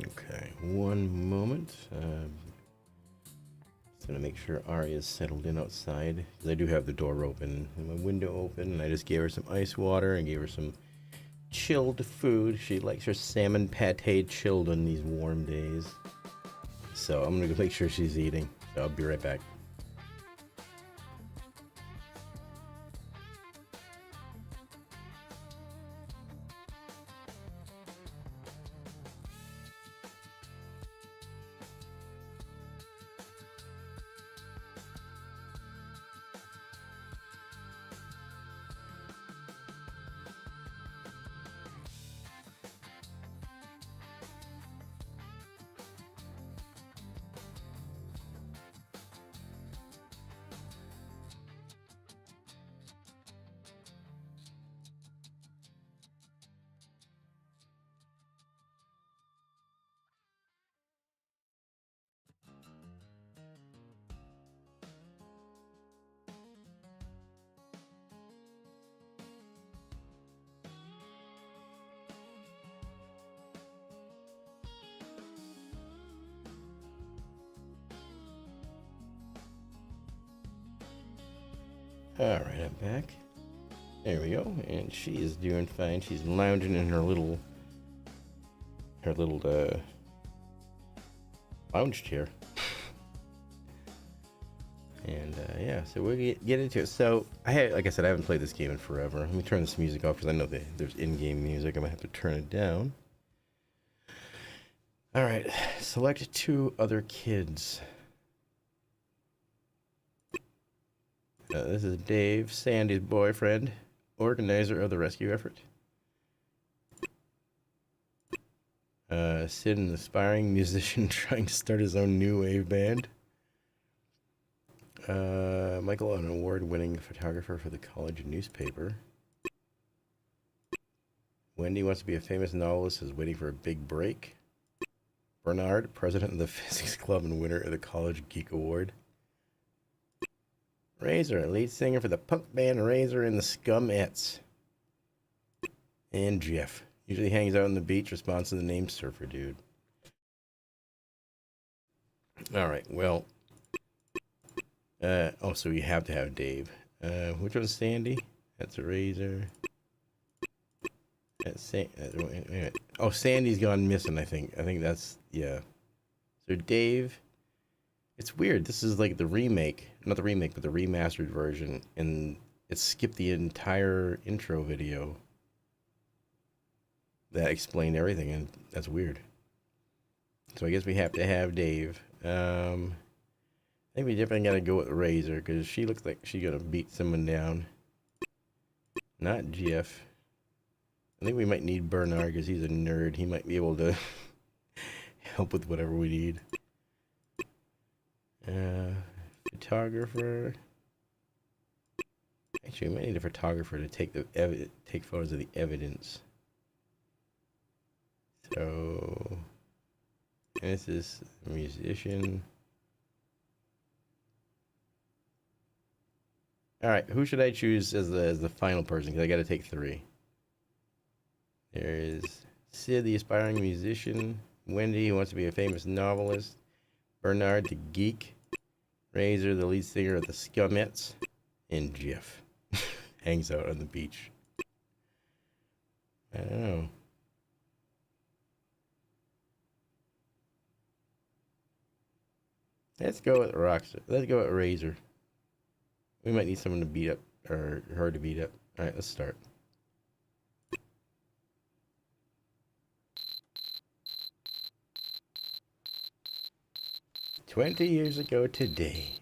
Okay, one moment. Just gonna make sure Arya's settled in outside. 'Cause I do have the door open and my window open, and I just gave her some ice water and gave her some chilled food. She likes her salmon pate chilled on these warm days. So I'm gonna go make sure she's eating. So I'll be right back. Alright, I'm back. There we go. And she is doing fine. She's lounging in her little lounge chair. And yeah, so we'll get into it. So like I said, I haven't played this game in forever. Let me turn this music off because I know there's in-game music. I'm gonna have to turn it down. Alright, select 2 other kids. This is Dave, Sandy's boyfriend, organizer of the rescue effort. Sid, an aspiring musician trying to start his own new wave band. Michael, an award-winning photographer for the college newspaper. Wendy wants to be a famous novelist, is waiting for a big break. Bernard, president of the physics club and winner of the College Geek Award. Razor, lead singer for the punk band Razor and the Scumettes. And Jeff, usually hangs out on the beach, responds to the name Surfer Dude. Alright, well. Oh, so we have to have Dave. Which one's Sandy? That's a Razor. That's oh, Sandy's gone missing, I think. I think that's, yeah. So Dave. It's weird. This is like the remake, not the remake, but the remastered version, and it skipped the entire intro video that explained everything, and that's weird. So I guess we have to have Dave. I think we definitely gotta go with Razor because she looks like she's gonna beat someone down. Not Jeff. I think we might need Bernard because he's a nerd. He might be able to help with whatever we need. Photographer. Actually, we might need a photographer to take take photos of the evidence. So, and this is a musician. All right, who should I choose as the final person? Because I got to take 3. There is Sid, the aspiring musician. Wendy, who wants to be a famous novelist. Bernard, the geek. Razor, the lead singer of the Scumettes. And Jeff hangs out on the beach. I don't know. Let's go with Rockstar. Let's go with Razor. We might need someone to beat up, or her to beat up. Alright, let's start. "20 years ago today."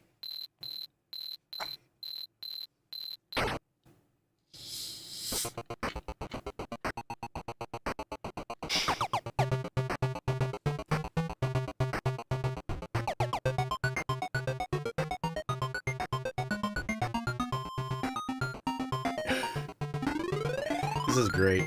This is great.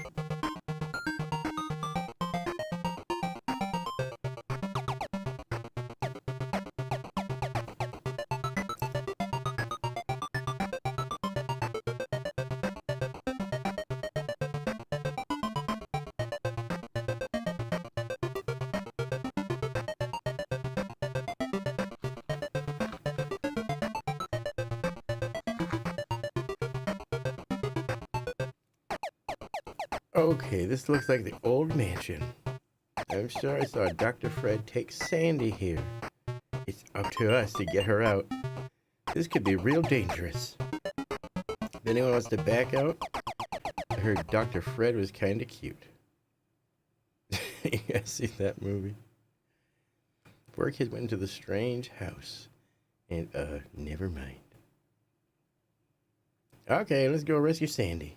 Okay, this looks like the old mansion. I'm sure I saw Dr. Fred take Sandy here. It's up to us to get her out. This could be real dangerous. If anyone wants to back out, I heard Dr. Fred was kind of cute. You guys see that movie? Four kids went into the strange house. And, never mind. Okay, let's go rescue Sandy.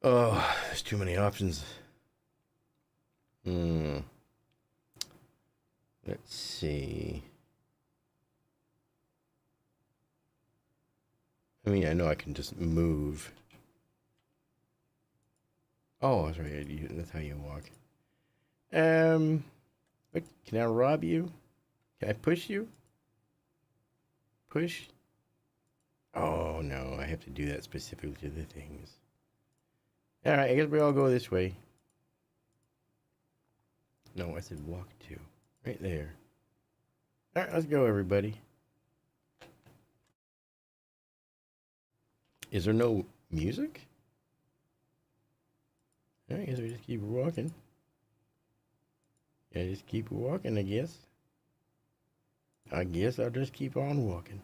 Oh, there's too many options. Let's see. I mean, I know I can just move. Oh, that's right. That's how you walk. What, can I rob you? Can I push you? Push? Oh, no. I have to do that specifically to the things. Alright, I guess we all go this way. No, I said walk to. Right there. Alright, let's go, everybody. Is there no music? I guess we just keep walking. Yeah, just keep walking, I guess. I guess I'll just keep on walking.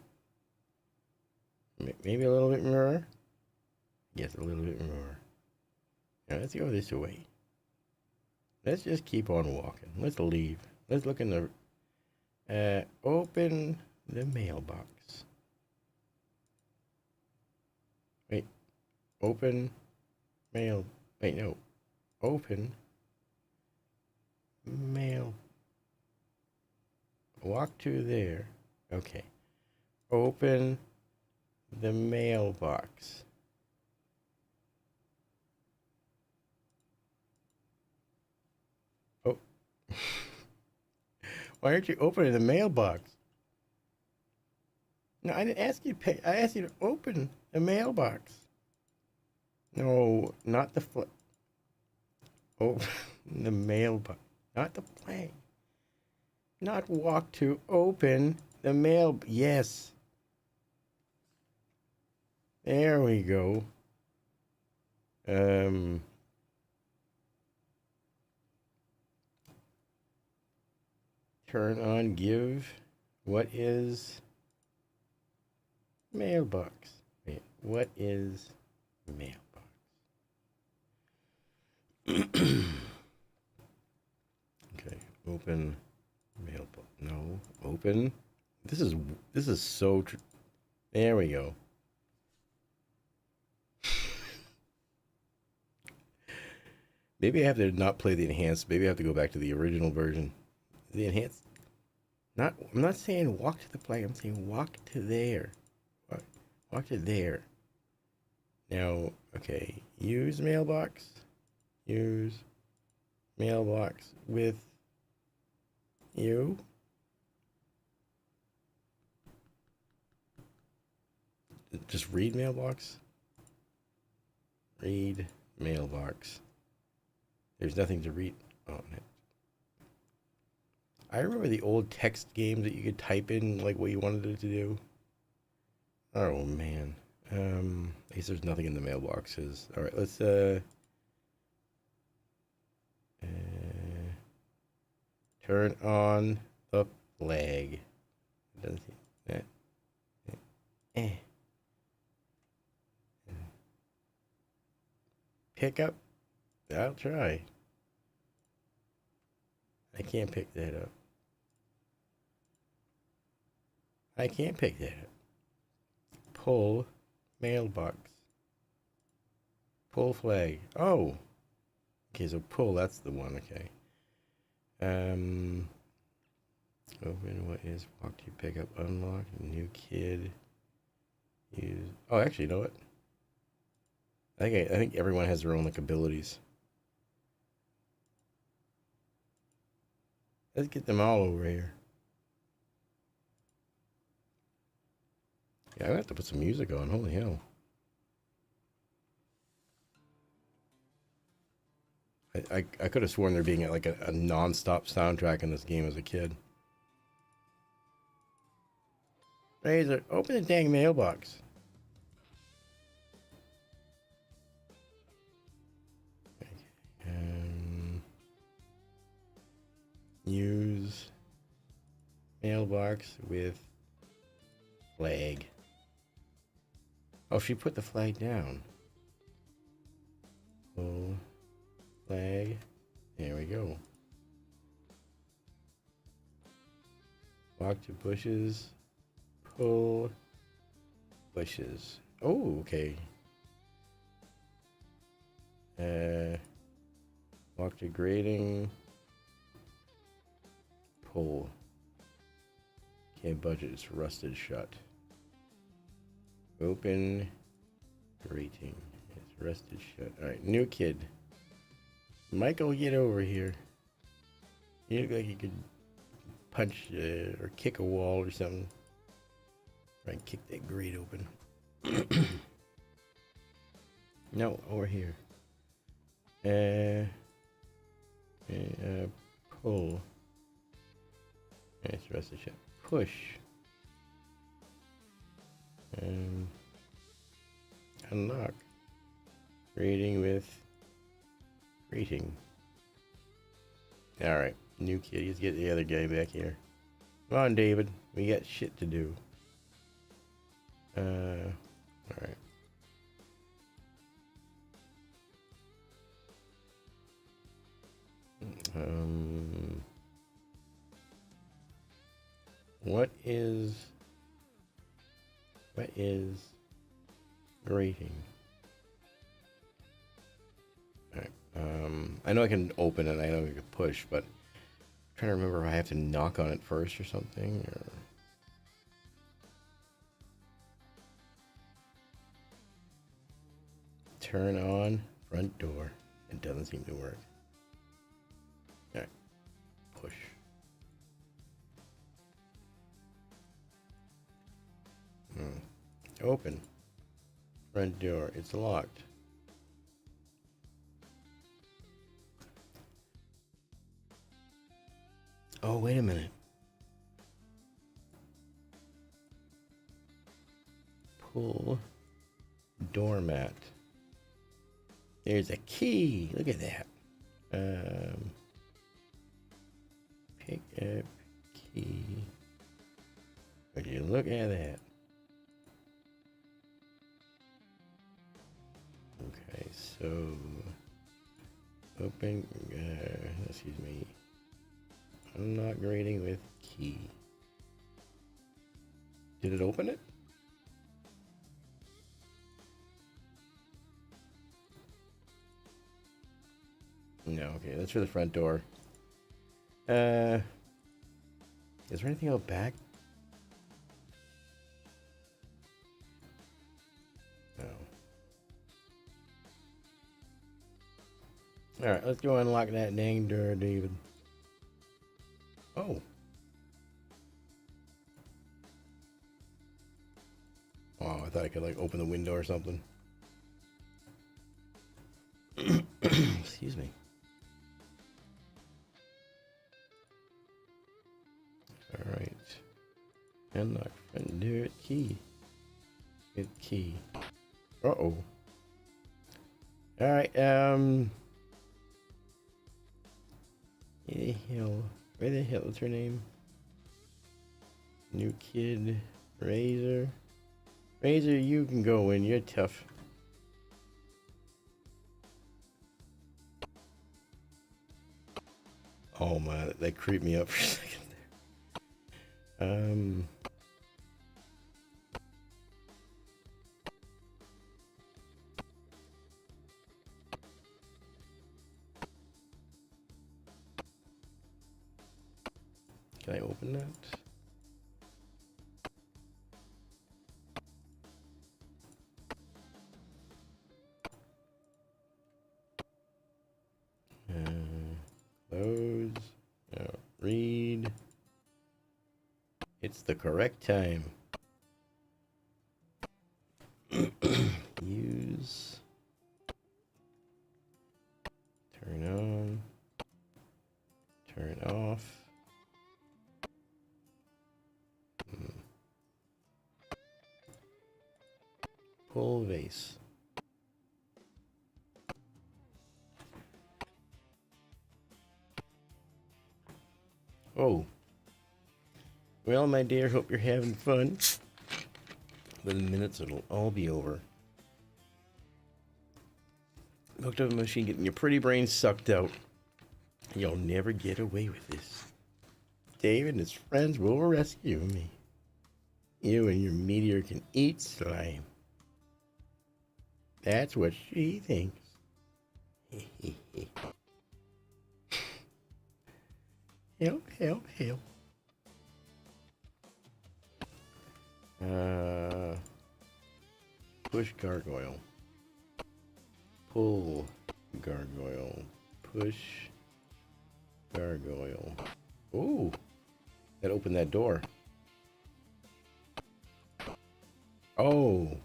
Maybe a little bit more. Yes, a little bit more. Now let's go this way. Let's just keep on walking. Let's leave. Let's look in the... open the mailbox. Wait. Open mail... Wait, no. Open mail... Walk to there. Okay. Open the mailbox. Oh. Why aren't you opening the mailbox? No, I didn't ask you to pay. I asked you to open the mailbox. No, not the Oh, the mailbox. Not the plane. Not walk to open the mail. Yes. There we go. Turn on give. What is mailbox? Wait, what is mailbox? Okay, open mailbox. No, open. This is so there we go. Maybe I have to not play the enhanced. Maybe I have to go back to the original version. The enhanced. I'm not saying walk to the flag. I'm saying walk to there. Walk to there. Now, okay. Use mailbox. Use mailbox with you. Just read mailbox. Read mailbox. There's nothing to read on it. I remember the old text games that you could type in like what you wanted it to do. Oh man. I guess there's nothing in the mailboxes. All right, let's turn on the flag. Doesn't see that. Pick up. I'll try. I can't pick that up. I can't pick that up. Pull mailbox. Pull flag. Oh. Okay, so pull, that's the one, okay. Open what is walk to pick up, unlock, new kid. Use. Oh, actually, you know what? I think everyone has their own like abilities. Let's get them all over here. Yeah, I have to put some music on. Holy hell. I could have sworn there being like a non-stop soundtrack in this game as a kid. Razor, open the dang mailbox. Use mailbox with flag. Oh, she put the flag down. Oh, flag. There we go. Walk to bushes. Pull bushes. Oh, okay. Walk to grating. Pull. Okay, budget is rusted shut. Open. Grating. It's rusted shut. Alright, new kid. Michael, get over here. You look like you could punch or kick a wall or something. Try and kick that grate open. No, over here. Pull. It's rusted shut. Push. Unlock. Rating with rating. Alright, new kid. Let's get the other guy back here. Come on, David. We got shit to do. Alright. What is grating? Alright. I know I can open it, I know I can push, but I'm trying to remember if I have to knock on it first or something, or turn on front door. It doesn't seem to work. Alright. Push. Open. Front door. It's locked. Oh, wait a minute. Pull doormat. There's a key. Look at that. Pick up key. Would you look at that? Okay, so open. Excuse me. I'm not grading with key. Did it open it? No, okay, that's for the front door. Is there anything out back? No. Alright, let's go unlock that dang door, David. Oh. Oh, I thought I could like open the window or something. Excuse me. Alright. Unlock front door key. Good key. Uh-oh. Alright, where the hell is her name? New kid. Razor. Razor, you can go in. You're tough. Oh my, that creeped me up for a second there. Can I open that? Read. It's the correct time. Use. Turn on. Turn off. Pull vase. Oh. Well, my dear, hope you're having fun. Within minutes, it'll all be over. Hooked up a machine, getting your pretty brain sucked out. You'll never get away with this. Dave and his friends will rescue me. You and your meteor can eat slime. That's what she thinks. Help, help, help. Push gargoyle. Pull gargoyle. Push gargoyle. Ooh, that opened that door. Oh,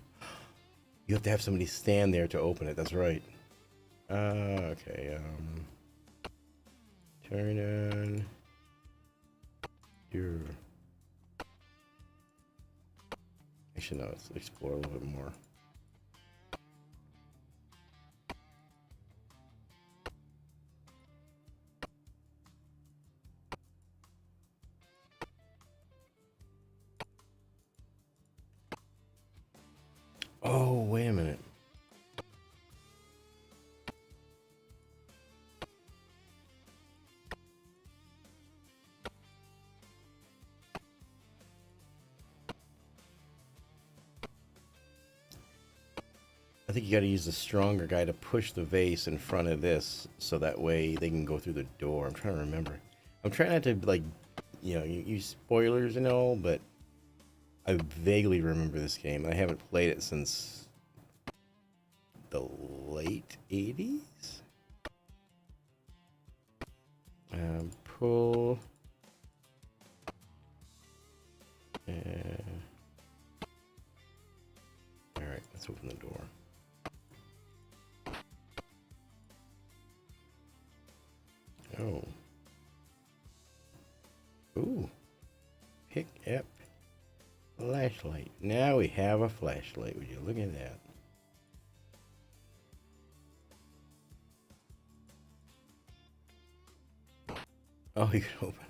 you have to have somebody stand there to open it. That's right. Okay. Turn on your. Actually, no. Let's explore a little bit more. Oh, wait a minute. I think you got to use the stronger guy to push the vase in front of this, so that way they can go through the door. I'm trying to remember. I'm trying not to, like, you know, use spoilers and all, but I vaguely remember this game. I haven't played it since the late 80s. Pull. All right, let's open the door. Oh. Ooh. Pick up flashlight. Now we have a flashlight. Would you look at that? Oh, you can open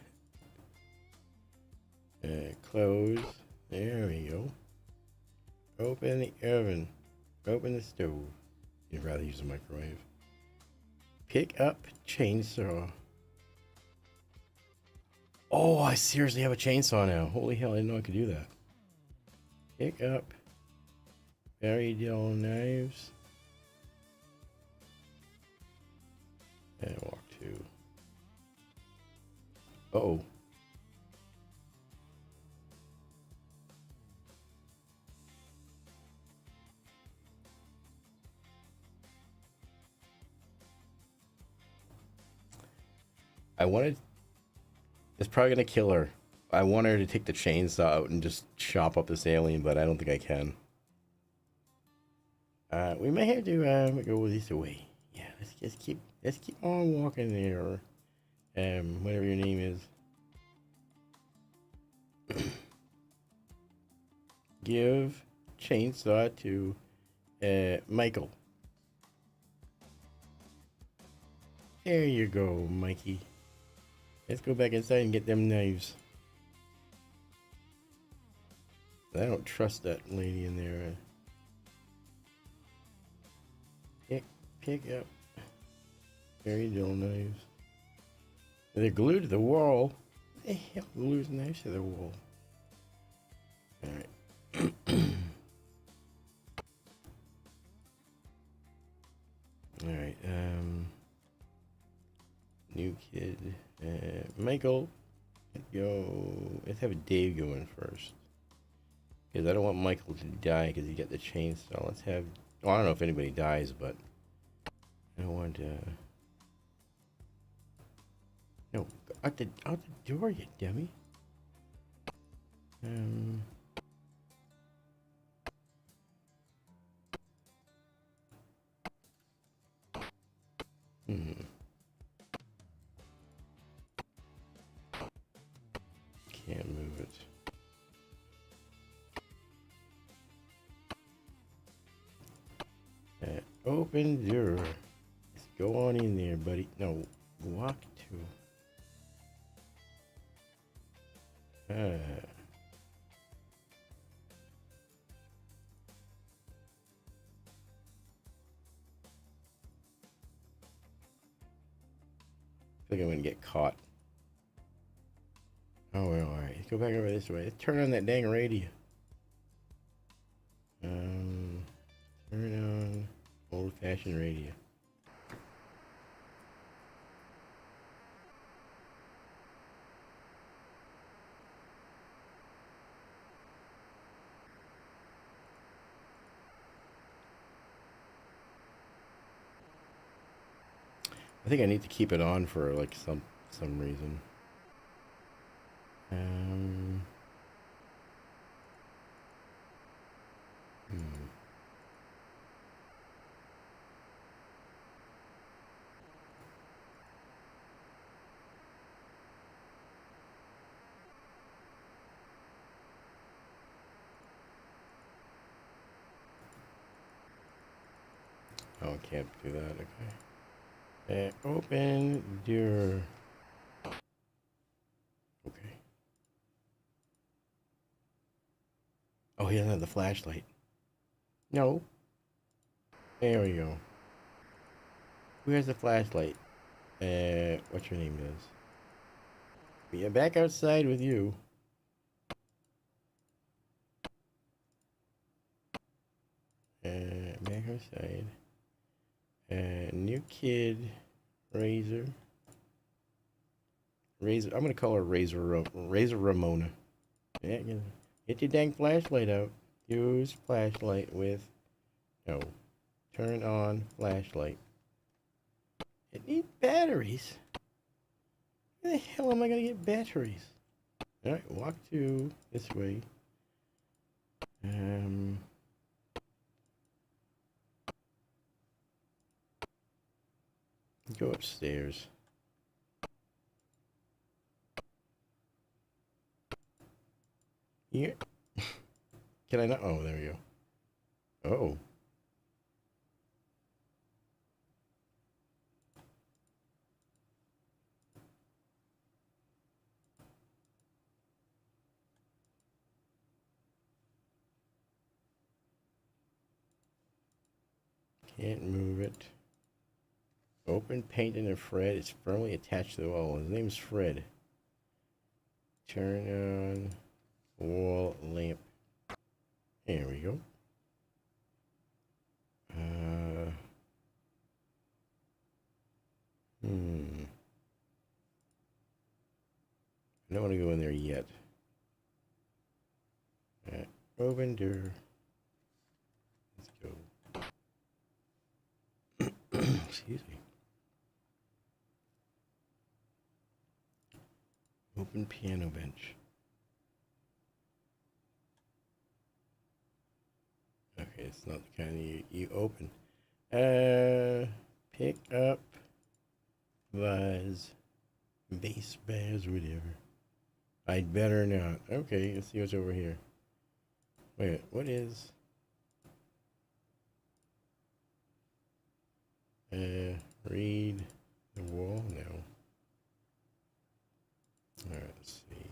it. Close. There we go. Open the oven. Open the stove. You'd rather use a microwave. Pick up chainsaw. Oh, I seriously have a chainsaw now. Holy hell, I didn't know I could do that. Pick up very dull knives. And walk to. Uh-oh. I wanted... It's probably gonna kill her. I want her to take the chainsaw out and just chop up this alien, but I don't think I can. We may have to go this way. Yeah, let's keep on walking there. Whatever your name is. Give chainsaw to Michael. There you go, Mikey. Let's go back inside and get them knives. I don't trust that lady in there. Pick up very dull knives. They're glued to the wall. What the hell glues knives to the wall? Alright. Alright, new kid. Michael, let's go. Let's have Dave go in first. Because I don't want Michael to die because he got the chainsaw. Let's have... Well, I don't know if anybody dies, but... I don't want... No, Out the door, you dummy. Can't move it. Open door. Let's go on in there, buddy. No, walk to. I think I'm gonna get caught. Oh well, alright. Let's go back over this way. Let's turn on that dang radio. Turn on old-fashioned radio. I think I need to keep it on for like some reason. Oh, I can't do that. Okay. Open door. Okay. Oh, he doesn't have the flashlight. No. There we go. Who has the flashlight? What's your name is? Yeah, back outside with you. Back outside. New kid. Razor. I'm gonna call her Razor Ramona. Yeah, get your dang flashlight out. Use flashlight with. No. Turn on flashlight. It needs batteries. Where the hell am I gonna get batteries? Alright, walk to this way. Go upstairs. Here. Can I not? Oh, there we go. Oh. Can't move it. Open painting of Fred. It's firmly attached to the wall. His name's Fred. Turn on wall lamp. There we go. I don't want to go in there yet. Open door. Let's go. Excuse me. Open piano bench. Okay, it's not the kind you open. Pick up bass, whatever. I'd better not. Okay, let's see what's over here. Wait, what is? Read the wall? No. Alright, let's see.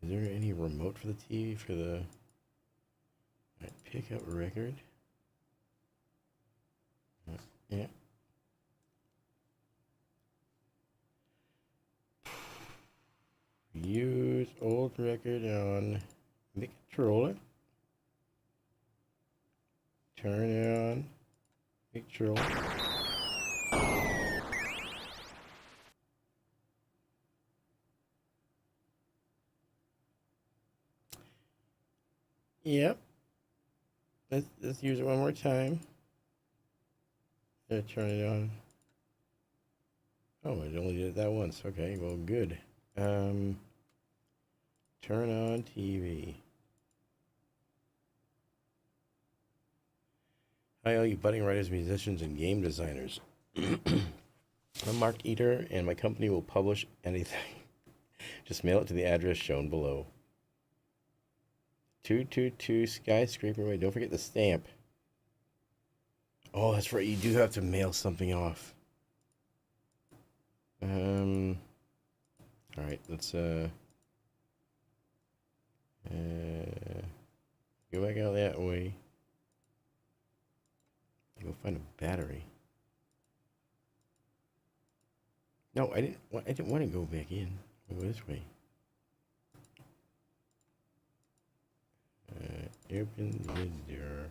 Is there any remote for the TV for the... Alright, pick up record. Yeah. Use old record on the controller. Turn it on the controller. Yep. Let's use it one more time. Turn it on. Oh, I only did that once. Okay, well, good. Turn on TV. Hi, all you budding writers, musicians, and game designers. I'm Mark Eater, and my company will publish anything. Just mail it to the address shown below. 222 Skyscraper Way. Don't forget the stamp. Oh, that's right. You do have to mail something off. All right. Let's go back out that way. Go find a battery. No, I didn't want to go back in. I'll go this way. Open the door.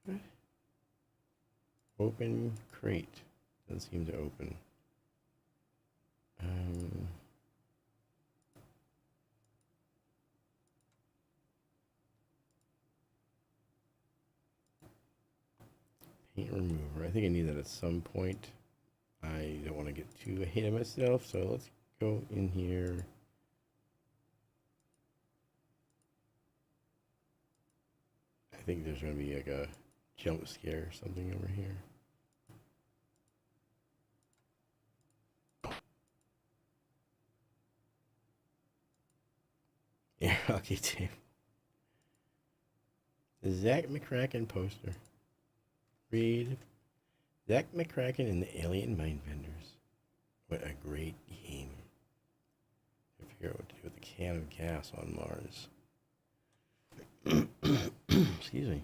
What? Open crate. Doesn't seem to open. Paint remover. I think I need that at some point. I don't want to get too ahead of myself, so let's go in here. I think there's going to be like a jump scare or something over here. Yeah, hockey table. The Zach McCracken poster. Read Zach McCracken and the Alien Mindbenders. What a great game. I figure out what to do with a can of gas on Mars. Excuse me.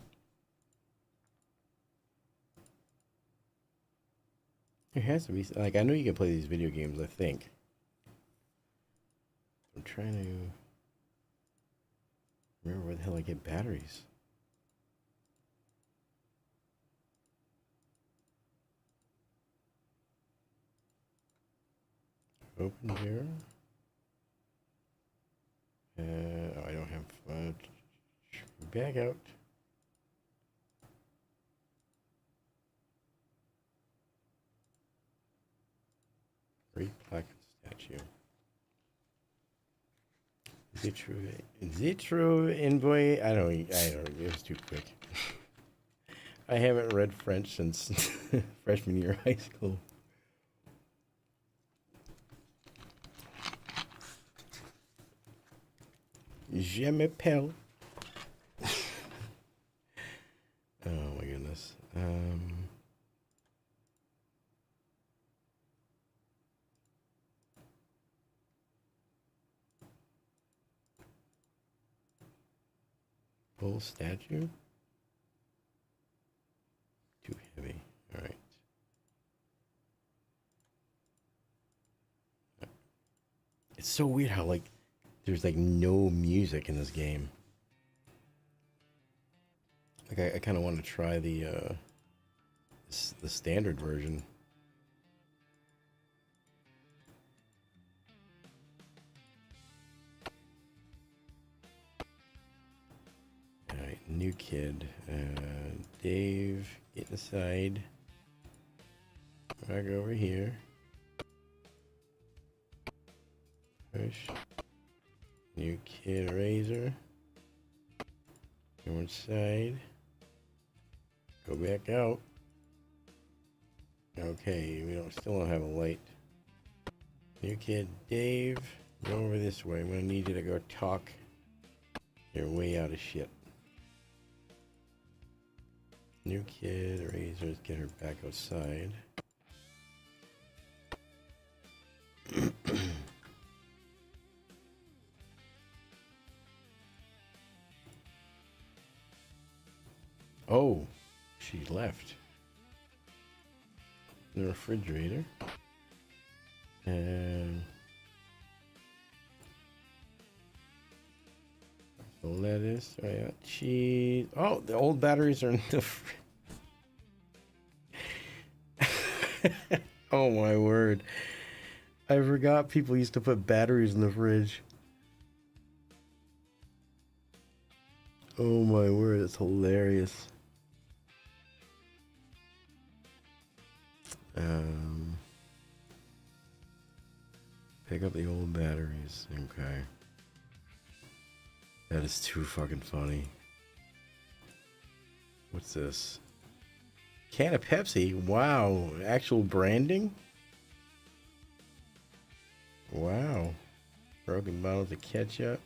There has to be, like, I know you can play these video games, I think. I'm trying to remember where the hell I get batteries. Open here. I don't have back out. Great plaque statue. Is it true? Is it true? Envoy? I don't. It was too quick. I haven't read French since freshman year of high school. Je m'appelle. Oh my goodness. Full statue? Too heavy. All right. It's so weird how, like, there's like no music in this game. Like, I kind of want to try the standard version. All right, new kid. Dave, get inside. Back over here. Push. New kid razor. Go inside. Go back out. Okay, still don't have a light. New kid Dave, go over this way. I'm gonna need you to go talk. You're way out of shit. New kid razor, let's get her back outside. Oh, she left. The refrigerator. And the lettuce. I got cheese. Oh, the old batteries are in the Oh my word. I forgot people used to put batteries in the fridge. Oh my word, it's hilarious. Pick up the old batteries. Okay. That is too fucking funny. What's this? Can of Pepsi? Wow. Actual branding? Wow. Broken bottles of ketchup.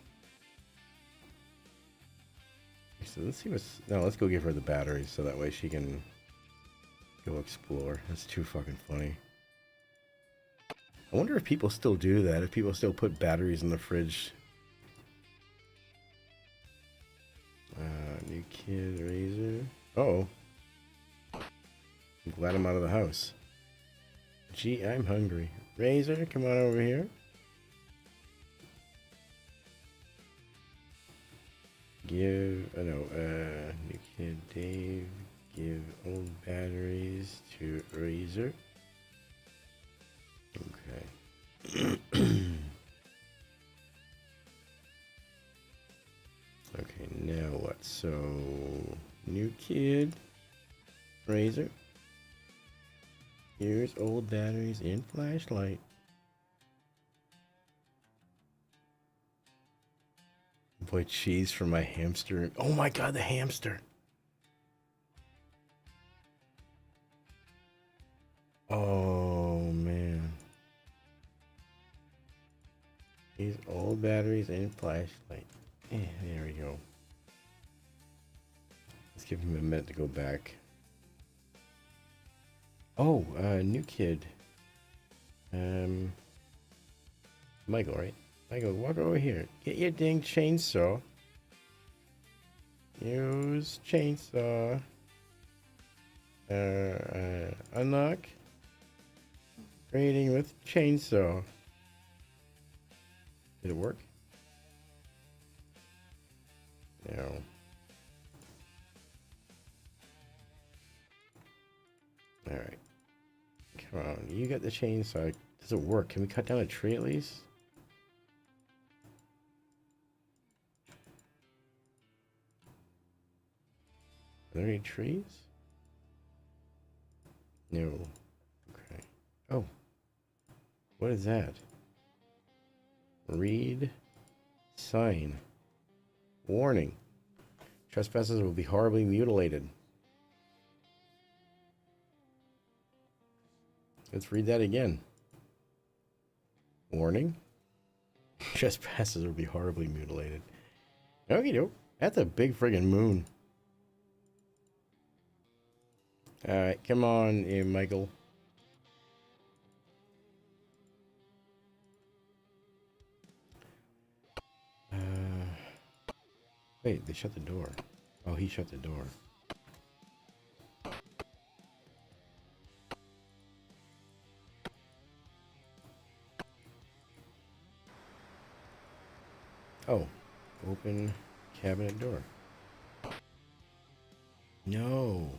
So let's see what's... No, let's go give her the batteries so that way she can go explore. That's too fucking funny. I wonder if people still do that. If people still put batteries in the fridge. New kid, razor. Uh-oh. I'm glad I'm out of the house. Gee, I'm hungry. Razor, come on over here. New kid Dave, give old batteries to Razor. Okay. Okay, now what? So, new kid, Razor. Here's old batteries and flashlight. Boy, cheese for my hamster. Oh my god, the hamster. Oh man. These old batteries and flashlight. There we go. Let's give him a minute to go back. Oh, new kid. Michael, right? Michael, walk over here. Get your dang chainsaw. Use chainsaw. Unlock. Grading with chainsaw. Did it work? No. Alright. Come on, you got the chainsaw. Does it work? Can we cut down a tree at least? Are there any trees? No. Okay. Oh. What is that? Read sign. Warning. Trespassers will be horribly mutilated. Let's read that again. Warning. Trespassers will be horribly mutilated. Okie doke. That's a big friggin' moon. Alright, come on in, Michael. Wait, they shut the door. Oh, he shut the door. Oh, open cabinet door. No.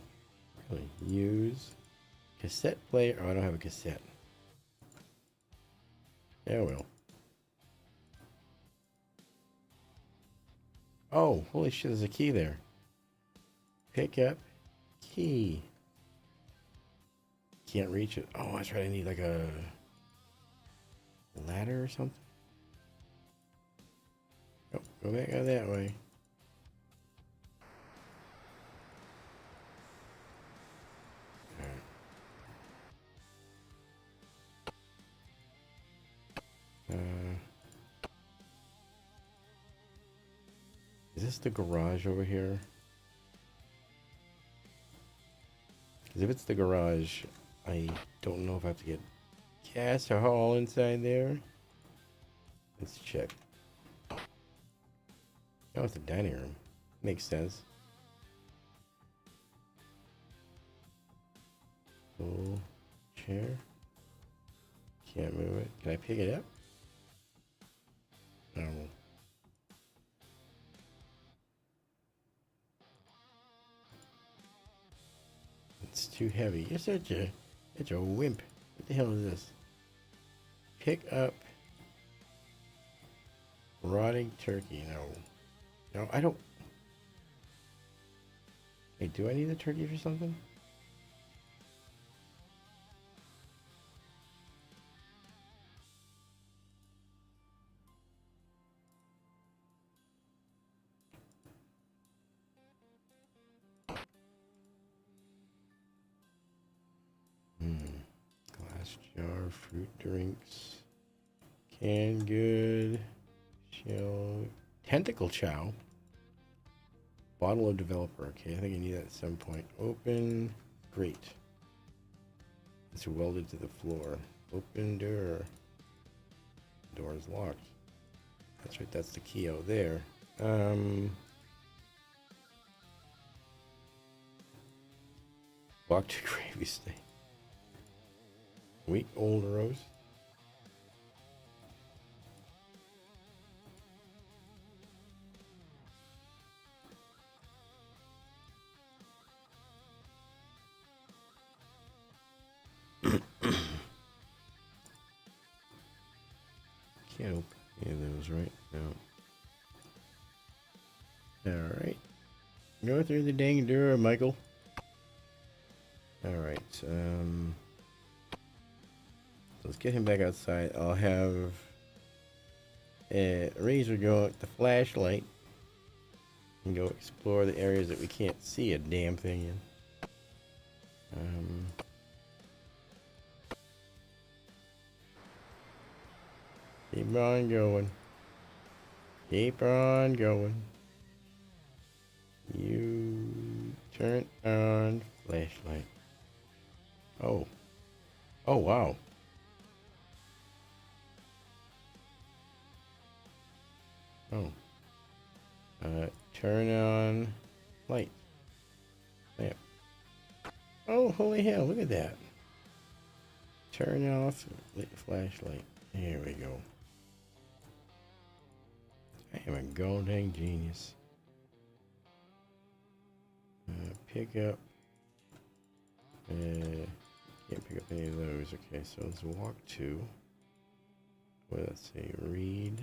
Really? Use cassette player. Oh, I don't have a cassette. Yeah, well. Oh, holy shit, there's a key there. Pick up key. Can't reach it. Oh, that's right. I need like a ladder or something. Oh, go back out that way. Is this the garage over here? Because if it's the garage, I don't know if I have to get gas or haul inside there. Let's check. Oh, it's the dining room. Makes sense. Full chair. Can't move it. Can I pick it up? No. It's too heavy. You're such a wimp. What the hell is this? Pick up rotting turkey. No. No, I don't. Hey, do I need a turkey for something? Glass jar, fruit drinks, canned good, shell, tentacle chow, bottle of developer. Okay, I think I need that at some point. Open, great. It's welded to the floor. Open door. Door is locked. That's right, that's the key out there. Walk to gravy steak. Week old roast. Can't open any of those, right? No. Alright. Go through the dang door, Michael. Alright, let's get him back outside. I'll have a Razor go with the flashlight and go explore the areas that we can't see a damn thing in. Keep on going. Keep on going. You turn on flashlight. Oh. Oh, wow. Oh. Turn on light. Lamp. Oh, holy hell, look at that. Turn off flashlight. Here we go. I am a golden genius. Pick up. Can't pick up any of those. Okay, so let's walk to. Well, let's see. Read.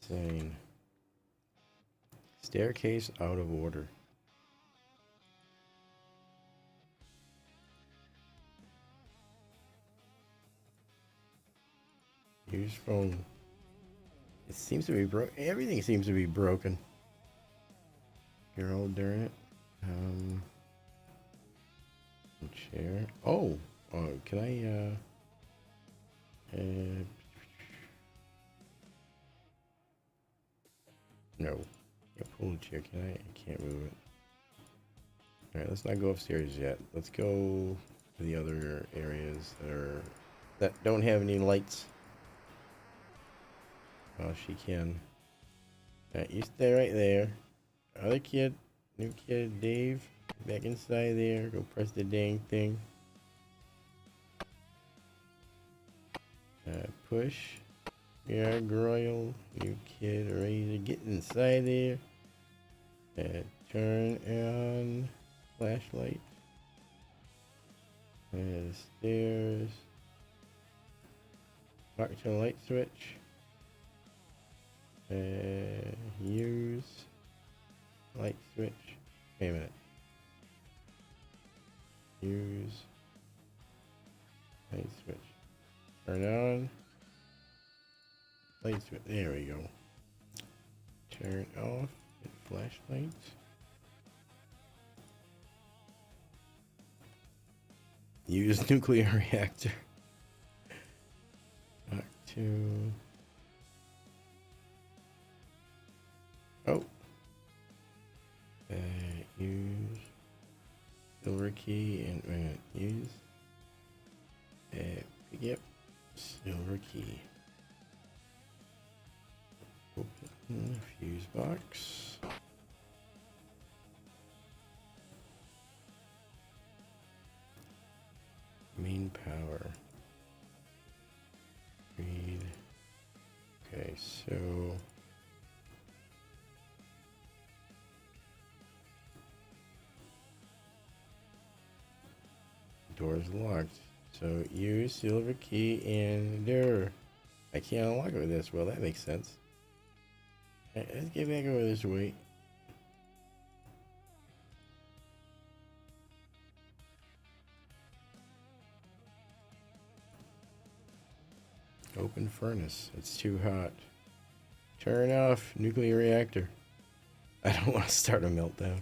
Saying. Staircase out of order. Use phone. It seems to be broken. Everything seems to be broken. You're all during it. Chair. Oh, can I? No. Can't pull the chair. Can I? I can't move it. All right. Let's not go upstairs yet. Let's go to the other areas that don't have any lights. Oh, she can. You stay right there. Other kid, new kid, Dave, back inside there. Go press the dang thing. Push. Yeah, Groyle, new kid, ready to get inside there. Turn on flashlight. Stairs. Back to the light switch. Use light switch. Wait a minute. Use light switch. Turn on light switch. There we go. Turn off flashlight. Use nuclear reactor. Back to. Oh. Use silver key and use. Yep. Silver key. Open fuse box. Main power. Read. Okay, so. Door's locked. So use silver key and door. I can't unlock it with this. Well, that makes sense. Right, let's get back over this way. Open furnace. It's too hot. Turn off nuclear reactor. I don't want to start a meltdown.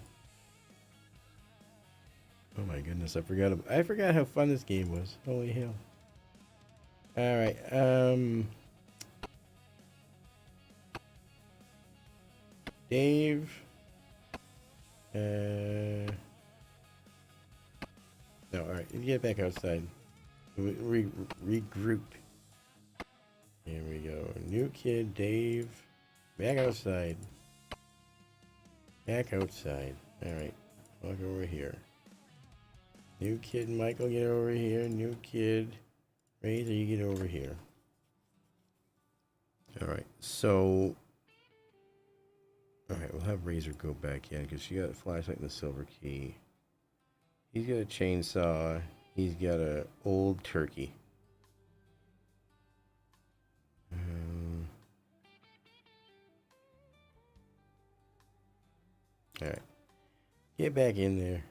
Oh my goodness, I forgot how fun this game was. Holy hell. Alright, Dave. No, alright, you get back outside. Regroup. Here we go. New kid, Dave. Back outside. Back outside. Alright, walk over here. New kid, Michael, get over here. New kid, Razor, you get over here. Alright, so... Alright, we'll have Razor go back in because she got a flashlight and the silver key. He's got a chainsaw. He's got a old turkey. Alright. Get back in there.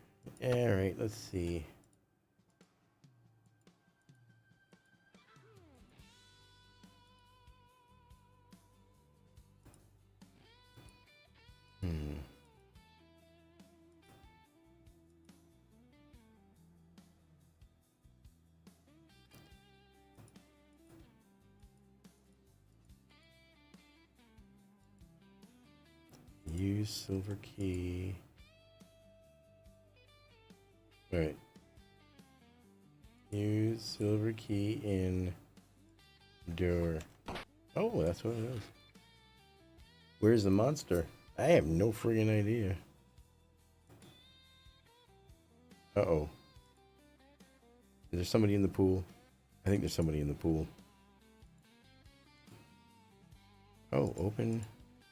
Alright, let's see. Use silver key. Right. Use silver key in door. Oh, that's what it is. Where's the monster? I have no friggin' idea. Uh-oh. Is there somebody in the pool? I think there's somebody in the pool. Oh, open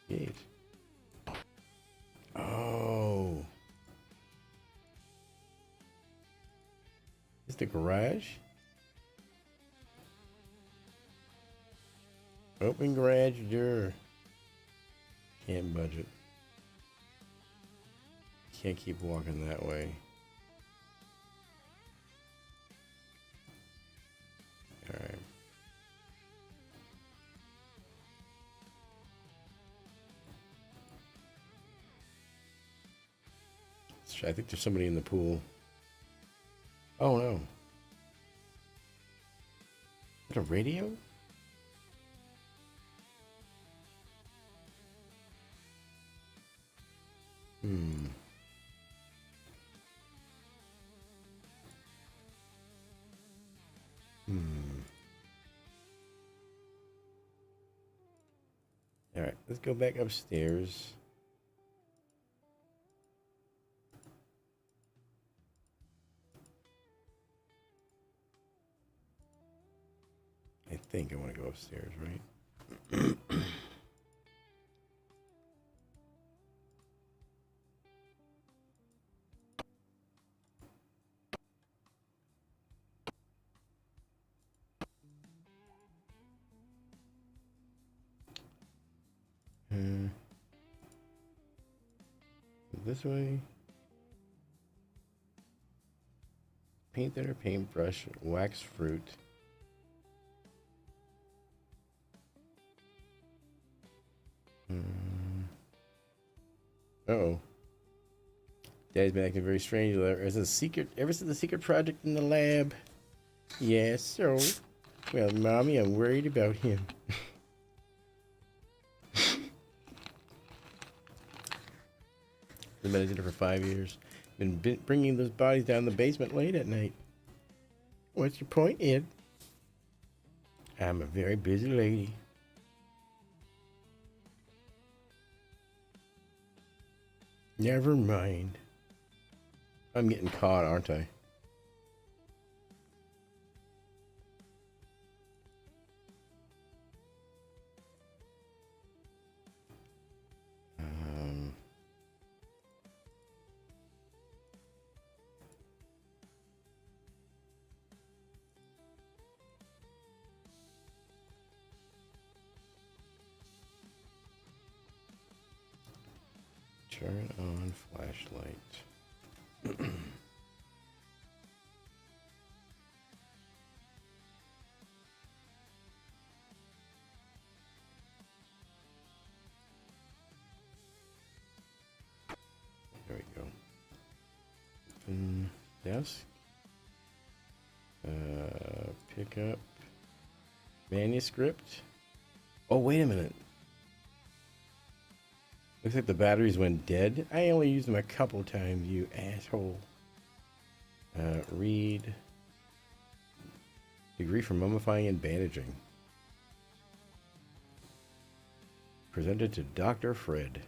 gate. Oh. Is the garage? Open garage door. Can't budge it. Can't keep walking that way. Alright. I think there's somebody in the pool. Oh no. Is that a radio? Alright, let's go back upstairs. I think I want to go upstairs, right? This way. Paint thinner, paintbrush, wax fruit. Uh-oh. Daddy's been acting very strange. Ever since the secret project in the lab. Yes, so. Well, Mommy, I'm worried about him. Been meditating for 5 years. Been bringing those bodies down the basement late at night. What's your point, Ed? I'm a very busy lady. Never mind. I'm getting caught, aren't I? Turn on flashlight. Open desk. Pick up manuscript. Oh, wait a minute. Looks like the batteries went dead. I only used them a couple times, you asshole. Read. Degree for mummifying and bandaging. Presented to Dr. Fred.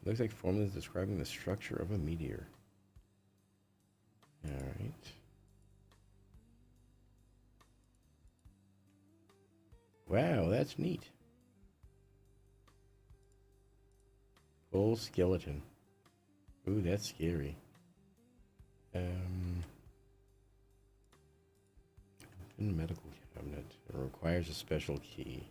Looks like formulas describing the structure of a meteor. Alright. Wow, that's neat. Full skeleton. Ooh, that's scary. Open medical cabinet. It requires a special key.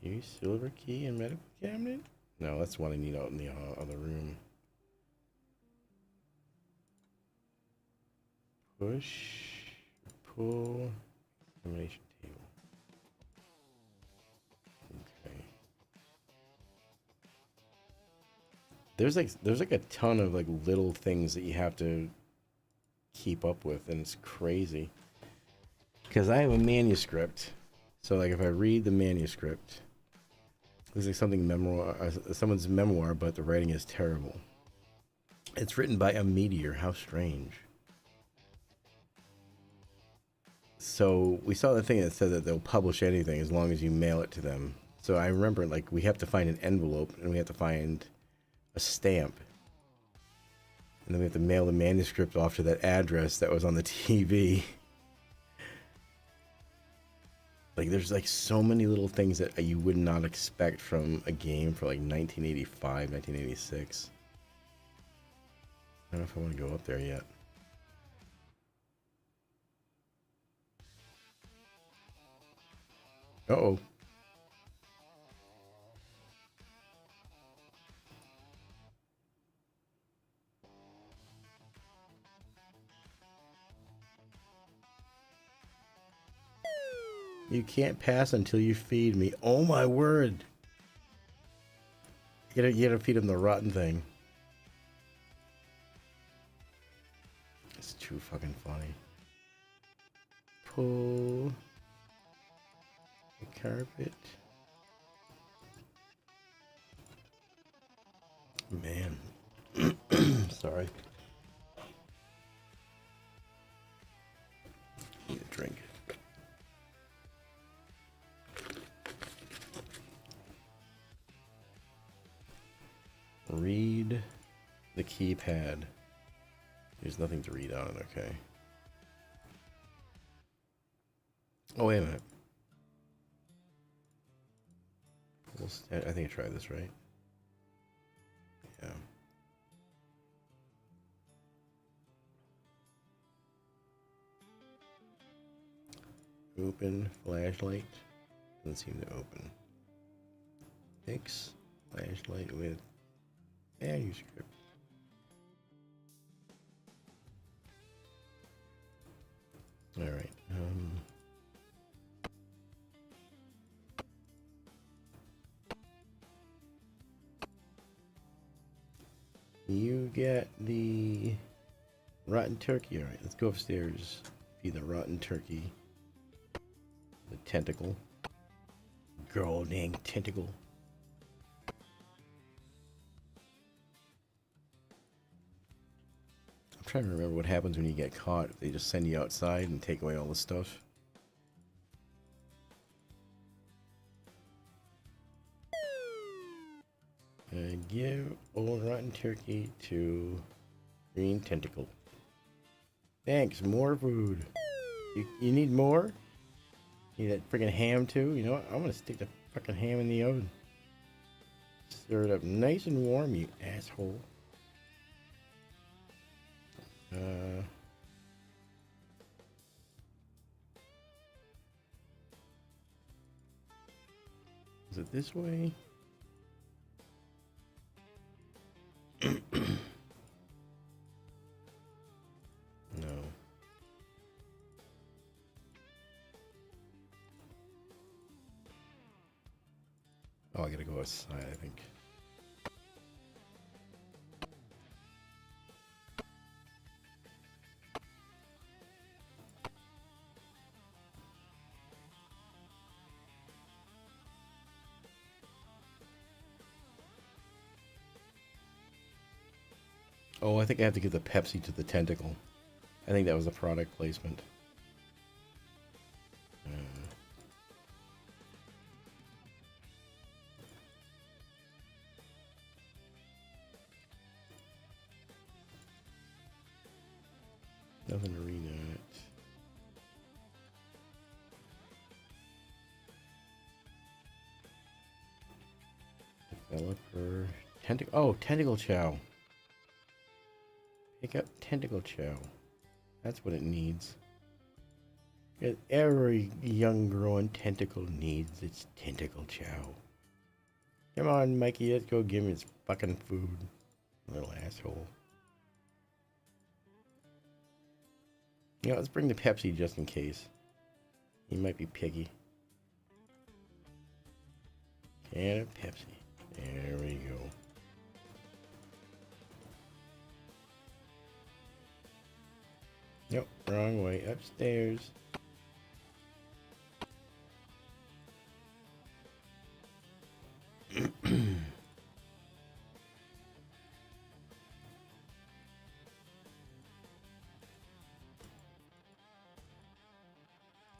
Use silver key in medical cabinet? No, that's one I need out in the other room. Push, pull, examination table. Okay. There's like a ton of like little things that you have to keep up with, and it's crazy. Because I have a manuscript, so like if I read the manuscript, looks like something someone's memoir, but the writing is terrible. It's written by a meteor. How strange. So we saw the thing that said that they'll publish anything as long as you mail it to them. So I remember, like, we have to find an envelope and we have to find a stamp, and then we have to mail the manuscript off to that address that was on the TV. Like, there's like so many little things that you would not expect from a game for like 1985, 1986. I don't know if I want to go up there yet. Uh-oh. You can't pass until you feed me. Oh my word. You gotta feed him the rotten thing. It's too fucking funny. Pull the carpet. Man. Sorry. Need a drink. Read the keypad. There's nothing to read on it, okay. Oh, wait a minute. I think I tried this, right? Yeah. Open flashlight. Doesn't seem to open. Fix flashlight with manuscript. All right. You get the rotten turkey. All right, let's go upstairs. Feed the rotten turkey. The tentacle. Girl dang tentacle. I'm trying to remember what happens when you get caught. If they just send you outside and take away all the stuff. Give old rotten turkey to green tentacle. Thanks, more food. You need more? Need that freaking ham too? You know what? I'm gonna stick the fucking ham in the oven. Stir it up nice and warm, you asshole. Is it this way? No. Oh, I gotta go outside, I think. Oh, I think I have to give the Pepsi to the tentacle. I think that was a product placement. Nothing to read on it. Developer. Tentacle chow. Pick up tentacle chow. That's what it needs. Every young growing tentacle needs its tentacle chow. Come on, Mikey, let's go give him his fucking food. Little asshole. Yeah, let's bring the Pepsi just in case. He might be piggy. Can of Pepsi. There we go. Nope, wrong way. Upstairs.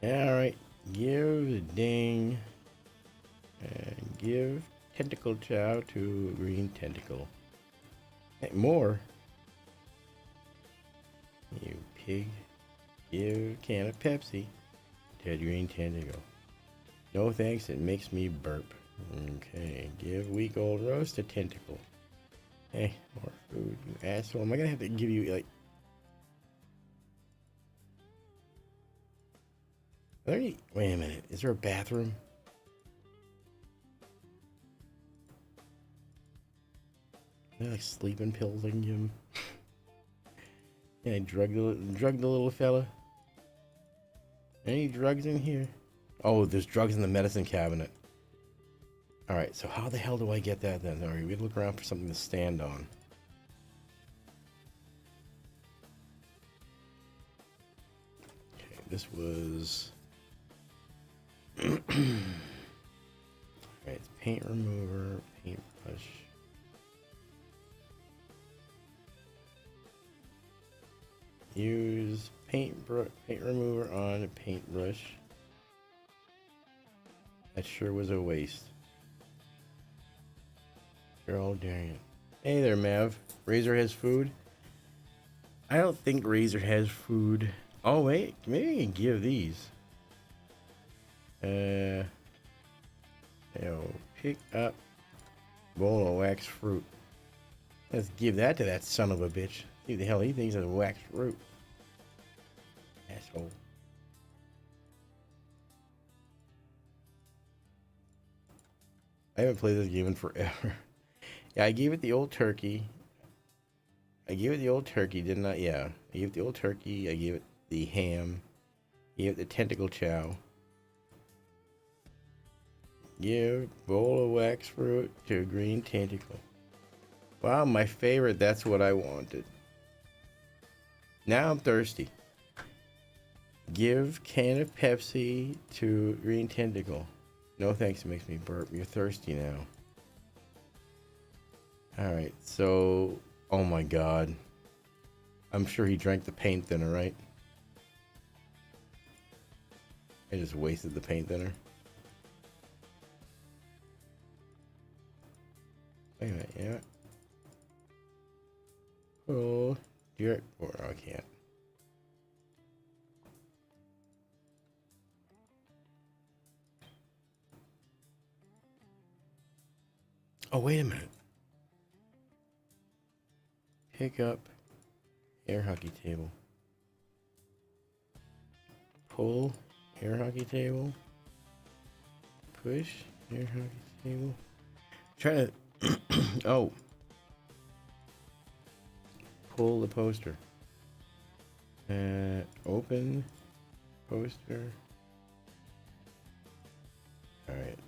Alright, give the ding. And give tentacle chow to green tentacle. Hey, more? You pig. Give a can of Pepsi to green tentacle. No thanks, it makes me burp. Okay, give week old roast to tentacle. Hey, more food, you asshole. Am I gonna have to give you like... Are there any... Wait a minute, is there a bathroom? Are there like sleeping pills I can give him? Yeah, I drug the little fella. Any drugs in here? Oh, there's drugs in the medicine cabinet. Alright, so how the hell do I get that then? Alright, we look around for something to stand on. Okay, this was... Alright, it's paint remover, paintbrush. Use paint remover on a paintbrush. That sure was a waste. Girl, dang it. Hey there, Mav. Razor has food? I don't think Razor has food. Oh, wait. Maybe I can give these. Pick up bowl of wax fruit. Let's give that to that son of a bitch. See what the hell he thinks is wax fruit. Asshole. I haven't played this game in forever. Yeah, I gave it the old turkey. Didn't I? Yeah. I gave it the old turkey. I gave it the ham. I gave it the tentacle chow. Give bowl of wax fruit to green tentacle. Wow, my favorite. That's what I wanted. Now I'm thirsty. Give can of Pepsi to green tentacle. No thanks, it makes me burp. You're thirsty now. Alright, so... Oh my god. I'm sure he drank the paint thinner, right? I just wasted the paint thinner. Wait a minute, yeah. Oh, dear. Oh, I can't. Oh, wait a minute. Pick up air hockey table. Pull air hockey table. Push air hockey table. Try to... Oh. Pull the poster. Open poster. Alright.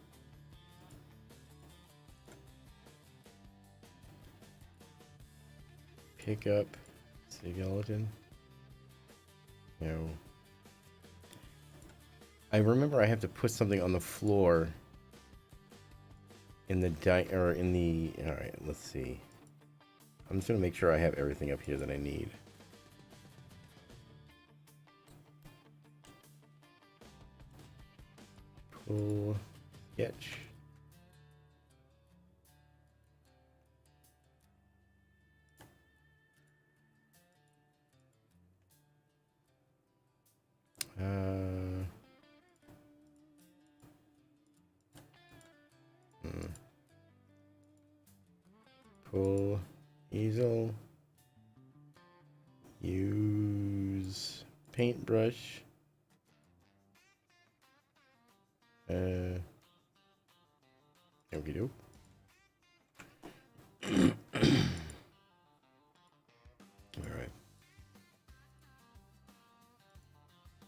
Pick up skeleton. No. I remember I have to put something on the floor in the alright, let's see. I'm just gonna make sure I have everything up here that I need. Pull, sketch. Pull, easel. Use paintbrush. There we go. Alright.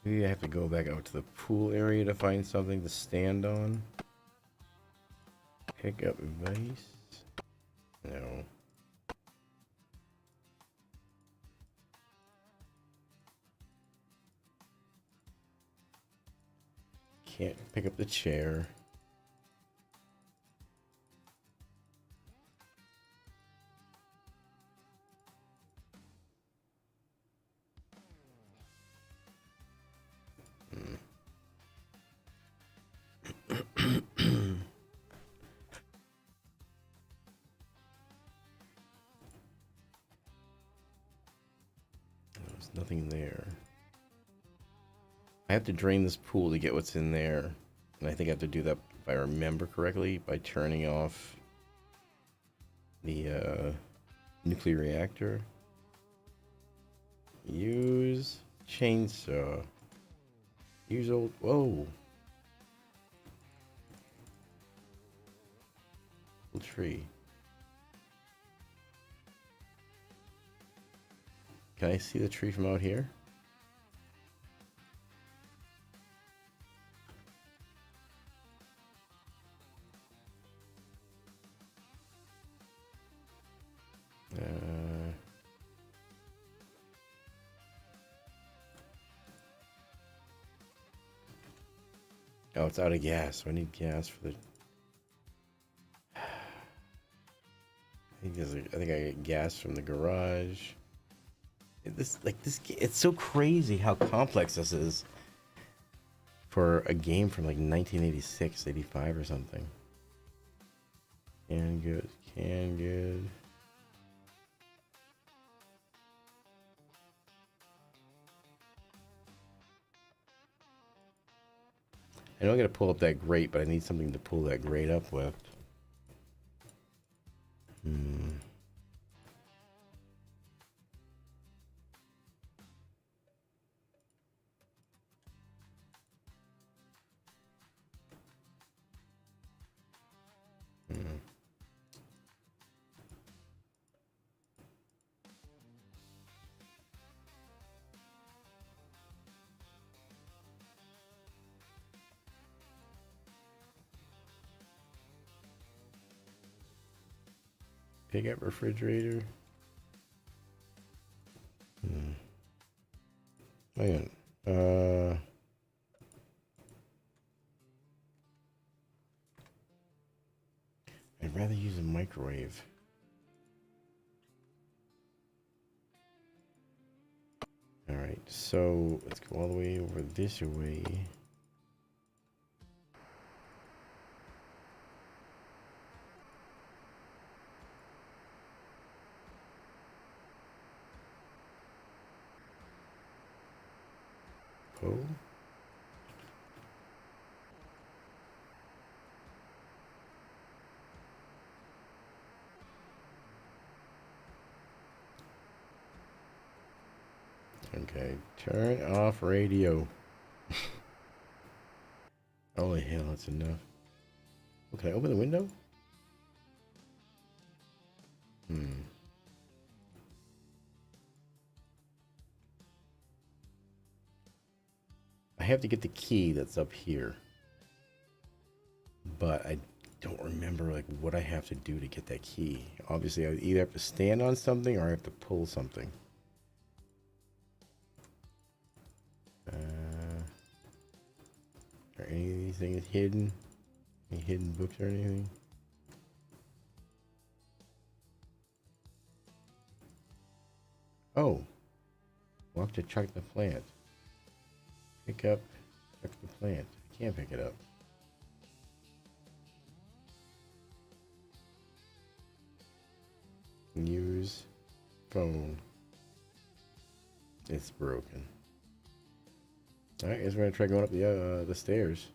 Maybe I have to go back out to the pool area to find something to stand on. Pick up vase. No. Can't pick up the chair. There's nothing there. I have to drain this pool to get what's in there. And I think I have to do that, if I remember correctly, by turning off the nuclear reactor. Use chainsaw. Use old... Whoa! Tree. Can I see the tree from out here? Oh, it's out of gas, so I need gas for the... I think I get gas from the garage. It's so crazy how complex this is for a game from like 1986, 85 or something. Can good. I know I gotta pull up that grate, but I need something to pull that grate up with. Pick up refrigerator. Hang on. I'd rather use a microwave. Alright, so let's go all the way over this way. Oh. Okay, turn off radio. Holy hell, that's enough. Oh, can I open the window? I have to get the key that's up here. But I don't remember like what I have to do to get that key. Obviously, I either have to stand on something or I have to pull something. Are any of these things hidden? Any hidden books or anything? Oh. Walk to chuck the plant. Pick up, chuck the plant. I can't pick it up. Use phone. It's broken. Alright, guess we're gonna try going up the stairs.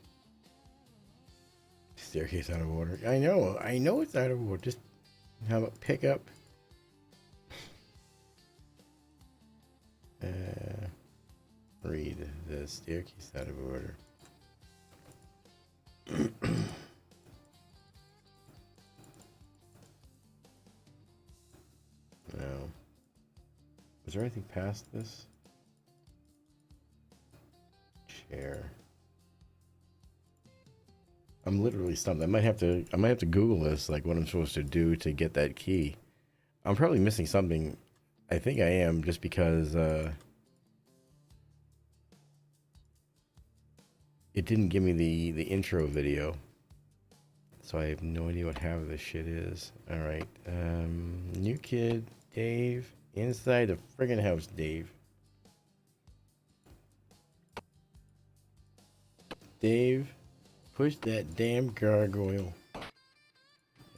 Staircase out of order. I know it's out of order. Just how about pick up? Read the staircase out of order. No. Was there anything past this? Chair. I'm literally stumped. I might have to Google this, like what I'm supposed to do to get that key. I'm probably missing something. I think I am, just because it didn't give me the intro video. So I have no idea what half of this shit is. Alright. New kid, Dave. Inside the friggin' house, Dave. Dave, push that damn gargoyle.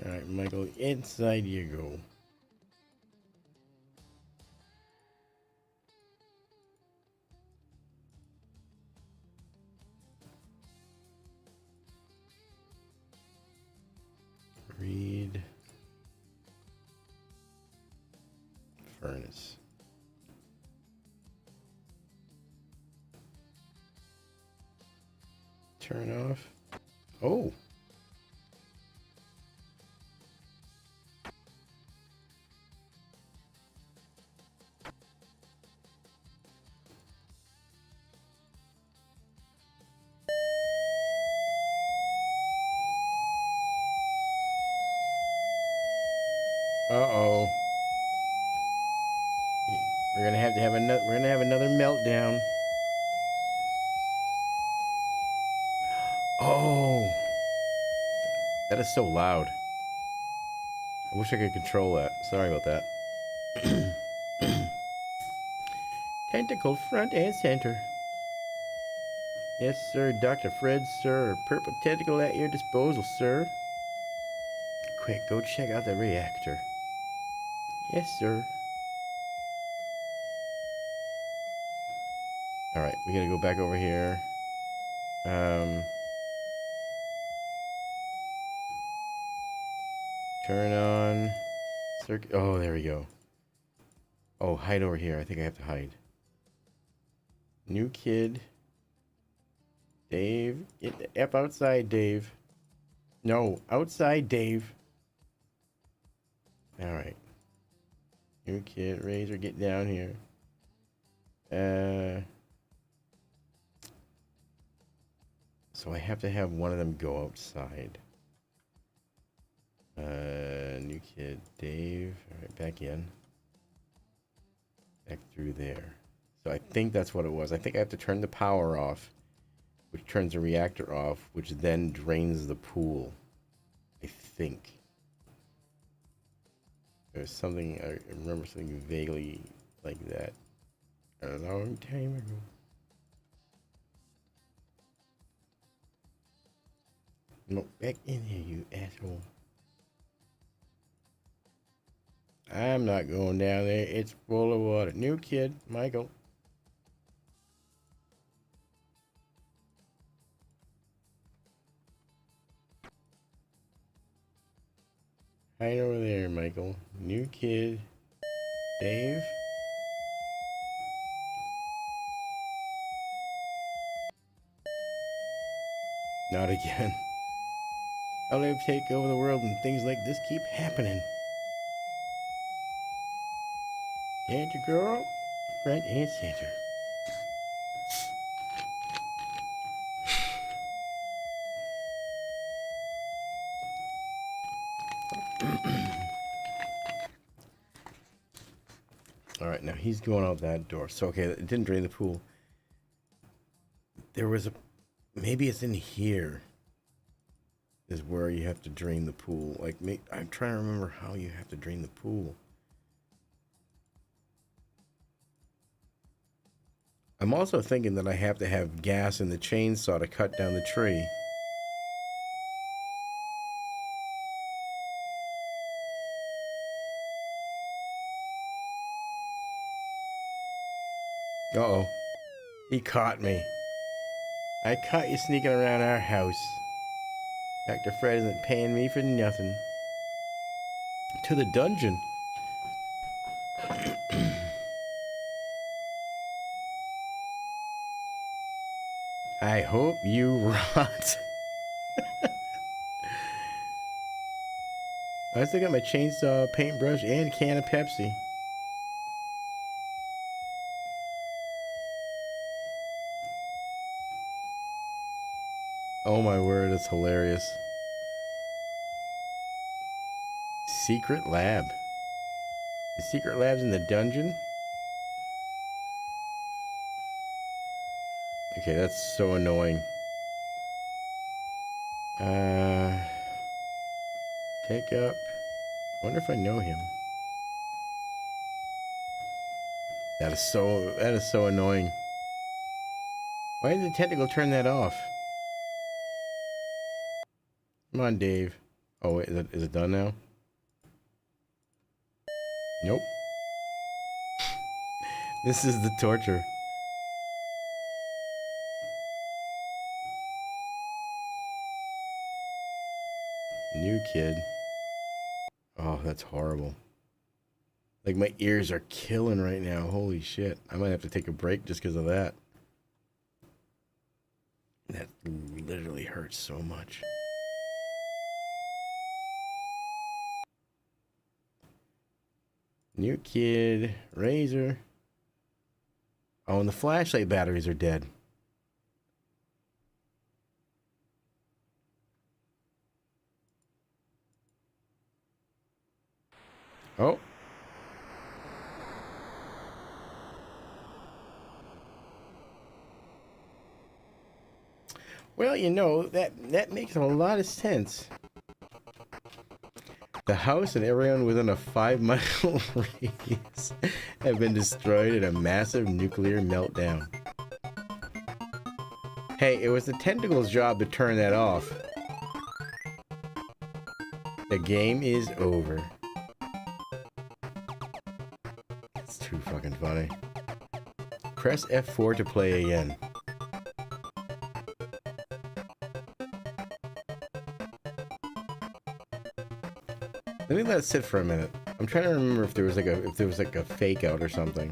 Alright, Michael, inside you go. Read furnace. Turn off. Oh. Uh-oh. We're gonna have another meltdown. Oh. That is so loud. I wish I could control that. Sorry about that. Tentacle front and center. Yes, sir, Dr. Fred, sir. Purple tentacle at your disposal, sir. Quick, go check out the reactor. Yes, sir. Alright, we gotta go back over here. Turn on circuit. Oh, there we go. Oh, hide over here. I think I have to hide. New kid. Dave. Get the F outside, Dave. No, outside, Dave. Alright. New kid. Razor, get down here. So I have to have one of them go outside. New kid, Dave. Alright, back in. Back through there. So I think that's what it was. I think I have to turn the power off, which turns the reactor off, which then drains the pool. I think. There's something, I remember something vaguely like that a long time ago. No, back in here, you asshole. I'm not going down there. It's full of water. New kid, Michael. Right over there, Michael. New kid, Dave. Not again. I'll live take over the world and things like this keep happening. Danger girl, front and center. Alright, now he's going out that door. So, okay, it didn't drain the pool. There was a... Maybe it's in here. Is where you have to drain the pool. Like, I'm trying to remember how you have to drain the pool. I'm also thinking that I have to have gas in the chainsaw to cut down the tree. Uh-oh. He caught me. I caught you sneaking around our house. Dr. Fred isn't paying me for nothing. To the dungeon. I hope you rot. I still got my chainsaw, paintbrush, and can of Pepsi. Oh my word, it's hilarious. Secret lab. The secret lab's in the dungeon? Okay, that's so annoying. Pick up. Wonder if I know him. That is so annoying. Why did the tentacle turn that off? Come on, Dave. Oh wait, is it done now? Nope. This is the torture. New kid. Oh, that's horrible. Like, my ears are killing right now. Holy shit. I might have to take a break just because of that. That literally hurts so much. New kid. Razor. Oh, and the flashlight batteries are dead. Oh. Well, you know, that makes a lot of sense. The house and everyone within a 5-mile radius have been destroyed in a massive nuclear meltdown. Hey, it was the tentacle's job to turn that off. The game is over. It's too fucking funny. Press F4 to play again. Let me let it sit for a minute. I'm trying to remember if there was like a fake out or something.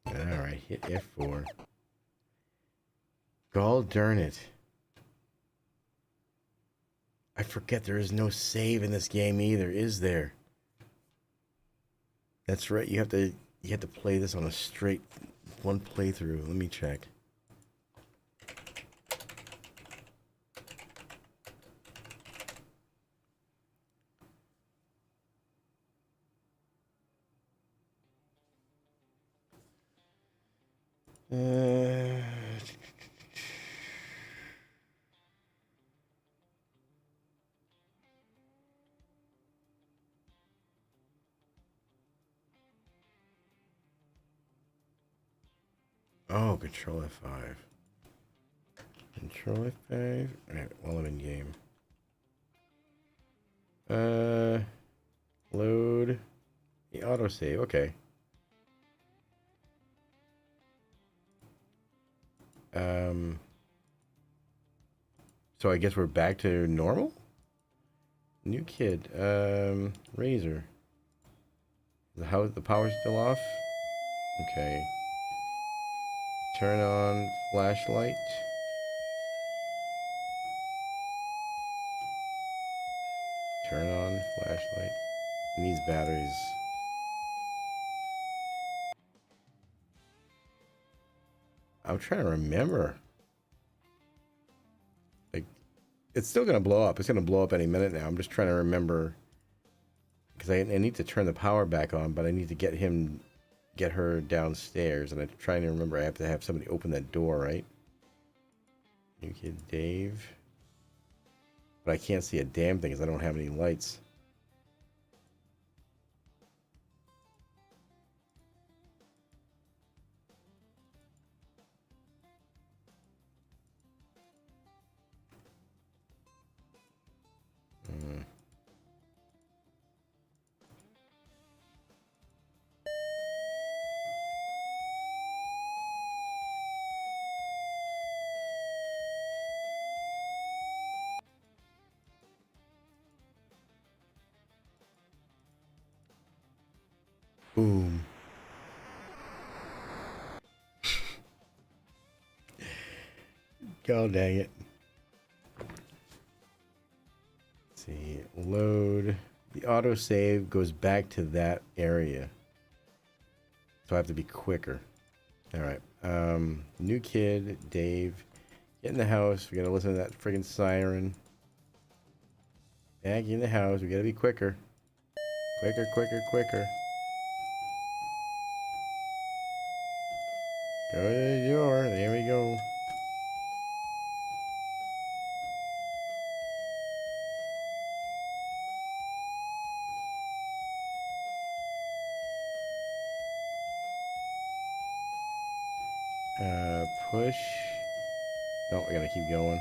Alright, hit F4. Gall darn it. I forget there is no save in this game either, is there? That's right, you have to play this on a straight one playthrough. Let me check. Oh, Control F5. Control F5. Alright, while I'm in game. Load the autosave. Okay. So I guess we're back to normal? New kid. Razor. The power's still off? Okay. Turn on flashlight. Turn on flashlight. And these batteries. I'm trying to remember. Like, it's still gonna blow up. It's gonna blow up any minute now. I'm just trying to remember, because I need to turn the power back on, but I need to get her downstairs, and I'm trying to remember I have to have somebody open that door, right? New kid Dave. But I can't see a damn thing because I don't have any lights. Boom. God dang it. Let's see. Load. The autosave goes back to that area. So I have to be quicker. Alright. New kid, Dave. Get in the house. We gotta listen to that friggin' siren. Back in the house. We gotta be quicker. Quicker, quicker, quicker. Go to the door. There we go. Push. No, I gotta keep going.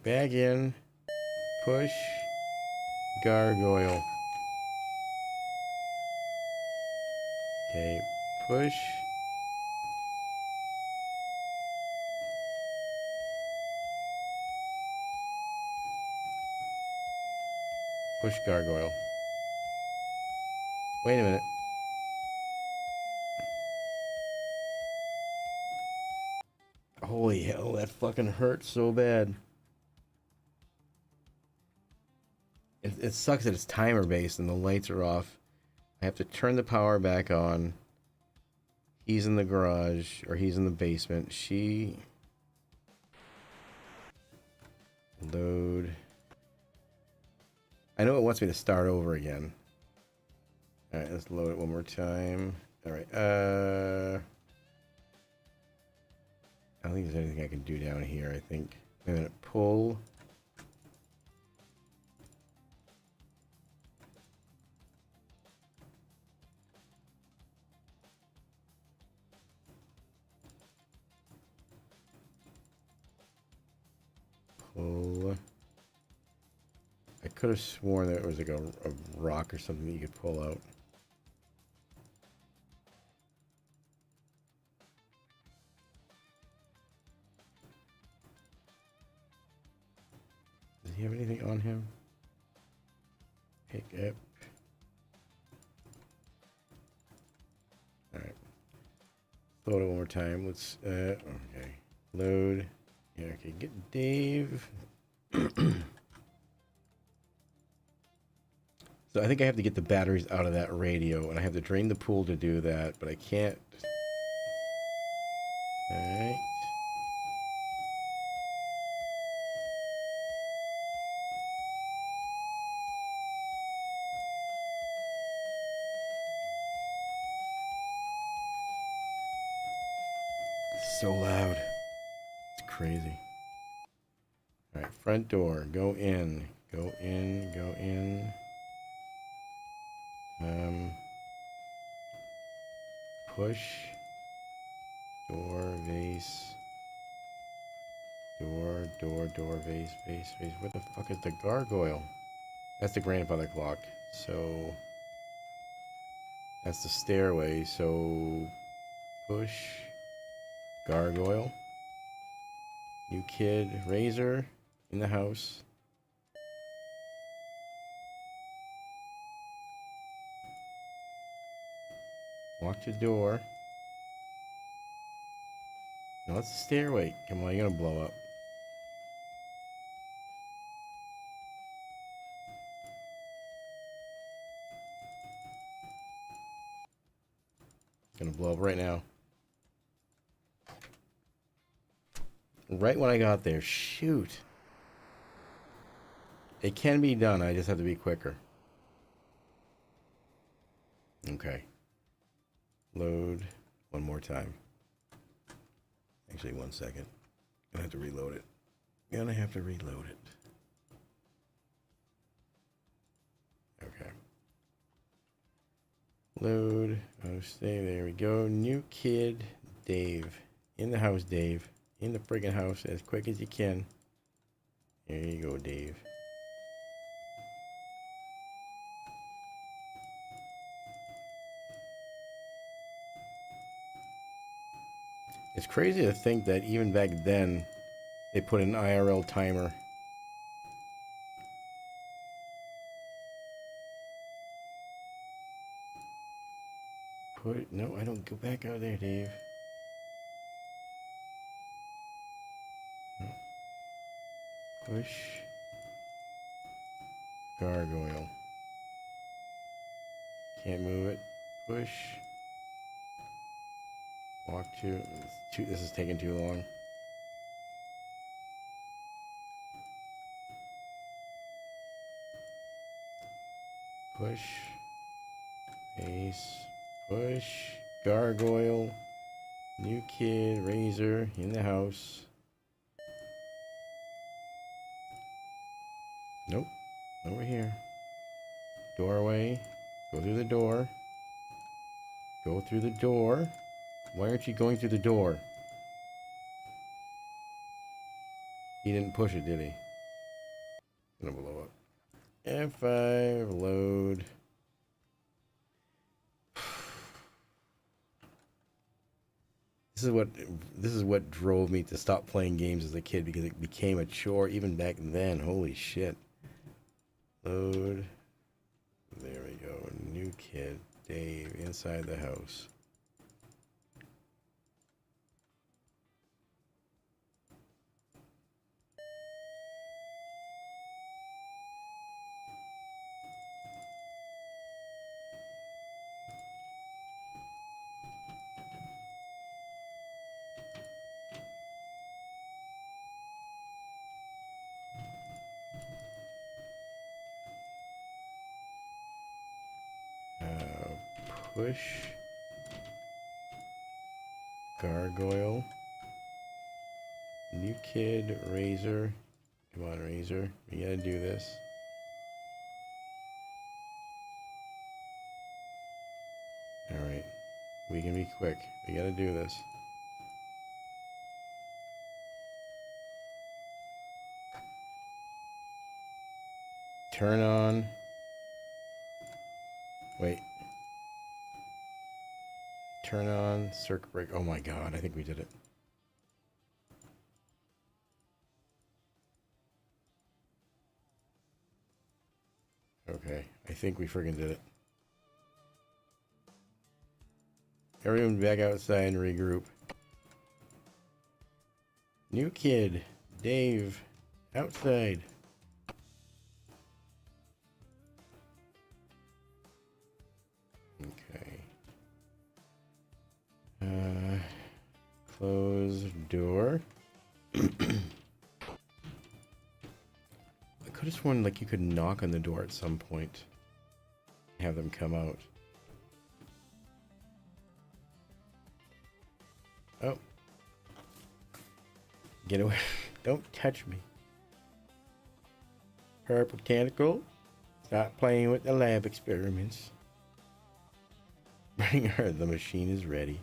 Bag in. Push. Gargoyle. Okay, push. Push gargoyle. Wait a minute. Holy hell, that fucking hurts so bad. It sucks that it's timer based and the lights are off. I have to turn the power back on. He's in the garage, or he's in the basement. She... Load. I know it wants me to start over again. Alright, let's load it one more time. Alright, I don't think there's anything I can do down here, I think. Wait a minute, pull. Pull. I could have sworn that it was like a rock or something that you could pull out. Does he have anything on him? Pick up. Alright. Load it one more time. Let's, okay. Load. Yeah, okay, get Dave. So I think I have to get the batteries out of that radio, and I have to drain the pool to do that, but I can't. Alright. It's so loud. It's crazy. Alright, front door. Go in. Go in. Go in. Push. Door, vase. Door, vase. What the fuck is the gargoyle? That's the grandfather clock. So, that's the stairway. So, push. Gargoyle. New kid. Razor. In the house. Walk to the door. No, it's the stairway. Come on, you're gonna blow up. It's gonna blow up right now. Right when I got there. Shoot. It can be done. I just have to be quicker. Okay. Load one more time. Actually, 1 second. Gonna have to reload it. Okay. Load. Oh, stay. There we go. New kid, Dave. In the house, Dave. In the friggin' house as quick as you can. There you go, Dave. It's crazy to think that even back then, they put an IRL timer. No, I don't go back out there, Dave. No. Push. Gargoyle. Can't move it. Push. Walk to. This is taking too long. Push. Ace. Push. Gargoyle. New kid. Razor. In the house. Nope. Over here. Doorway. Go through the door. Go through the door. Why aren't you going through the door? He didn't push it, did he? Gonna blow up. F5, load. This is what drove me to stop playing games as a kid, because it became a chore even back then. Holy shit. Load. There we go. New kid. Dave inside the house. Push. Gargoyle. New kid. Razor. Come on, Razor. We gotta do this. Alright. We can be quick. We gotta do this. Turn on. Wait. Turn on circuit break. Oh my god, I think we did it. Okay, I think we friggin' did it. Everyone back outside and regroup. New kid, Dave, outside. Okay. Close door. I could have sworn like you could knock on the door at some point. Have them come out. Oh. Get away. Don't touch me. Purple tentacle. Stop playing with the lab experiments. Bring her. The machine is ready.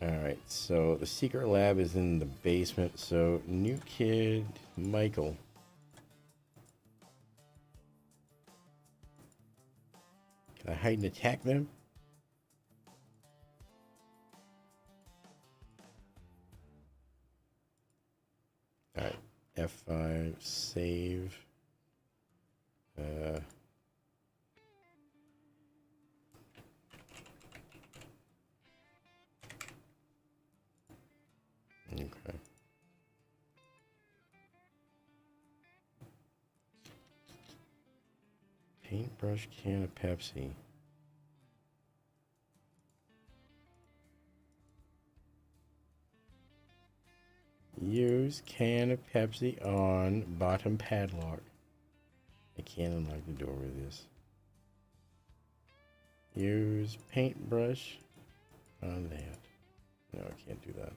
Alright, so the secret lab is in the basement. So, new kid, Michael. Can I hide and attack them? Alright, F5, save. Okay. Paintbrush can of Pepsi. Use can of Pepsi on bottom padlock. I can't unlock the door with this. Use paintbrush on that. No, I can't do that.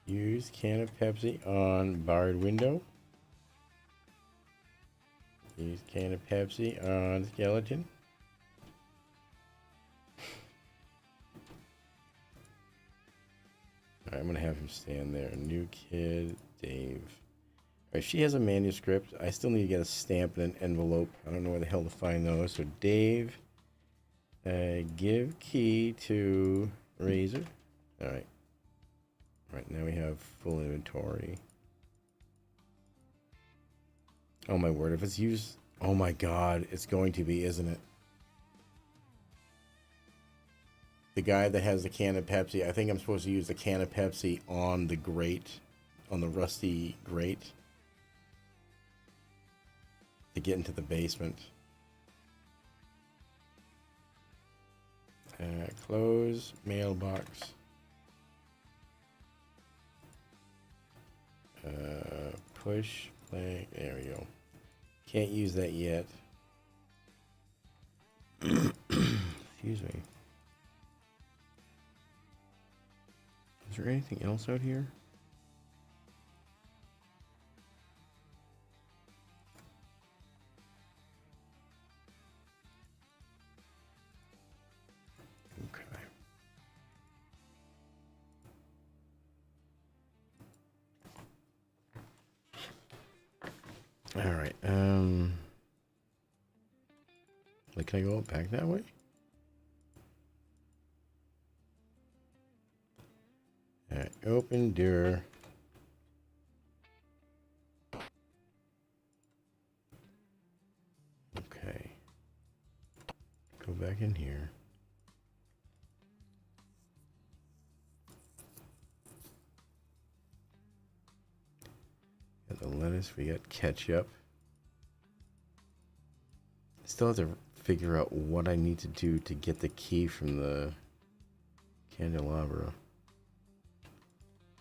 Use can of Pepsi on barred window. Use can of Pepsi on skeleton. Alright, I'm gonna have him stand there. New kid, Dave. Alright, she has a manuscript. I still need to get a stamp and an envelope. I don't know where the hell to find those. So Dave, give key to Razor. Alright. Alright, now we have full inventory. Oh my word, if it's used... Oh my god, it's going to be, isn't it? The guy that has the can of Pepsi, I think I'm supposed to use the can of Pepsi on the grate, on the rusty grate, to get into the basement. Close mailbox. Push play. There we go. Can't use that yet. Excuse me. Is there anything else out here? Okay. All right. Like, can I go back that way? All right. Open door. Okay. Go back in here. Got the lettuce. We got ketchup. Still have to figure out what I need to do to get the key from the candelabra.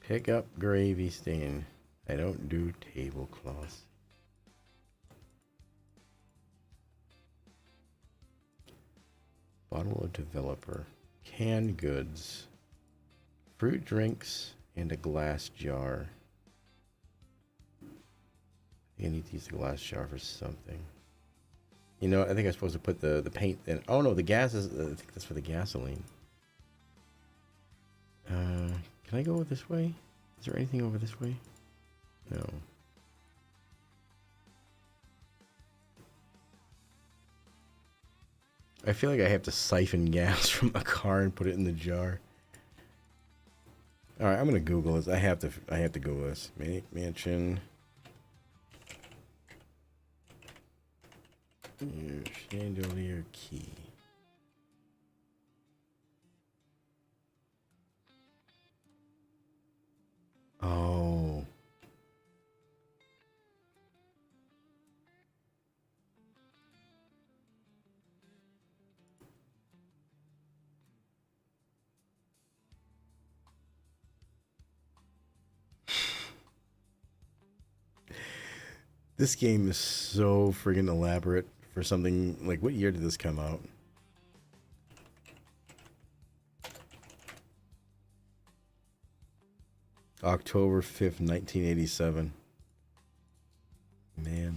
Pick up gravy stain. I don't do tablecloths. Bottle of developer. Canned goods. Fruit drinks and a glass jar. I think I need to use the glass jar for something. You know, I think I'm supposed to put the paint in. Oh no, the gas is, I think that's for the gasoline. Can I go this way? Is there anything over this way? No. I feel like I have to siphon gas from a car and put it in the jar. All right, I'm gonna Google this. I have to Google this. Make mansion. Chandelier key. Oh. This game is so friggin' elaborate for something like, what year did this come out? October 5th, 1987. Man.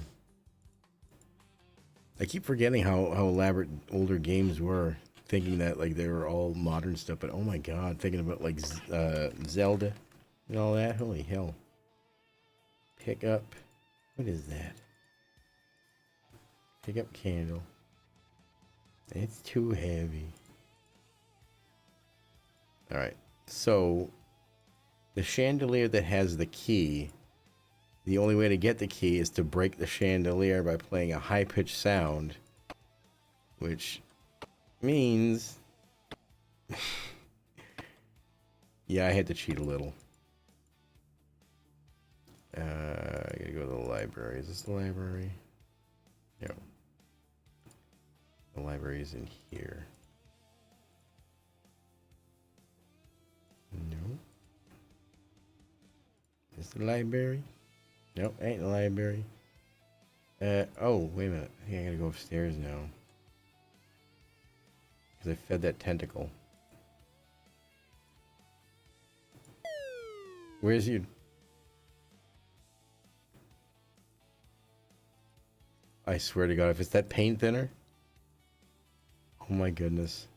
I keep forgetting how elaborate older games were, thinking that like they were all modern stuff, but oh my god, thinking about like Zelda and all that. Holy hell. Pick up. What is that? Pick up candle. It's too heavy. Alright, so the chandelier that has the key, the only way to get the key is to break the chandelier by playing a high-pitched sound, which means... yeah, I had to cheat a little. I gotta go to the library. Is this the library? No. The library is in here. No. Is the library? Nope, ain't the library. Oh, wait a minute. I think I gotta go upstairs now. Because I fed that tentacle. Where's you? I swear to God, if it's that paint thinner. Oh my goodness.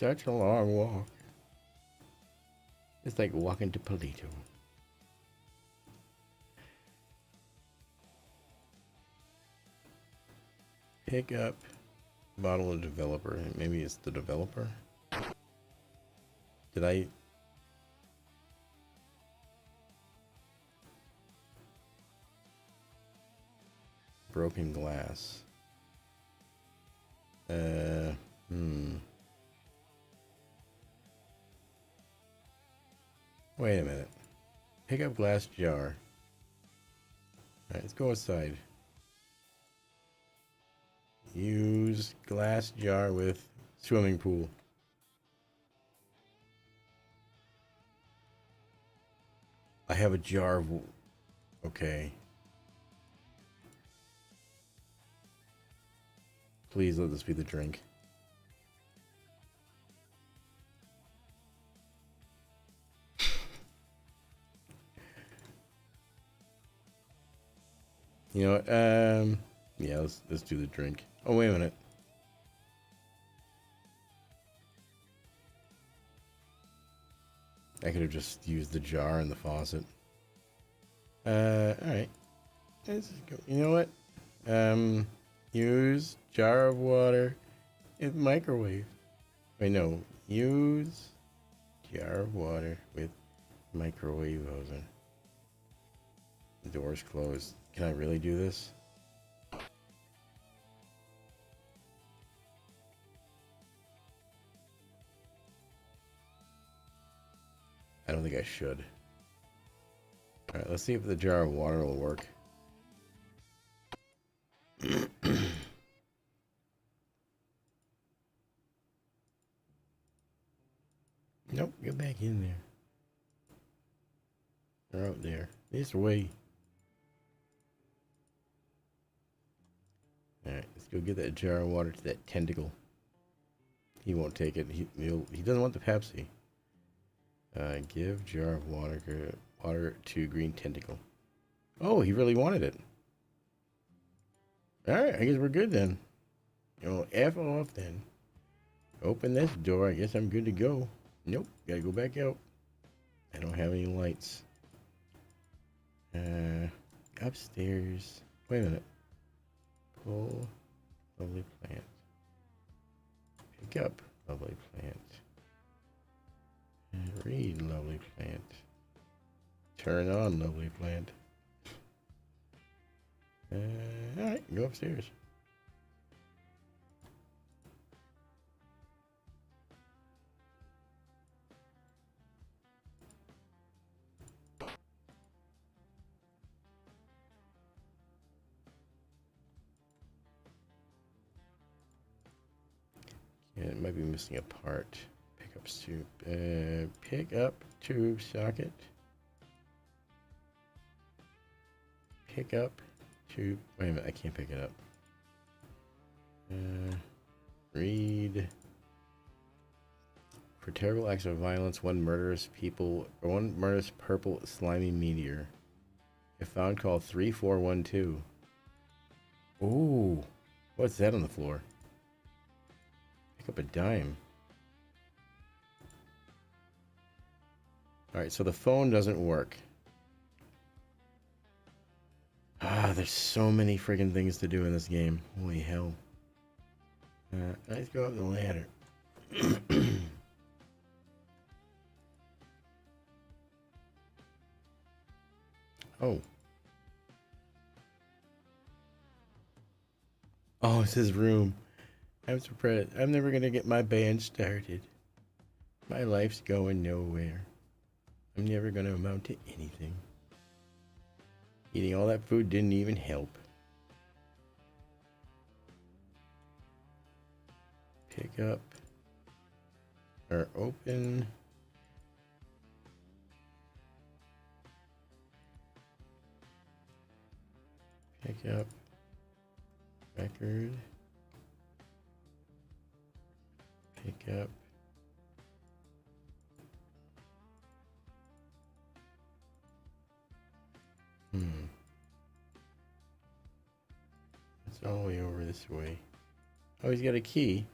such a long walk. It's like walking to Polito. Pick up bottle of developer. Maybe it's the developer. Did I? Broken glass. Wait a minute. Pick up glass jar. Alright, let's go outside. Use glass jar with swimming pool. I have a jar of... Okay. Please let this be the drink. You know what? Yeah, let's do the drink. Oh, wait a minute. I could have just used the jar and the faucet. Alright. Let's go. You know what? Use jar of water with microwave. Wait, no. Use jar of water with microwave oven. The door's closed. Can I really do this? I don't think I should. Alright, let's see if the jar of water will work. Nope, get back in there. They're out there. This way. Alright, let's go get that jar of water to that tentacle. He won't take it. He doesn't want the Pepsi. Give jar of water to green tentacle. Oh, he really wanted it. Alright, I guess we're good then. Oh, F off then. Open this door. I guess I'm good to go. Nope, gotta go back out. I don't have any lights. Upstairs. Wait a minute. Pull lovely plant. Pick up lovely plant. Read lovely plant. Turn on lovely plant. Alright, go upstairs. Yeah, it might be missing a part. Pick up tube. Pick up tube socket. Pick up tube. Wait a minute, I can't pick it up. Read. For terrible acts of violence, one murderous purple slimy meteor. If found, call 3412. Ooh, what's that on the floor? Pick up a dime. Alright, so the phone doesn't work. Ah, there's so many friggin' things to do in this game. Holy hell. Let's go up the ladder. Oh. Oh, it's his room. I'm surprised. I'm never gonna get my band started. My life's going nowhere. I'm never gonna amount to anything. Eating all that food didn't even help. Pick up or open. Pick up record. Pick up. It's all the way over this way. Oh, he's got a key.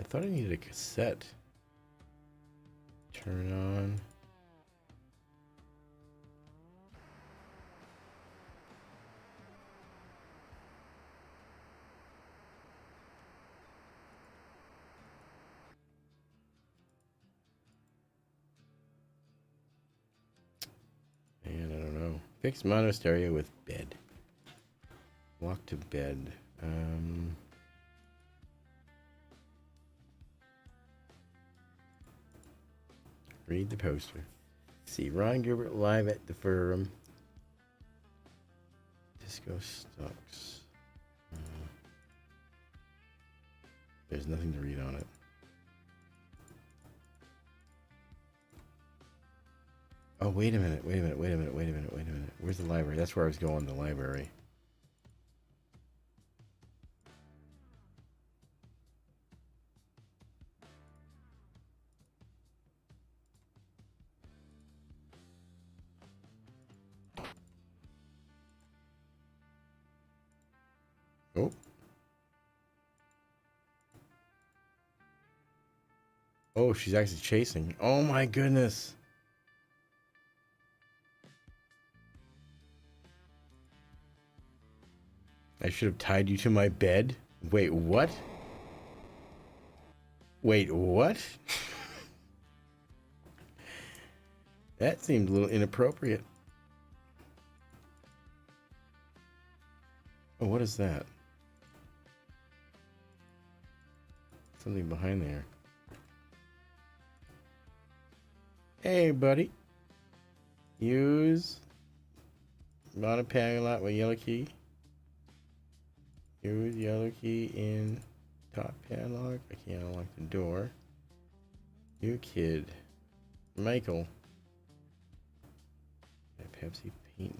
thought I needed a cassette. Turn on. And I don't know. Fix mono stereo with bed. Walk to bed. Read the poster. See Ron Gilbert live at the Forum. Disco Stocks. There's nothing to read on it. Oh, wait a minute. Where's the library? That's where I was going, the library. Oh. Oh, she's actually chasing. Oh my goodness. I should have tied you to my bed. Wait, what? Wait, what? That seemed a little inappropriate. Oh, what is that? Something behind there. Hey, buddy. Use mono padlock with yellow key. Use yellow key in top padlock. I can't unlock the door. New kid. Michael. A Pepsi paintbrush.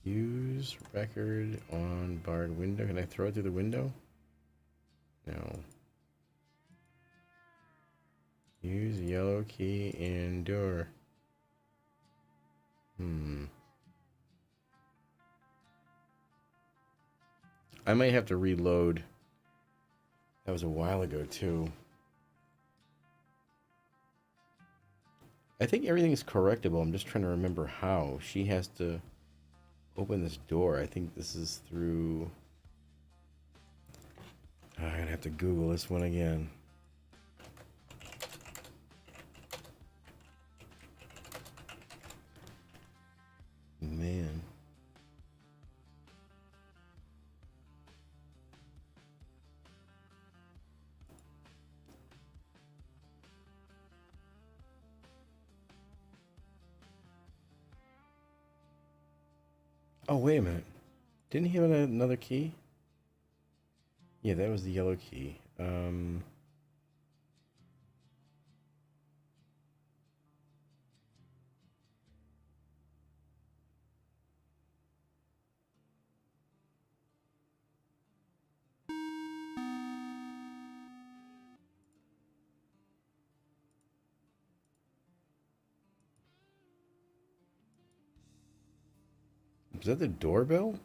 Use record on barred window. Can I throw it through the window? No. Use yellow key in door. I might have to reload. That was a while ago too. I think everything is correctable. I'm just trying to remember how. She has to open this door. I think this is through... I'm gonna have to Google this one again. Man. Oh, wait a minute. Didn't he have another key? Yeah, that was the yellow key. Is that the doorbell?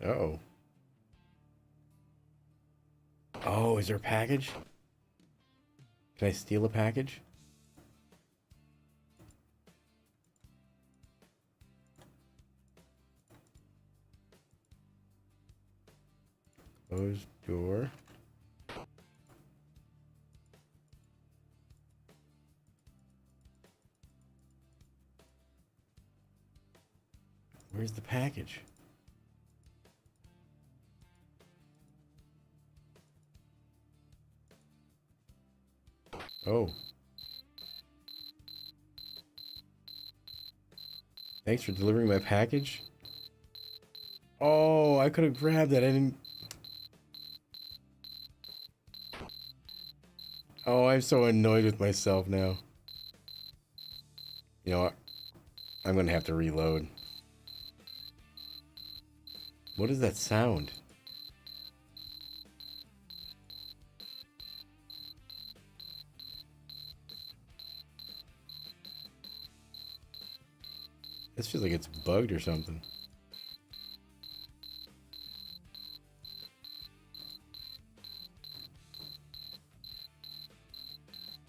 Uh-oh. Oh, is there a package? Can I steal a package? Closed door. Where's the package? Oh. Thanks for delivering my package. Oh, I could have grabbed that. I didn't... Oh, I'm so annoyed with myself now. You know what? I'm gonna have to reload. What is that sound? This feels like it's bugged or something.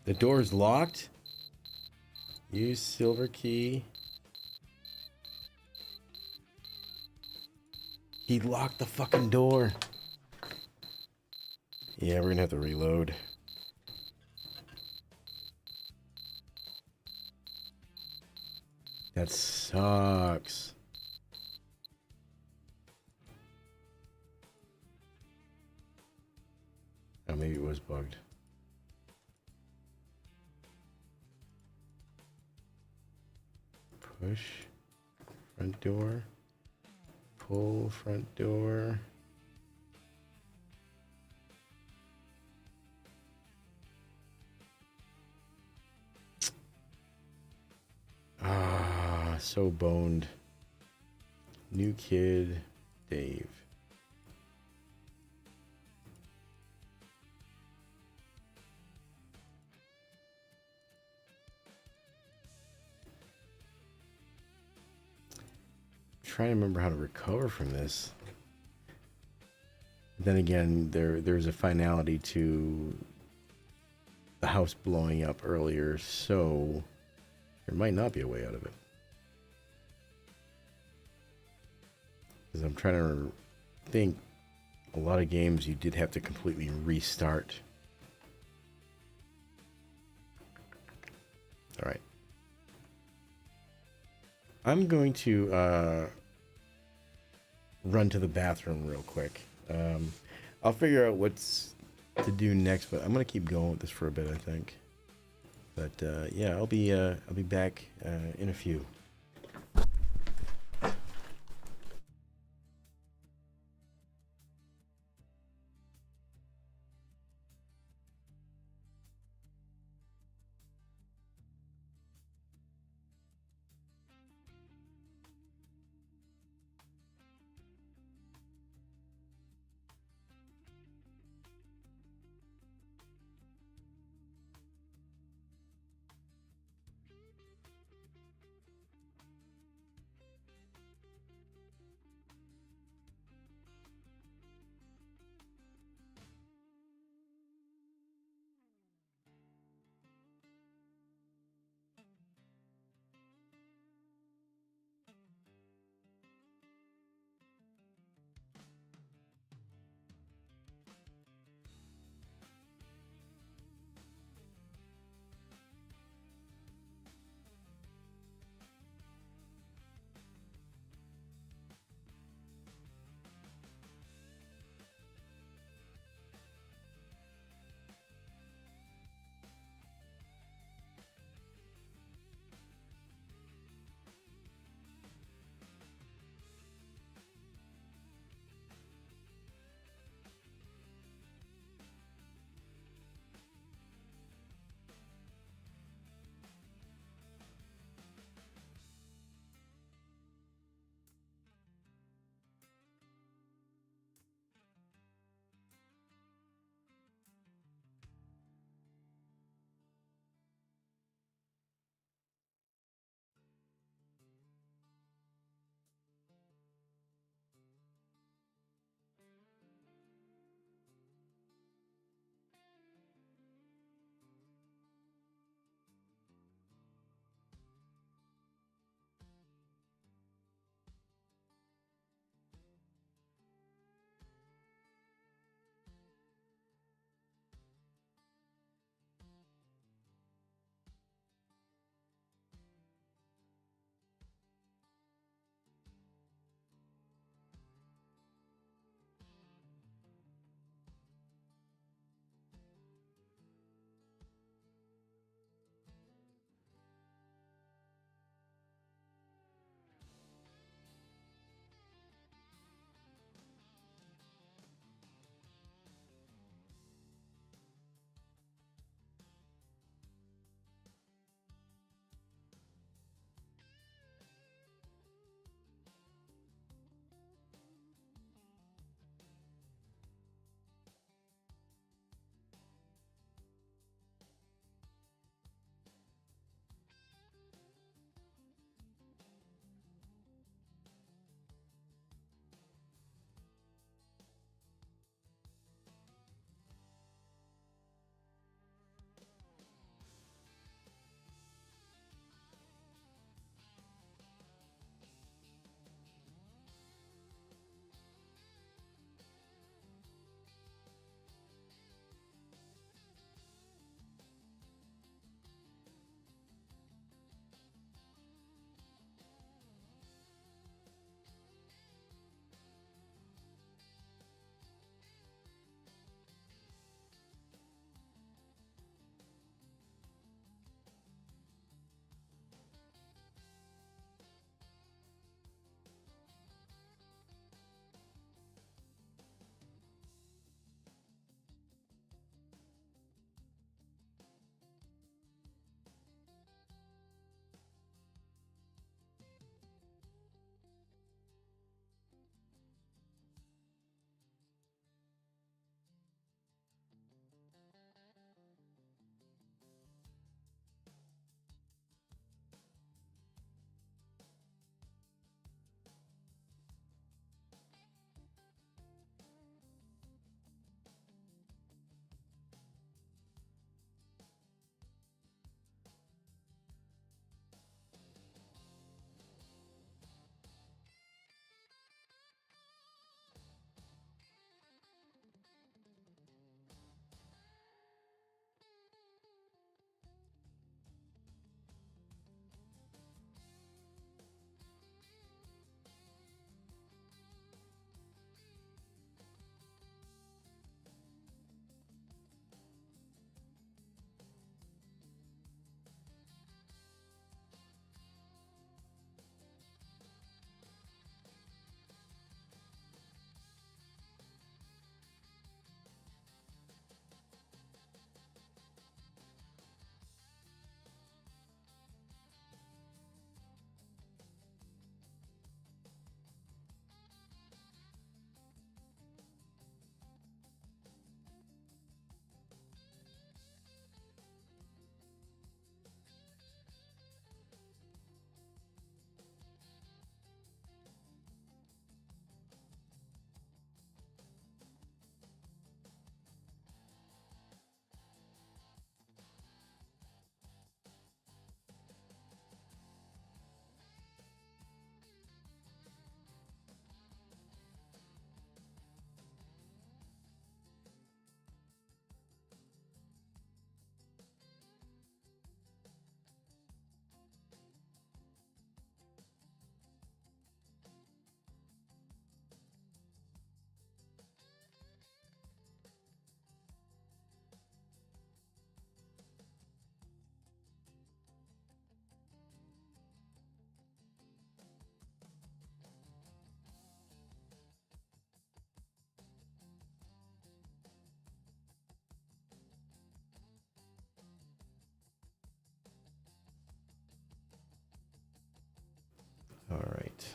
The door is locked. Use silver key. He locked the fucking door. Yeah, we're gonna have to reload. That sucks. Oh, maybe it was bugged. Push. Front door. Pull front door. Ah, so boned. New kid, Dave. Trying to remember how to recover from this. Then again, there's a finality to the house blowing up earlier, so there might not be a way out of it. Because I'm trying to think, a lot of games you did have to completely restart. All right. I'm going to run to the bathroom real quick. I'll figure out what's to do next, but I'm gonna keep going with this for a bit, I think. But yeah, I'll be back in a few.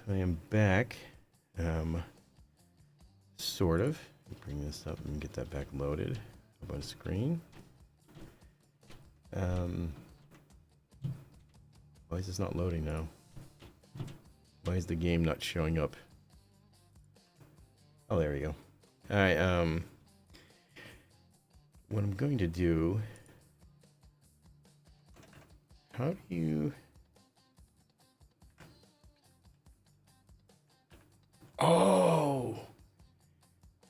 I am back. Sort of. Bring this up and get that back loaded up on screen. Why is this not loading now? Why is the game not showing up? Oh, there we go. Alright, what I'm going to do... How do you... Oh!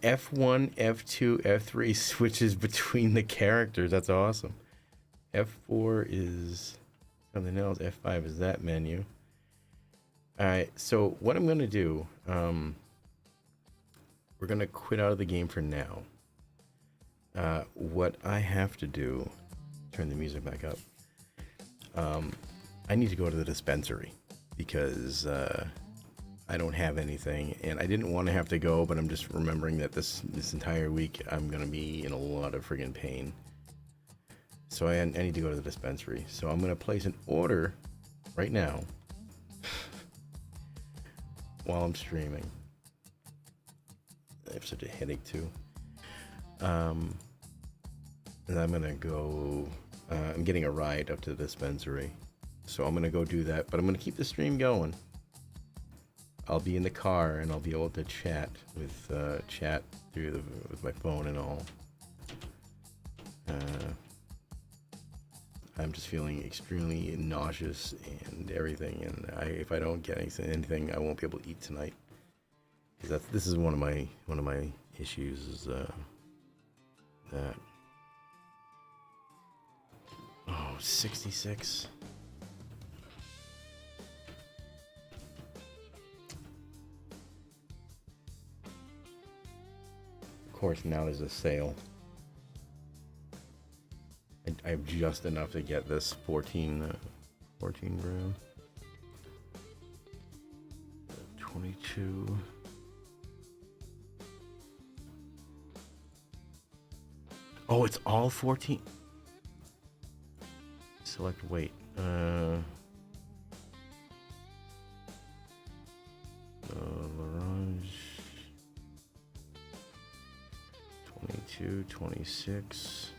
F1, F2, F3 switches between the characters. That's awesome. F4 is something else. F5 is that menu. Alright, so what I'm going to do, we're going to quit out of the game for now. What I have to do, turn the music back up. I need to go to the dispensary because I don't have anything, and I didn't want to have to go, but I'm just remembering that this entire week I'm gonna be in a lot of friggin' pain. So I need to go to the dispensary. So I'm gonna place an order right now while I'm streaming. I have such a headache too. And I'm gonna go. I'm getting a ride up to the dispensary, so I'm gonna go do that. But I'm gonna keep the stream going. I'll be in the car and I'll be able to chat with with my phone and all. I'm just feeling extremely nauseous and everything, and if I don't get anything, I won't be able to eat tonight. Because this is one of my issues is that. Oh, 66. Of course, now there's a sale. I have just enough to get this 14 gram. 22. Oh, it's all 14. Select weight. L'Orange. 22, 26.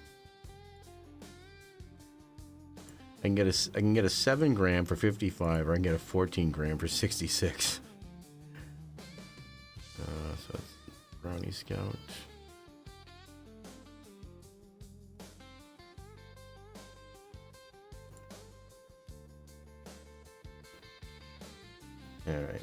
I can get a 7 gram for 55, or I can get a 14 gram for 66. So that's Brownie Scout. All right.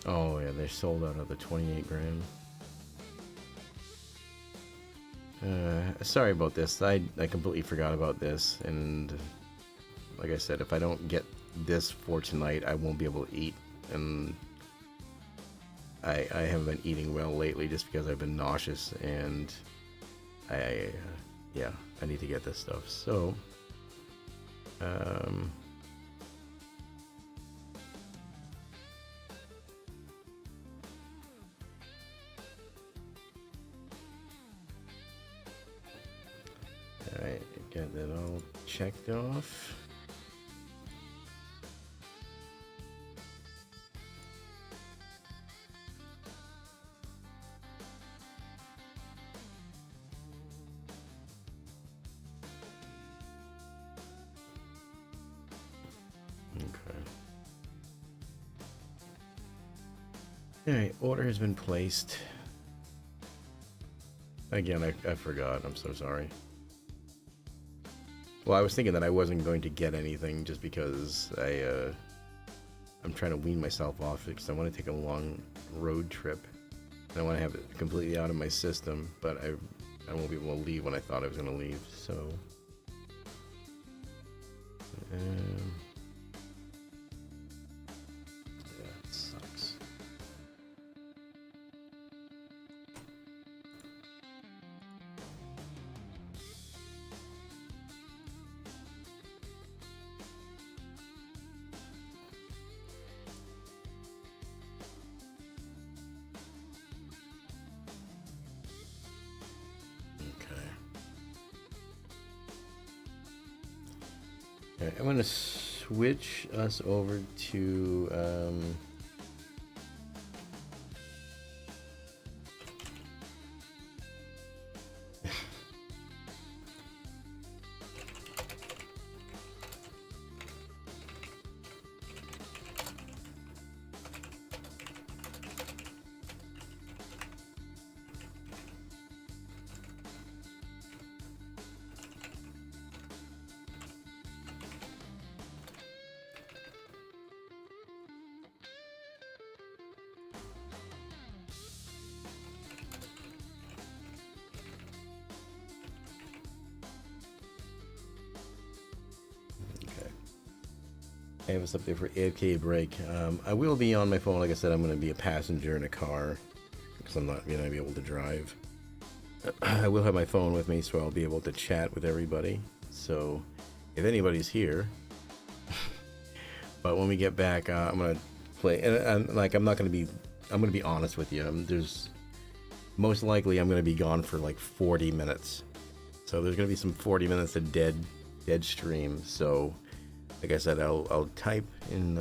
Oh yeah, they sold out of the 28 gram. Sorry about this. I completely forgot about this, and like I said, if I don't get this for tonight, I won't be able to eat, and I haven't been eating well lately just because I've been nauseous, and yeah, I need to get this stuff. So alright, got that all checked off. Alright, order has been placed. Again, I forgot. I'm so sorry. Well, I was thinking that I wasn't going to get anything just because I'm trying to wean myself off it because I want to take a long road trip. And I want to have it completely out of my system, but I won't be able to leave when I thought I was going to leave, so... yeah, it sucks. Alright, I'm gonna switch us over to I have us up there for AFK break. I will be on my phone. Like I said, I'm going to be a passenger in a car because I'm not going to be able to drive. I will have my phone with me, so I'll be able to chat with everybody. So if anybody's here, but when we get back, I'm going to play. And I'm not going to be. I'm going to be honest with you. There's most likely I'm going to be gone for like 40 minutes. So there's going to be some 40 minutes of dead stream. So. Like I said, I'll type in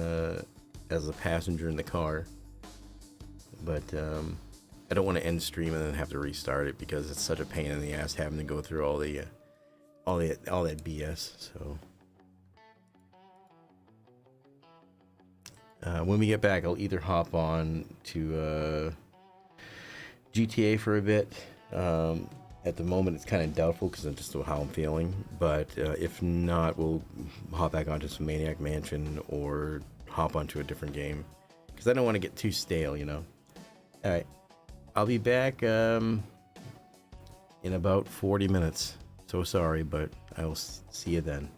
as a passenger in the car, but I don't want to end stream and then have to restart it because it's such a pain in the ass having to go through all that BS. So when we get back, I'll either hop on to GTA for a bit. At the moment, it's kind of doubtful because of just how I'm feeling. But if not, we'll hop back onto some Maniac Mansion or hop onto a different game. Because I don't want to get too stale, you know. Alright. I'll be back in about 40 minutes. So sorry, but I will see you then.